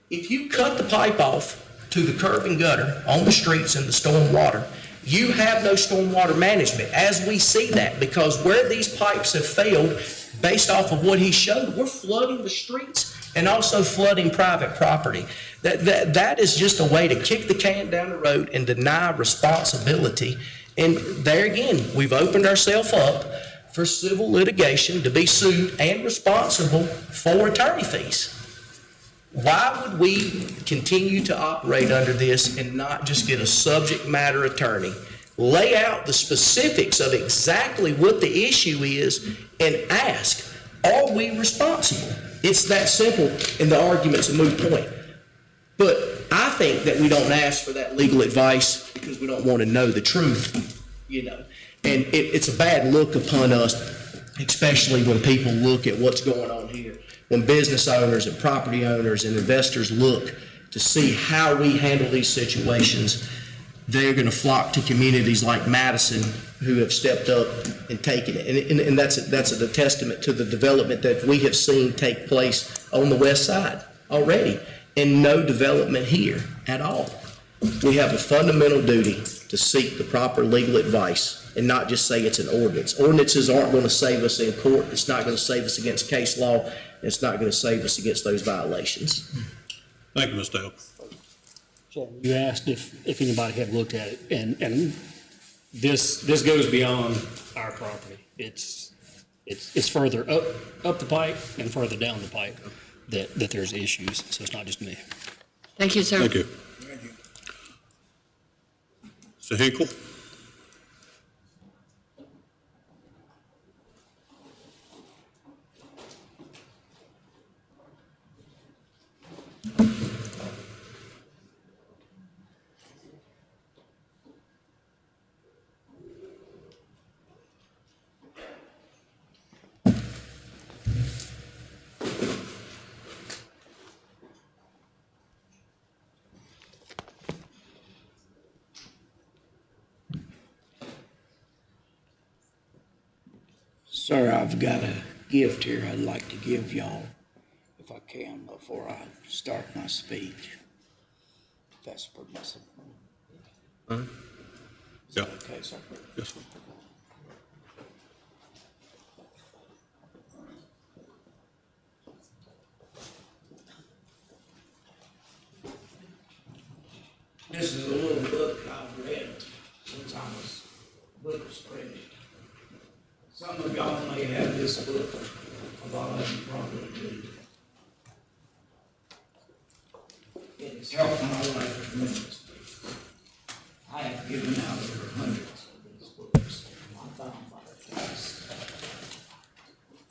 If you cut the pipe off to the curb and gutter on the streets and the storm water, you have no stormwater management, as we see that, because where these pipes have failed, based off of what he showed, we're flooding the streets and also flooding private property. That is just a way to kick the can down the road and deny responsibility. And there again, we've opened ourselves up for civil litigation to be sued and responsible for attorney fees. Why would we continue to operate under this and not just get a subject matter attorney, lay out the specifics of exactly what the issue is, and ask, are we responsible? It's that simple, and the argument's a moot point. But I think that we don't ask for that legal advice because we don't want to know the truth, you know. And it's a bad look upon us, especially when people look at what's going on here. When business owners and property owners and investors look to see how we handle these situations, they're going to flock to communities like Madison who have stepped up and taken it. And that's a testament to the development that we have seen take place on the west side already, and no development here at all. We have a fundamental duty to seek the proper legal advice and not just say it's an ordinance. Ordinances aren't going to save us in court. It's not going to save us against case law. It's not going to save us against those violations.
Thank you, Mr. Elk.
Chairman, you asked if anybody had looked at it, and this goes beyond our property. It's further up the pipe and further down the pipe that there's issues, so it's not just me.
Thank you, sir.
Thank you. Mr. Hinkle?
Sir, I've got a gift here I'd like to give y'all, if I can, before I start my speech. If that's permissible.
Yeah.
Okay, sir.
Yes, sir.
This is a little book I've read since I was little spread. Some of y'all may have this book, a lot of you probably do. It has helped my life tremendously. I have given out over hundreds of these books in my bonfire class.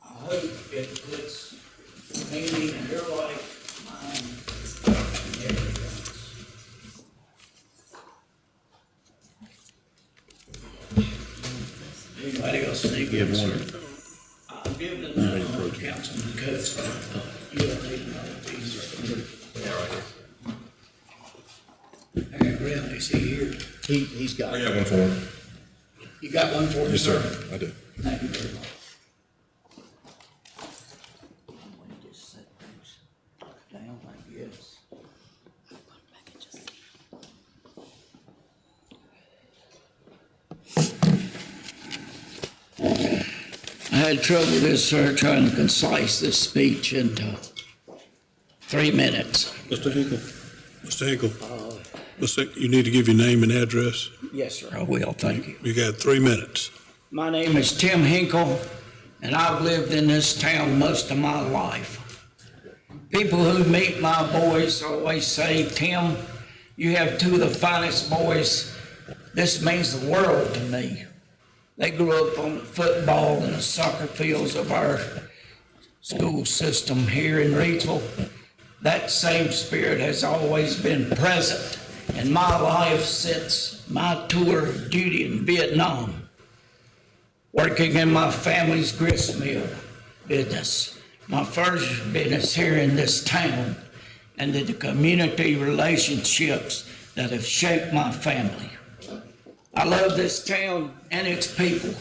I hope it puts meaning in your life, mine, and everyone's. Anybody else need to give one? I'm giving it now, Councilman Coates. You don't need to know these. I got Graham, is he here?
He's got
I
it.
got one for him.
You got one for me,
Yes,
sir?
sir, I do.
Thank you very much. Down, I guess. I had trouble with this, sir, trying to concise this speech into 3 minutes.
Mr. Hinkle? Mr. Hinkle? You need to give your name and address.
Yes, sir, I will, thank you.
You got 3 minutes.
My name is Tim Hinkle, and I've lived in this town most of my life. People who meet my boys always say, Tim, you have two of the finest boys. This means the world to me. They grew up on the football and the soccer fields of our school system here in Reidsville. That same spirit has always been present in my life since my tour of duty in Vietnam. Working in my family's grist mill business, my first business here in this town, and the community relationships that have shaped my family. I love this town and its people.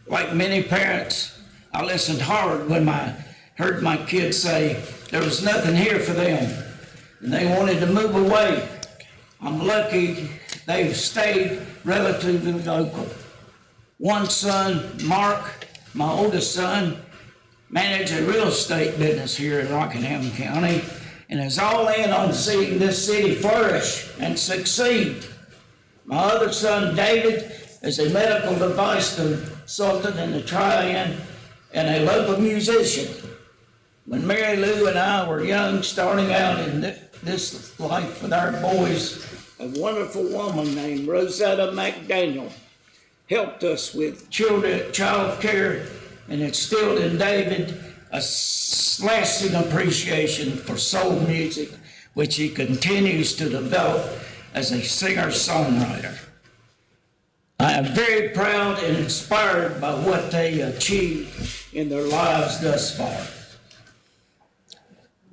Like many parents, I listened hard when I heard my kids say there was nothing here for them and they wanted to move away. I'm lucky they've stayed relatively local. One son, Mark, my oldest son, managed a real estate business here in Rockingham County and is all in on seeing this city flourish and succeed. My other son, David, is a medical device consultant in the Tri-End and a local musician. When Mary Lou and I were young, starting out in this life with our boys, a wonderful woman named Rosetta McDaniel helped us with child care and instilled in David a lasting appreciation for soul music, which he continues to develop as a singer-songwriter. I am very proud and inspired by what they achieved in their lives thus far.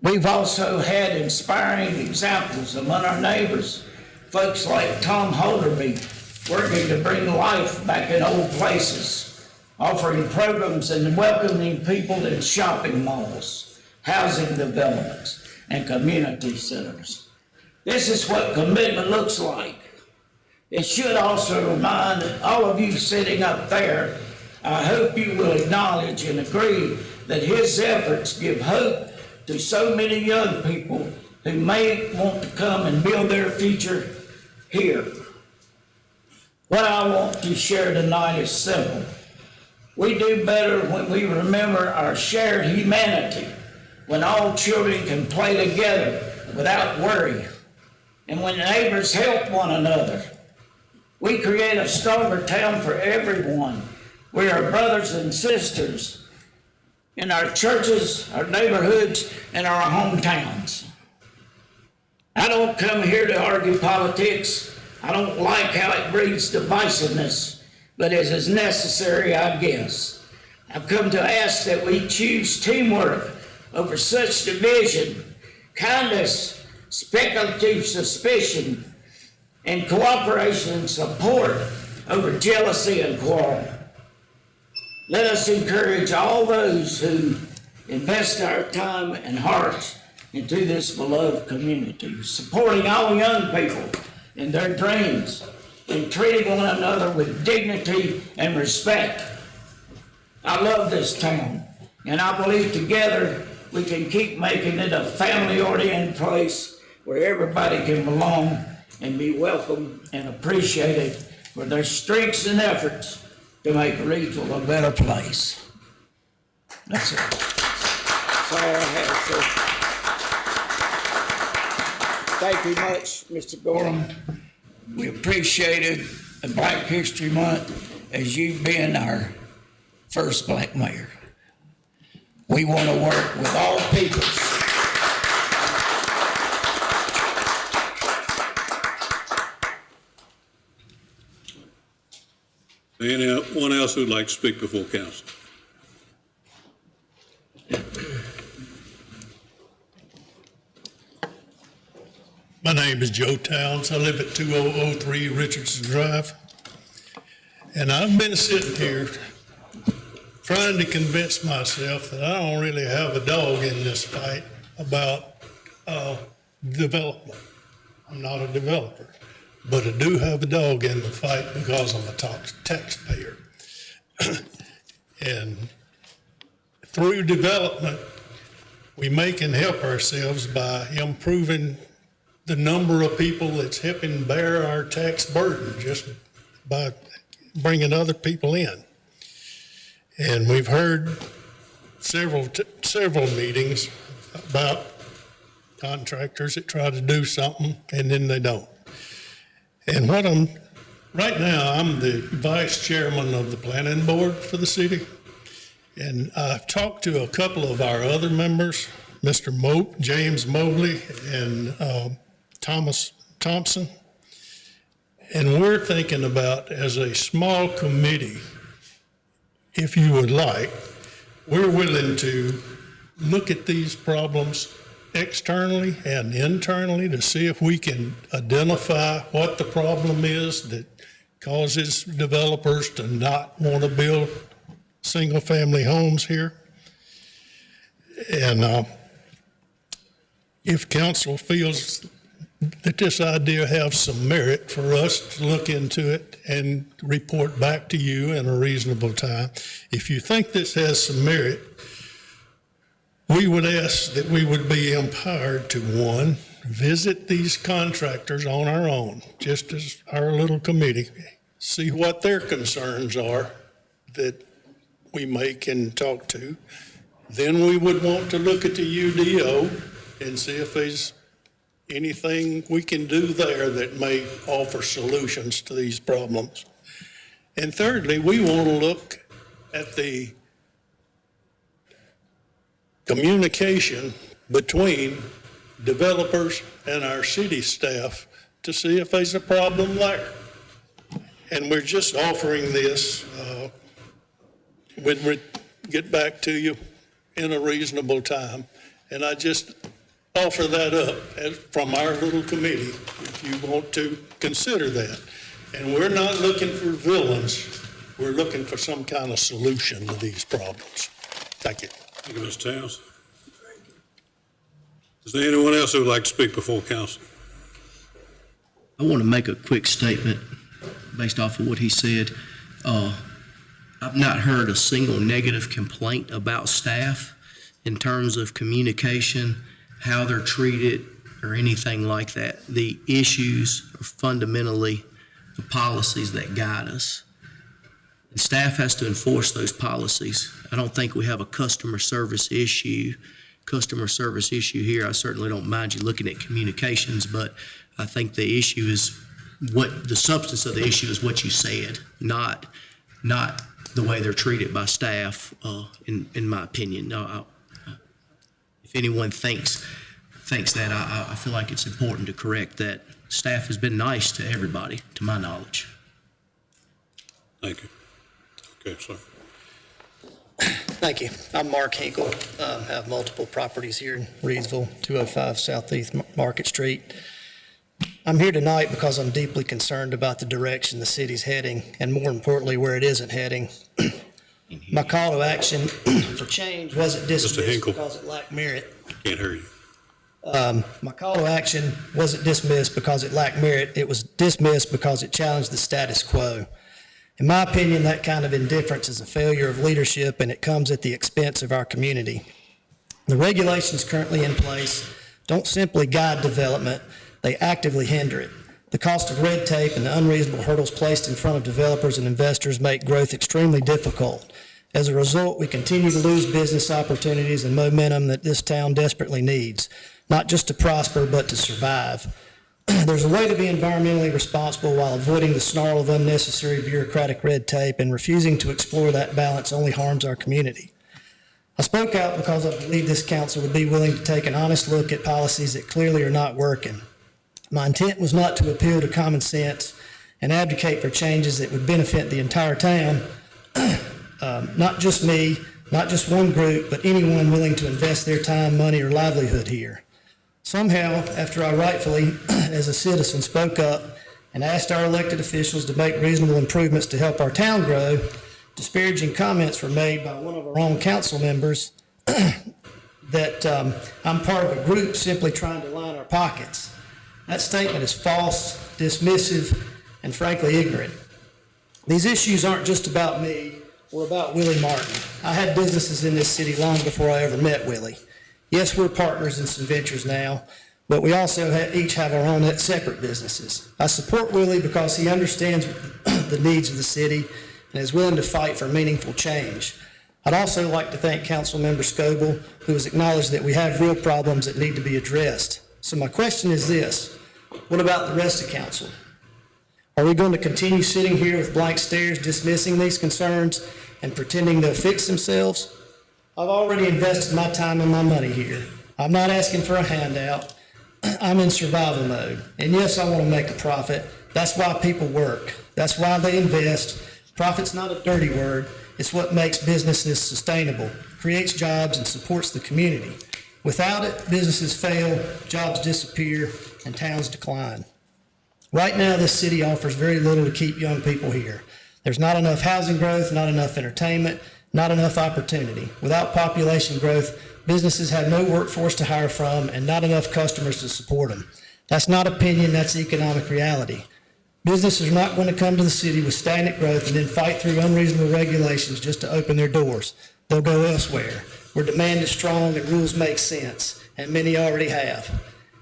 We've also had inspiring examples among our neighbors, folks like Tom Holderby, working to bring life back in old places, offering programs and welcoming people in shopping malls, housing developments, and community centers. This is what commitment looks like. It should also remind all of you sitting up there, I hope you will acknowledge and agree that his efforts give hope to so many young people who may want to come and build their future here. What I want to share tonight is simple. We do better when we remember our shared humanity, when all children can play together without worry, and when neighbors help one another. We create a stronger town for everyone. We are brothers and sisters in our churches, our neighborhoods, and our hometowns. I don't come here to argue politics. I don't like how it breeds divisiveness, but it is necessary, I guess. I've come to ask that we choose teamwork over such division, kindness, speculative suspicion, and cooperation and support over jealousy and quarrel. Let us encourage all those who invest our time and hearts into this beloved community, supporting all young people in their dreams and treating one another with dignity and respect. I love this town, and I believe together we can keep making it a family-oriented place where everybody can belong and be welcomed and appreciated for their strengths and efforts to make Reidsville a better place. That's it. That's all I have, sir. Thank you much, Mr. Gorham. We appreciated Black History Month as you've been our first black mayor. We want to work with all peoples.
Anyone else who'd like to speak before council?
My name is Joe Towns. I live at 2003 Richardson Drive. And I've been sitting here trying to convince myself that I don't really have a dog in this fight about development. I'm not a developer, but I do have a dog in the fight because I'm a taxpayer. And through development, we make and help ourselves by improving the number of people that's helping bear our tax burden just by bringing other people in. And we've heard several meetings about contractors that try to do something and then they don't. And right now, I'm the vice chairman of the planning board for the city. And I've talked to a couple of our other members, Mr. James Mobley and Thomas Thompson. And we're thinking about, as a small committee, if you would like, we're willing to look at these problems externally and internally to see if we can identify what the problem is that causes developers to not want to build single-family homes here. And if council feels that this idea has some merit for us to look into it and report back to you in a reasonable time. If you think this has some merit, we would ask that we would be empowered to, one, visit these contractors on our own, just as our little committee, see what their concerns are that we may can talk to. Then we would want to look at the UDO and see if there's anything we can do there that may offer solutions to these problems. And thirdly, we want to look at the communication between developers and our city staff to see if there's a problem there. And we're just offering this. We'd get back to you in a reasonable time. And I just offer that up from our little committee, if you want to consider that. And we're not looking for villains. We're looking for some kind of solution to these problems. Thank you.
Thank you, Mr. Towns. Is there anyone else who would like to speak before council?
I want to make a quick statement based off of what he said. I've not heard a single negative complaint about staff in terms of communication, how they're treated, or anything like that. The issues are fundamentally the policies that guide us. And staff has to enforce those policies. I don't think we have a customer service issue here. I certainly don't mind you looking at communications, but I think the issue is the substance of the issue is what you said, not the way they're treated by staff, in my opinion. No, if anyone thinks that, I feel like it's important to correct that. Staff has been nice to everybody, to my knowledge.
Thank you. Okay, sir.
Thank you. I'm Mark Hinkle. Have multiple properties here in Reidsville, 205 Southeast Market Street. I'm here tonight because I'm deeply concerned about the direction the city's heading, and more importantly, where it isn't heading. My call to action for change wasn't dismissed because it lacked merit.
Can't hear you.
My call to action wasn't dismissed because it lacked merit. It was dismissed because it challenged the status quo. In my opinion, that kind of indifference is a failure of leadership, and it comes at the expense of our community. The regulations currently in place don't simply guide development, they actively hinder it. The cost of red tape and the unreasonable hurdles placed in front of developers and investors make growth extremely difficult. As a result, we continue to lose business opportunities and momentum that this town desperately needs, not just to prosper, but to survive. There's a way to be environmentally responsible while avoiding the snarl of unnecessary bureaucratic red tape, and refusing to explore that balance only harms our community. I spoke out because I believe this council would be willing to take an honest look at policies that clearly are not working. My intent was not to appeal to common sense and advocate for changes that would benefit the entire town, not just me, not just one group, but anyone willing to invest their time, money, or livelihood here. Somehow, after I rightfully, as a citizen, spoke up and asked our elected officials to make reasonable improvements to help our town grow, disparaging comments were made by one of our own council members that I'm part of a group simply trying to line our pockets. That statement is false, dismissive, and frankly ignorant. These issues aren't just about me or about Willie Martin. I had businesses in this city long before I ever met Willie. Yes, we're partners in some ventures now, but we also each have our own separate businesses. I support Willie because he understands the needs of the city and is willing to fight for meaningful change. I'd also like to thank Councilmember Scoble, who has acknowledged that we have real problems that need to be addressed. So my question is this: what about the rest of council? Are we going to continue sitting here with blank stares, dismissing these concerns and pretending they'll fix themselves? I've already invested my time and my money here. I'm not asking for a handout. I'm in survival mode. And yes, I want to make a profit. That's why people work. That's why they invest. Profit's not a dirty word. It's what makes businesses sustainable, creates jobs, and supports the community. Without it, businesses fail, jobs disappear, and towns decline. Right now, this city offers very little to keep young people here. There's not enough housing growth, not enough entertainment, not enough opportunity. Without population growth, businesses have no workforce to hire from and not enough customers to support them. That's not opinion, that's economic reality. Businesses are not going to come to the city with stagnant growth and then fight through unreasonable regulations just to open their doors. They'll go elsewhere, where demand is strong and rules make sense, and many already have.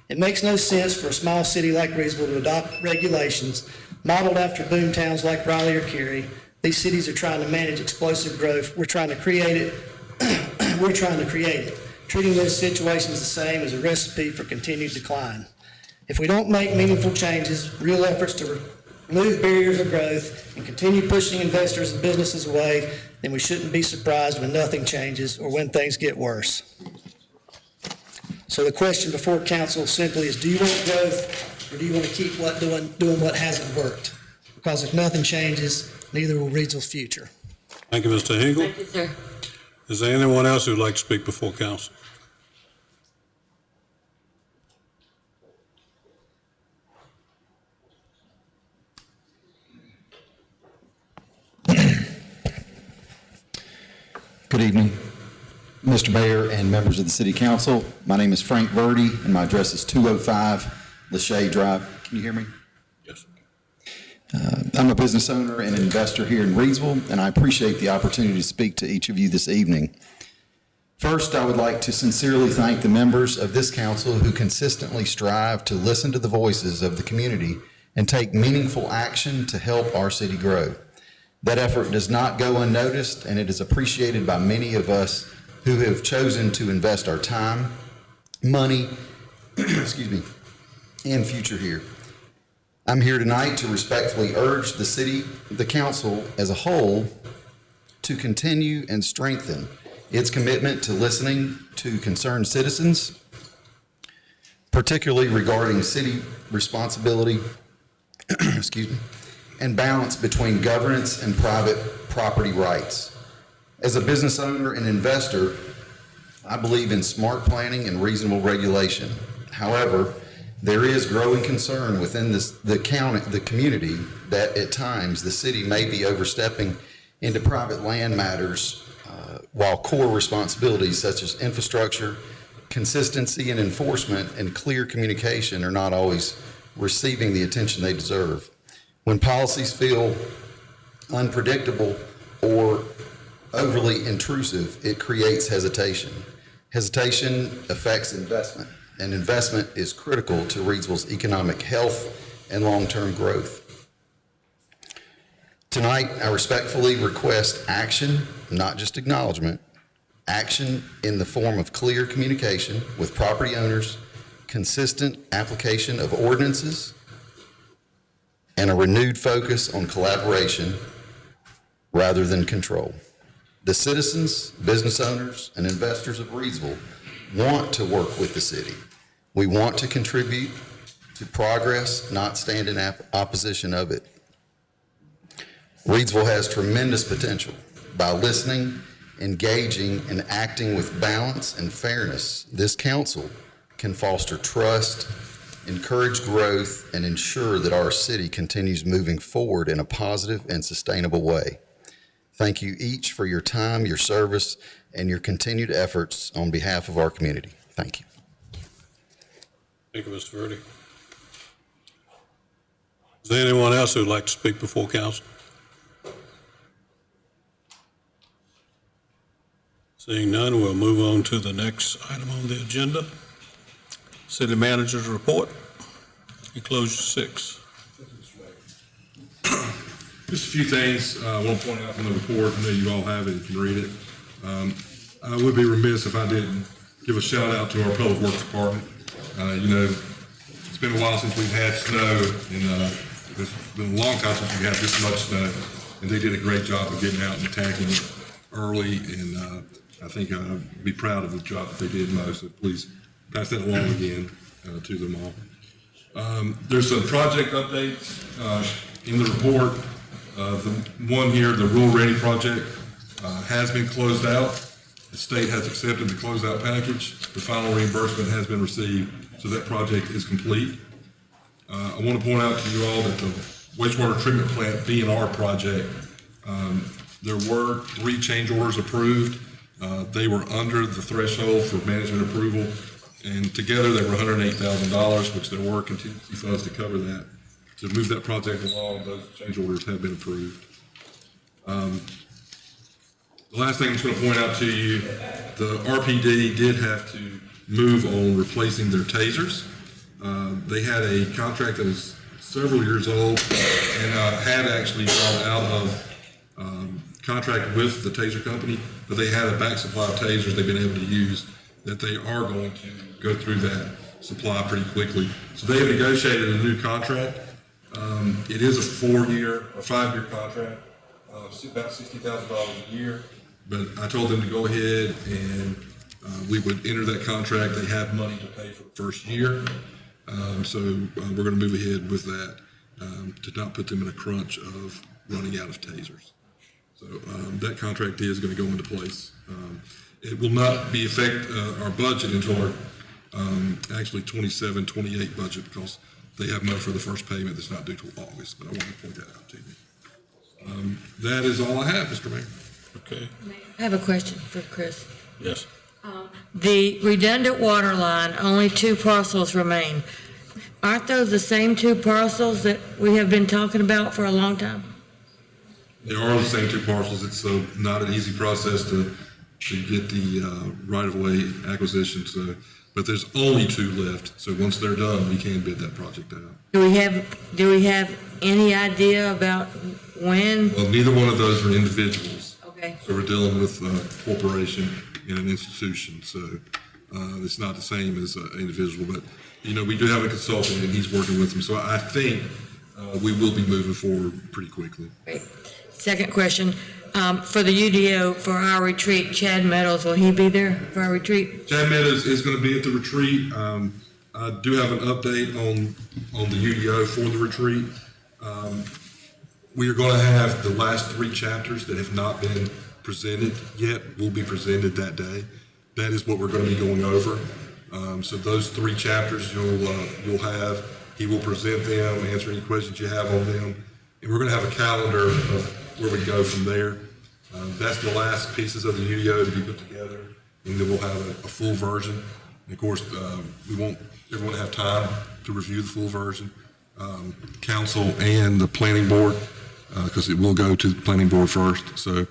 It makes no sense for a small city like Reidsville to adopt regulations modeled after boom towns like Raleigh or Cary. These cities are trying to manage explosive growth. We're trying to create it. Treating those situations the same is a recipe for continued decline. If we don't make meaningful changes, real efforts to remove barriers of growth, and continue pushing investors and businesses away, then we shouldn't be surprised when nothing changes or when things get worse. So the question before council simply is, do you want growth, or do you want to keep doing what hasn't worked? Because if nothing changes, neither will Reidsville's future.
Thank you, Mr. Hinkle.
Thank you, sir.
Is there anyone else who would like to speak before council?
Good evening, Mr. Mayor and members of the City Council. My name is Frank Verdi, and my address is 205 Lachey Drive. Can you hear me?
Yes.
I'm a business owner and investor here in Reidsville, and I appreciate the opportunity to speak to each of you this evening. First, I would like to sincerely thank the members of this council who consistently strive to listen to the voices of the community and take meaningful action to help our city grow. That effort does not go unnoticed, and it is appreciated by many of us who have chosen to invest our time, money, and future here. I'm here tonight to respectfully urge the council as a whole, to continue and strengthen its commitment to listening to concerned citizens, particularly regarding city responsibility, and balance between governance and private property rights. As a business owner and investor, I believe in smart planning and reasonable regulation. However, there is growing concern within the community that at times the city may be overstepping into private land matters while core responsibilities such as infrastructure, consistency and enforcement, and clear communication are not always receiving the attention they deserve. When policies feel unpredictable or overly intrusive, it creates hesitation. Hesitation affects investment, and investment is critical to Reidsville's economic health and long-term growth. Tonight, I respectfully request action, not just acknowledgement, action in the form of clear communication with property owners, consistent application of ordinances, and a renewed focus on collaboration rather than control. The citizens, business owners, and investors of Reidsville want to work with the city. We want to contribute to progress, not stand in opposition of it. Reidsville has tremendous potential. By listening, engaging, and acting with balance and fairness, this council can foster trust, encourage growth, and ensure that our city continues moving forward in a positive and sustainable way. Thank you each for your time, your service, and your continued efforts on behalf of our community. Thank you.
Thank you, Mr. Verdi. Is there anyone else who would like to speak before council? Seeing none, we'll move on to the next item on the agenda. City Manager's Report. Enclosure 6.
Just a few things I want to point out from the report. I know you all have it, you can read it. I would be remiss if I didn't give a shout out to our Public Works Department. You know, it's been a while since we've had snow, and it's been a long time since we had this much snow, and they did a great job of getting out and attacking it early, and I think I'd be proud of the job that they did most, so please pass that along again to them all. There's some project updates in the report. The one here, the Rural Ready project, has been closed out. The state has accepted the closeout package. The final reimbursement has been received, so that project is complete. I want to point out to you all that the wastewater treatment plant B&R project, there were 3 change orders approved. They were under the threshold for management approval, and together they were $108,000, which there were contingency funds to cover that. To move that project along, those change orders have been approved. The last thing I'm just going to point out to you, the RPD did have to move on replacing their tasers. They had a contract that was several years old and had actually gone out of contract with the taser company, but they had a back supply of tasers they've been able to use that they are going to go through that supply pretty quickly. So they have negotiated a new contract. It is a 5-year contract, about $60,000 a year. But I told them to go ahead and we would enter that contract. They have money to pay for the first year. So we're going to move ahead with that to not put them in a crunch of running out of tasers. So that contract is going to go into place. It will not be affect our budget until our actually 27-28 budget, because they have money for the first payment that's not due till August. But I want to point that out to you. That is all I have, Mr. Mayor.
Okay.
I have a question for Chris.
Yes.
The redundant water line, only 2 parcels remain. Aren't those the same 2 parcels that we have been talking about for a long time?
They are the same 2 parcels. It's not an easy process to get the right-of-way acquisition. So, but there's only 2 left. So once they're done, we can bid that project out.
Do we have any idea about when?
Well, neither one of those are individuals.
Okay.
So we're dealing with a corporation and an institution. So it's not the same as an individual. But, you know, we do have a consultant and he's working with them. So I think we will be moving forward pretty quickly.
Great. Second question, for the UDO, for our retreat, Chad Meadows, will he be there for our retreat?
Chad Meadows is going to be at the retreat. I do have an update on the UDO for the retreat. We are going to have the last 3 chapters that have not been presented yet will be presented that day. That is what we're going to be going over. So those 3 chapters you'll have. He will present them, answer any questions you have on them, and we're going to have a calendar of where we go from there. That's the last pieces of the UDO to be put together, and then we'll have a full version. And of course, we want everyone to have time to review the full version. Council and the planning board, because it will go to the planning board first. So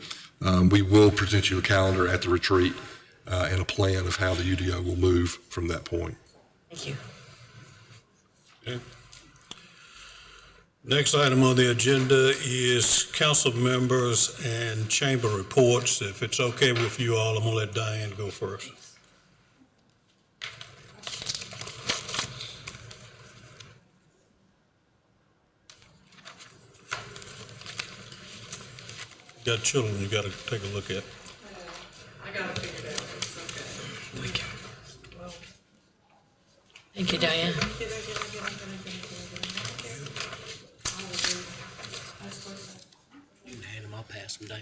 we will present you a calendar at the retreat and a plan of how the UDO will move from that point.
Thank you.
Okay. Next item on the agenda is council members and chamber reports. If it's okay with you all, I'm going to let Diane go first. You got children you got to take a look at.
I got to figure it out. It's okay.
Thank you. Thank you, Diane.
You can hand them, I'll pass them down.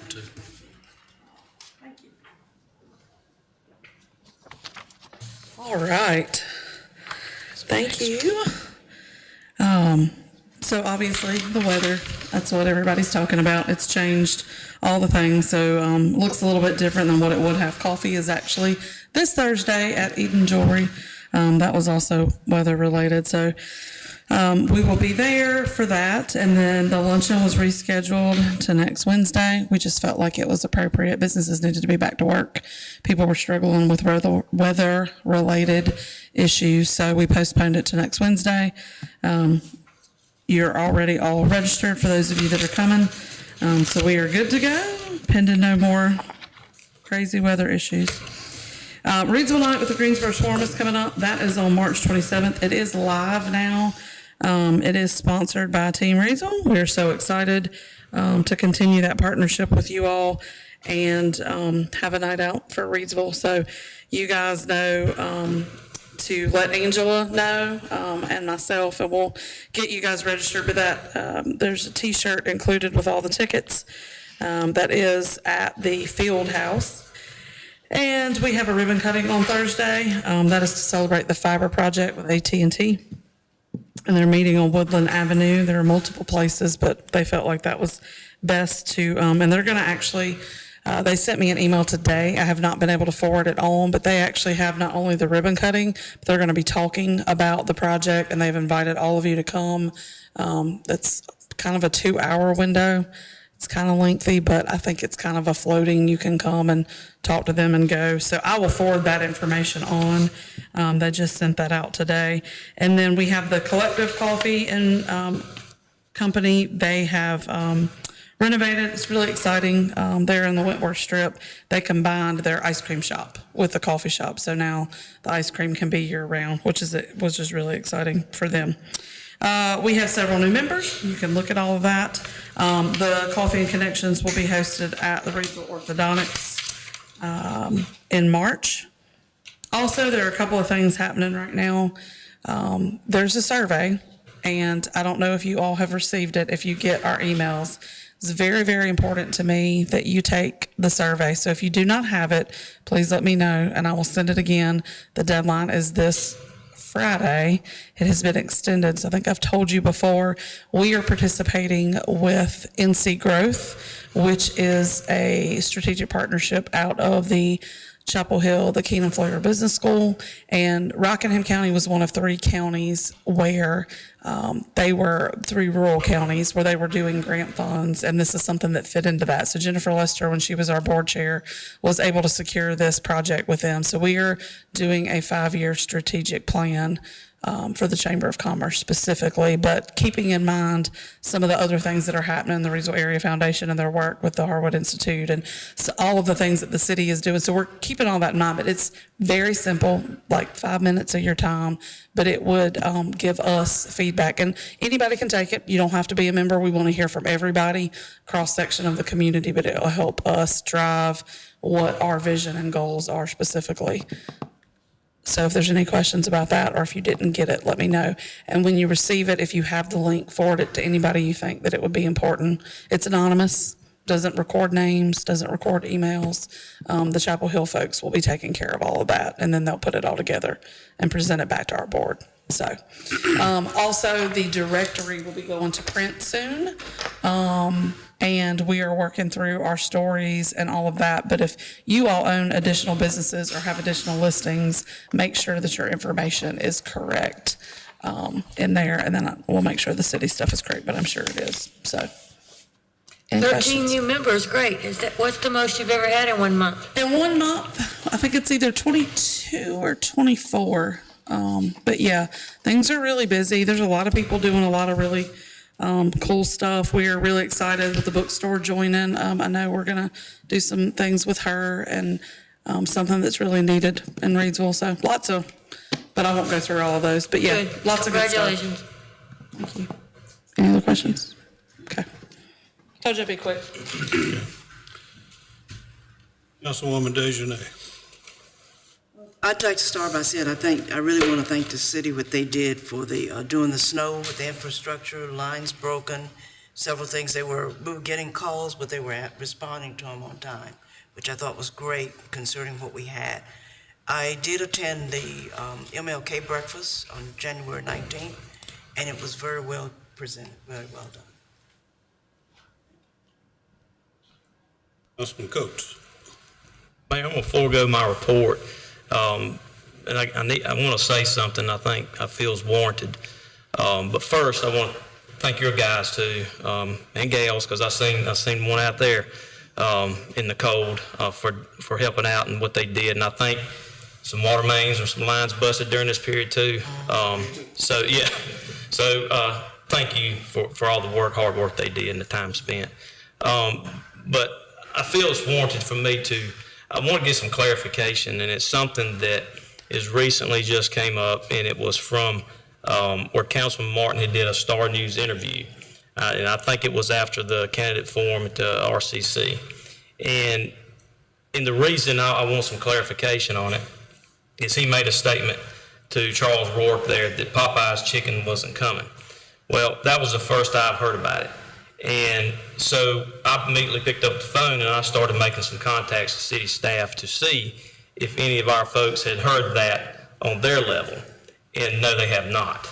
Too.
All right. Thank you. So obviously the weather, that's what everybody's talking about. It's changed all the things. So looks a little bit different than what it would have. Coffee is actually this Thursday at Eden Jewelry. That was also weather related. So we will be there for that. And then the luncheon was rescheduled to next Wednesday. We just felt like it was appropriate. Businesses needed to be back to work. People were struggling with weather related issues. So we postponed it to next Wednesday. You're already all registered for those of you that are coming. So we are good to go, pending no more crazy weather issues. Reidsville Night with the Greensboro Swarm is coming up. That is on March 27th. It is live now. It is sponsored by Team Reidsville. We're so excited to continue that partnership with you all and have a night out for Reidsville. So you guys know to let Angela know and myself, and we'll get you guys registered with that. There's a T-shirt included with all the tickets that is at the Field House. And we have a ribbon cutting on Thursday. That is to celebrate the fiber project with AT&T. And they're meeting on Woodland Avenue. There are multiple places, but they felt like that was best to, and they're going to actually, they sent me an email today. I have not been able to forward it on, but they actually have not only the ribbon cutting, but they're going to be talking about the project, and they've invited all of you to come. That's kind of a 2-hour window. It's kind of lengthy, but I think it's kind of a floating, you can come and talk to them and go. So I will forward that information on. They just sent that out today. And then we have the Collective Coffee and Company. They have renovated. It's really exciting. There in the Wentworth Strip, they combined their ice cream shop with the coffee shop. So now the ice cream can be year round, which is really exciting for them. We have several new members. You can look at all of that. The Coffee and Connections will be hosted at the Reidsville Orthodontics in March. Also, there are a couple of things happening right now. There's a survey, and I don't know if you all have received it, if you get our emails. It's very, very important to me that you take the survey. So if you do not have it, please let me know, and I will send it again. The deadline is this Friday. It has been extended. So I think I've told you before, we are participating with NC Growth, which is a strategic partnership out of the Chapel Hill, the Keenan Floyer Business School, and Rockingham County was one of 3 counties where they were 3 rural counties where they were doing grant funds, and this is something that fit into that. So Jennifer Lester, when she was our board chair, was able to secure this project with them. So we are doing a 5-year strategic plan for the Chamber of Commerce specifically, but keeping in mind some of the other things that are happening in the Reidsville Area Foundation and their work with the Harwood Institute and so all of the things that the city is doing. So we're keeping all that in mind, but it's very simple, like 5 minutes of your time, but it would give us feedback. And anybody can take it. You don't have to be a member. We want to hear from everybody, cross-section of the community, but it'll help us drive what our vision and goals are specifically. So if there's any questions about that, or if you didn't get it, let me know. And when you receive it, if you have the link, forward it to anybody you think that it would be important. It's anonymous, doesn't record names, doesn't record emails. The Chapel Hill folks will be taking care of all of that, and then they'll put it all together and present it back to our board. So, also the directory will be going to print soon. And we are working through our stories and all of that. But if you all own additional businesses or have additional listings, make sure that your information is correct in there. And then we'll make sure the city stuff is correct, but I'm sure it is. So,
13 new members, great. What's the most you've ever had in 1 month?
In 1 month, I think it's either 22 or 24. But yeah, things are really busy. There's a lot of people doing a lot of really cool stuff. We are really excited with the bookstore joining. I know we're going to do some things with her and something that's really needed in Reidsville. So lots of, but I won't go through all of those. But yeah,
Good.
Lots of good stuff.
Congratulations.
Thank you. Any other questions? Okay. Told you I'd be quick.
Councilwoman Dejanay.
I'd like to start by saying I really want to thank the city what they did for the during the snow with the infrastructure, lines broken, several things. We were getting calls, but they were responding to them on time, which I thought was great considering what we had. I did attend the MLK breakfast on January 19th, and it was very well presented, very well done.
Councilman Coates.
Mayor, I'm going to forego my report. And I want to say something I think I feel is warranted. But first, I want to thank your guys too, and Gail's, because I seen one out there in the cold for helping out and what they did. And I think some water mains or some lines busted during this period too. So yeah, so thank you for all the hard work they did and the time spent. But I feel it's warranted for me I want to get some clarification, and it's something that is recently just came up, and it was from where Councilman Martin had did a Star News interview. And I think it was after the candidate forum at the RCC. And the reason I want some clarification on it is he made a statement to Charles Rourke there that Popeye's chicken wasn't coming. Well, that was the first I've heard about it. And so I immediately picked up the phone and I started making some contacts with city staff to see if any of our folks had heard that on their level. And no, they have not.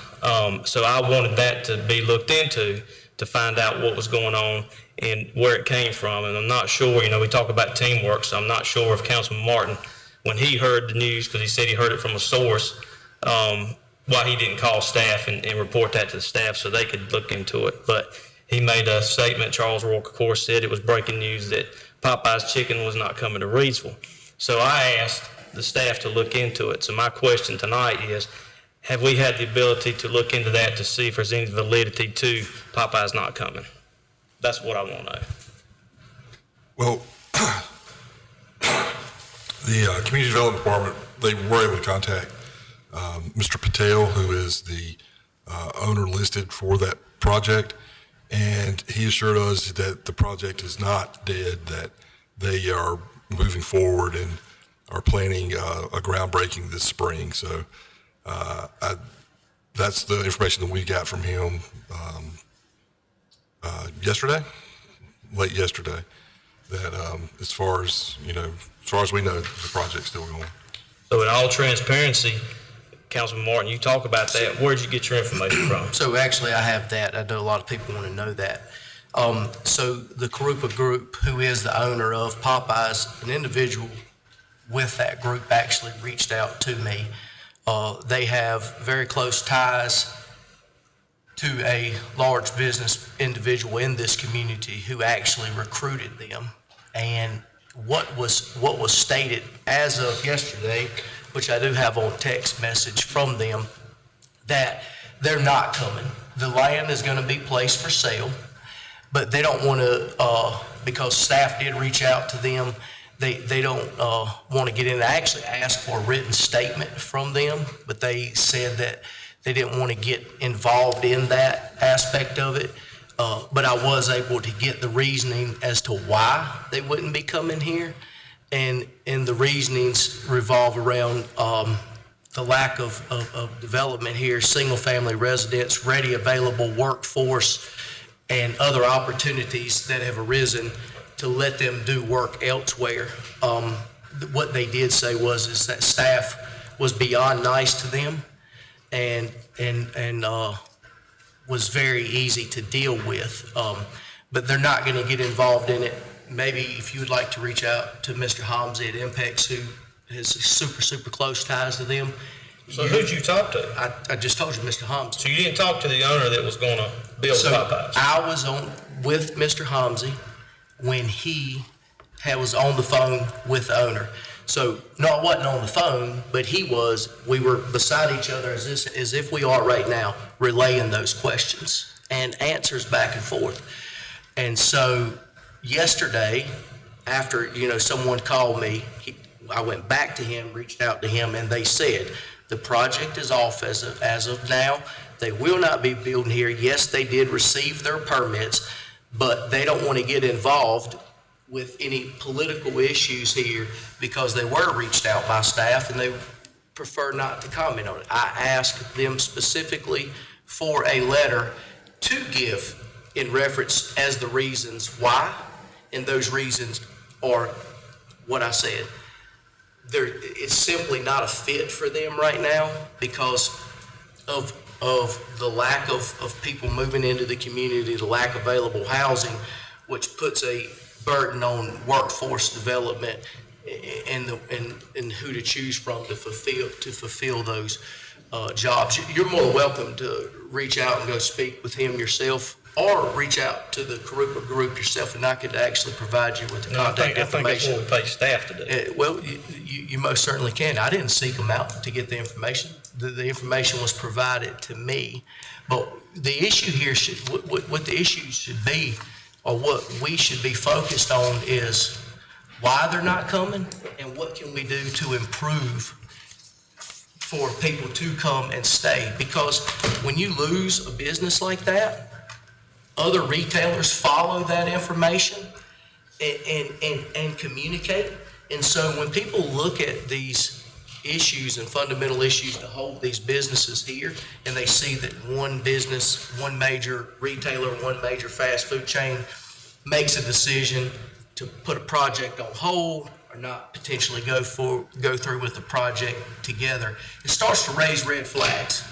So I wanted that to be looked into to find out what was going on and where it came from. And I'm not sure, we talk about teamwork, so I'm not sure if Councilman Martin, when he heard the news, because he said he heard it from a source, why he didn't call staff and report that to the staff so they could look into it. But he made a statement, Charles Rourke, of course, said it was breaking news that Popeye's chicken was not coming to Reidsville. So I asked the staff to look into it. So my question tonight is, have we had the ability to look into that to see if there's any validity to Popeye's not coming? That's what I want to know.
Well, the Community Development Department, they were able to contact Mr. Patel, who is the owner listed for that project, and he assured us that the project is not dead, that they are moving forward and are planning a groundbreaking this spring. So that's the information that we got from him late yesterday, that as far as we know, the project's still going.
So in all transparency, Councilman Martin, you talk about that. Where did you get your information from?
So actually, I have that. I know a lot of people want to know that. So the Karupa Group, who is the owner of Popeyes, an individual with that group actually reached out to me. They have very close ties to a large business individual in this community who actually recruited them. And what was stated as of yesterday, which I do have on text message from them, that they're not coming. The land is going to be placed for sale, but they don't want to, because staff did reach out to them, they don't want to get in. I actually asked for a written statement from them, but they said that they didn't want to get involved in that aspect of it. But I was able to get the reasoning as to why they wouldn't be coming here. And the reasonings revolve around the lack of development here, single-family residents, ready, available workforce, and other opportunities that have arisen to let them do work elsewhere. What they did say is that staff was beyond nice to them and was very easy to deal with. But they're not going to get involved in it. Maybe if you would like to reach out to Mr. Homsey at Impex, who has super close ties to them.
So who'd you talk to?
I just told you, Mr. Homsey.
So you didn't talk to the owner that was going to build Popeyes?
I was on with Mr. Homsey when he was on the phone with the owner. So, no, I wasn't on the phone, but we were beside each other as if we are right now, relaying those questions and answers back and forth. And so yesterday, after, someone called me, I went back to him, reached out to him, and they said, the project is off as of now. They will not be building here. Yes, they did receive their permits, but they don't want to get involved with any political issues here because they were reached out by staff and they prefer not to comment on it. I asked them specifically for a letter to give in reference as the reasons why, and those reasons are what I said. It's simply not a fit for them right now because of the lack of people moving into the community, the lack of available housing, which puts a burden on workforce development and who to choose from to fulfill those jobs. You're more than welcome to reach out and go speak with him yourself, or reach out to the Karupa Group yourself, and I could actually provide you with the contact information.
I think that's what we pay staff to do.
Well, you most certainly can. I didn't seek them out to get the information. the information was provided to me. But the issue here should, what the issue should be, or what we should be focused on, is why they're not coming and what can we do to improve for people to come and stay. Because when you lose a business like that, other retailers follow that information and communicate. And so when people look at these issues and fundamental issues to hold these businesses here, and they see that one business, one major retailer, one major fast food chain makes a decision to put a project on hold or not potentially go through with the project together, it starts to raise red flags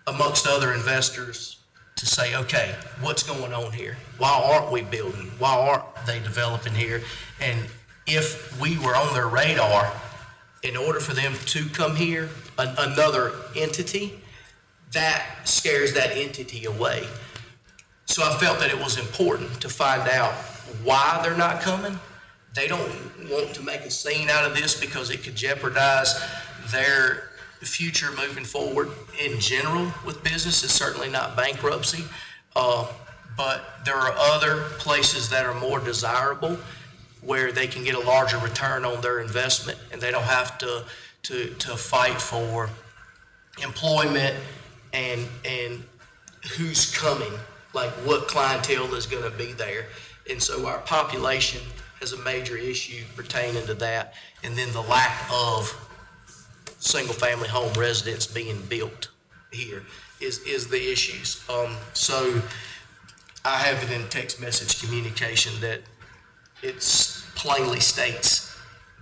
amongst other investors to say, okay, what's going on here? Why aren't we building? Why aren't they developing here? And if we were on their radar, in order for them to come here, another entity, that scares that entity away. So I felt that it was important to find out why they're not coming. They don't want to make a scene out of this because it could jeopardize their future moving forward in general with business. It's certainly not bankruptcy, but there are other places that are more desirable where they can get a larger return on their investment, and they don't have to fight for employment and who's coming, like what clientele is going to be there. And so our population has a major issue pertaining to that, and then the lack of single-family home residents being built here is the issues. So I have it in text message communication that it plainly states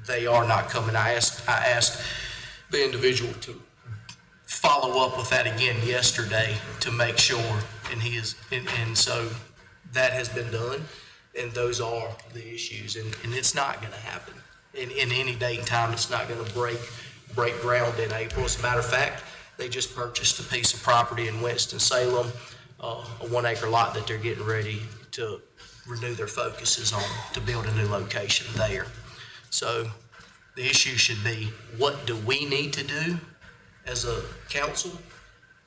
they are not coming. I asked the individual to follow up with that again yesterday to make sure, and he is, and so that has been done, and those are the issues, and it's not going to happen in any date and time. It's not going to break ground in April. As a matter of fact, they just purchased a piece of property in Winston-Salem, a 1 acre lot that they're getting ready to renew their focuses on to build a new location there. So the issue should be, what do we need to do as a council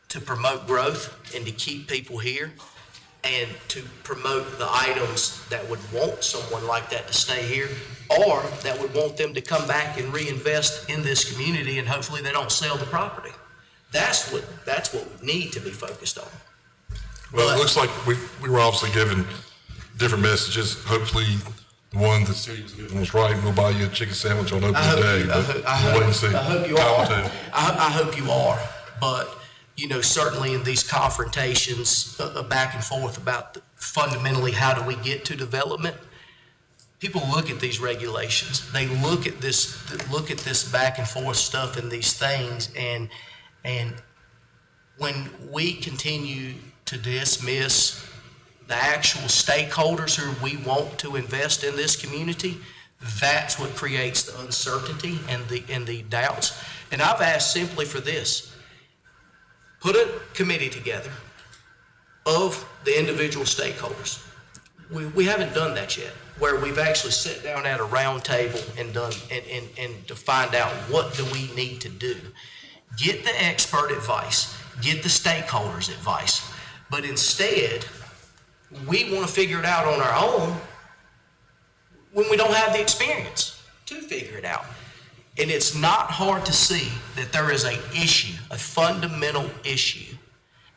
to promote growth and to keep people here and to promote the items that would want someone like that to stay here, or that would want them to come back and reinvest in this community, and hopefully they don't sell the property. That's what we need to be focused on.
Well, it looks like we were obviously given different messages. Hopefully, the one the city was giving was right, and we'll buy you a chicken sandwich on opening day. We'll wait and see.
I hope you are. I hope you are. But, you know, certainly in these confrontations back and forth about fundamentally how do we get to development, people look at these regulations. They look at this back and forth stuff and these things, and when we continue to dismiss the actual stakeholders who we want to invest in this community, that's what creates the uncertainty and the doubts. And I've asked simply for this: put a committee together of the individual stakeholders. We haven't done that yet, where we've actually sat down at a round table and done and to find out what do we need to do. Get the expert advice, get the stakeholders' advice, but instead, we want to figure it out on our own when we don't have the experience to figure it out. And it's not hard to see that there is an issue, a fundamental issue.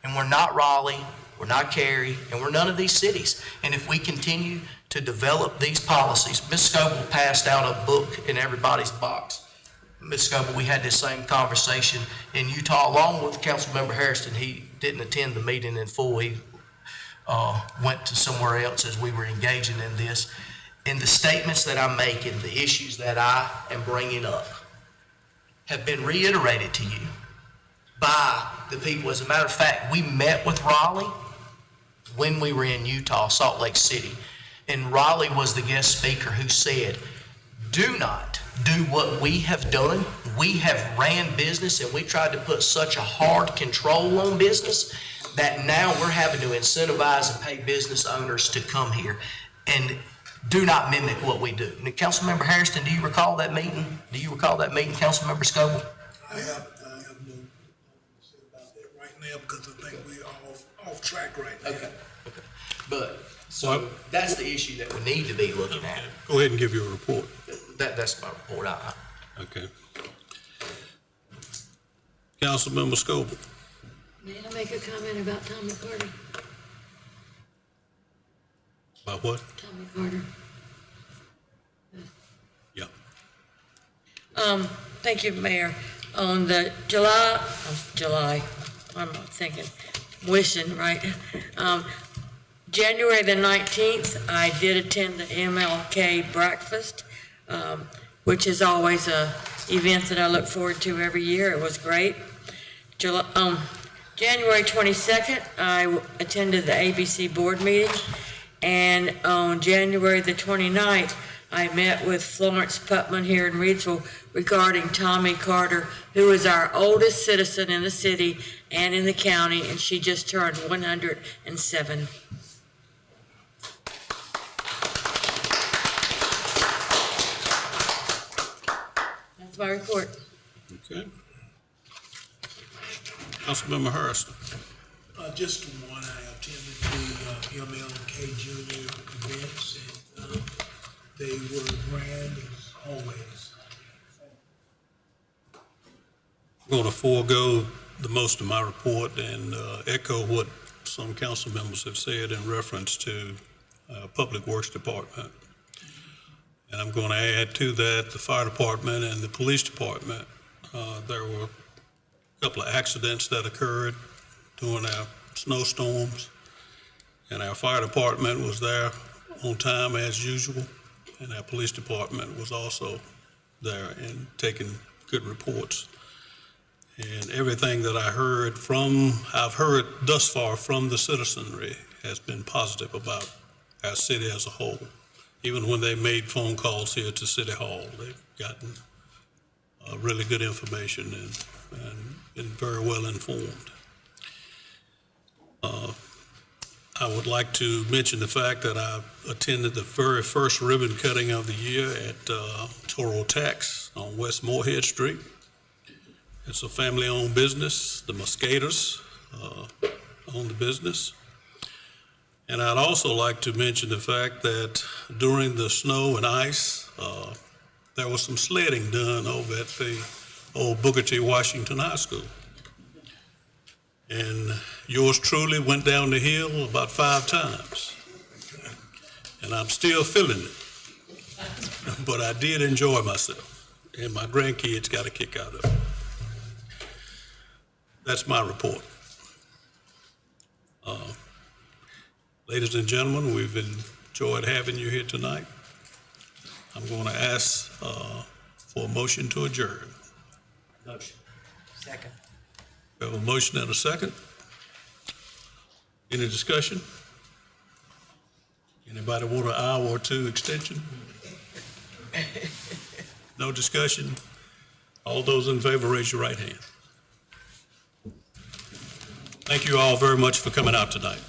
And we're not Raleigh, we're not Cary, and we're none of these cities. And if we continue to develop these policies, Ms. Scoble passed out a book in everybody's box. Ms. Scoble, we had this same conversation in Utah along with Councilmember Harrison. He didn't attend the meeting in full. He went to somewhere else as we were engaging in this. And the statements that I'm making, the issues that I am bringing up, have been reiterated to you by the people. As a matter of fact, we met with Raleigh when we were in Utah, Salt Lake City, and Raleigh was the guest speaker who said, do not do what we have done. We have ran business, and we tried to put such a hard control on business that now we're having to incentivize and pay business owners to come here. And do not mimic what we do. Now, Councilmember Harrison, do you recall that meeting? Do you recall that meeting, Councilmember Scoble?
I have no. mail because I think we're off track right now.
Okay. But, so that's the issue that we need to be looking at.
Go ahead and give your report.
That's my report.
Okay. Councilmember Scoble.
May I make a comment about Tommy Carter?
About what?
Tommy Carter.
Yeah.
Thank you, Mayor. On the January the 19th, I did attend the MLK breakfast, which is always a event that I look forward to every year. It was great. January 22nd, I attended the ABC board meeting, and on January the 29th, I met with Florence Putman here in Reidsville regarding Tommy Carter, who is our oldest citizen in the city and in the county, and she just turned 107. That's my report.
Okay. Councilmember Harrison.
Just one, I attended the MLK Junior events, and they were grand as always.
I'm going to forego the most of my report and echo what some council members have said in reference to Public Works Department. And I'm going to add to that the fire department and the police department. There were a couple of accidents that occurred during our snowstorms, and our fire department was there on time as usual, and our police department was also there and taking good reports. And everything that I've heard thus far from the citizenry has been positive about our city as a whole. Even when they made phone calls here to City Hall, they've gotten really good information and been very well informed. I would like to mention the fact that I attended the very first ribbon cutting of the year at Toro Tax on West Moorhead Street. It's a family-owned business. The Moscators own the business. And I'd also like to mention the fact that during the snow and ice, there was some sledding done over at the old Booker T. Washington High School. And yours truly went down the hill about 5 times. And I'm still feeling it. But I did enjoy myself. And my grandkids got a kick out of it. That's my report. Ladies and gentlemen, we've enjoyed having you here tonight. I'm going to ask for a motion to adjourn.
Motion. Second.
We have a motion and a second. Any discussion? Anybody want an hour or two extension? No discussion? All those in favor, raise your right hand. Thank you all very much for coming out tonight.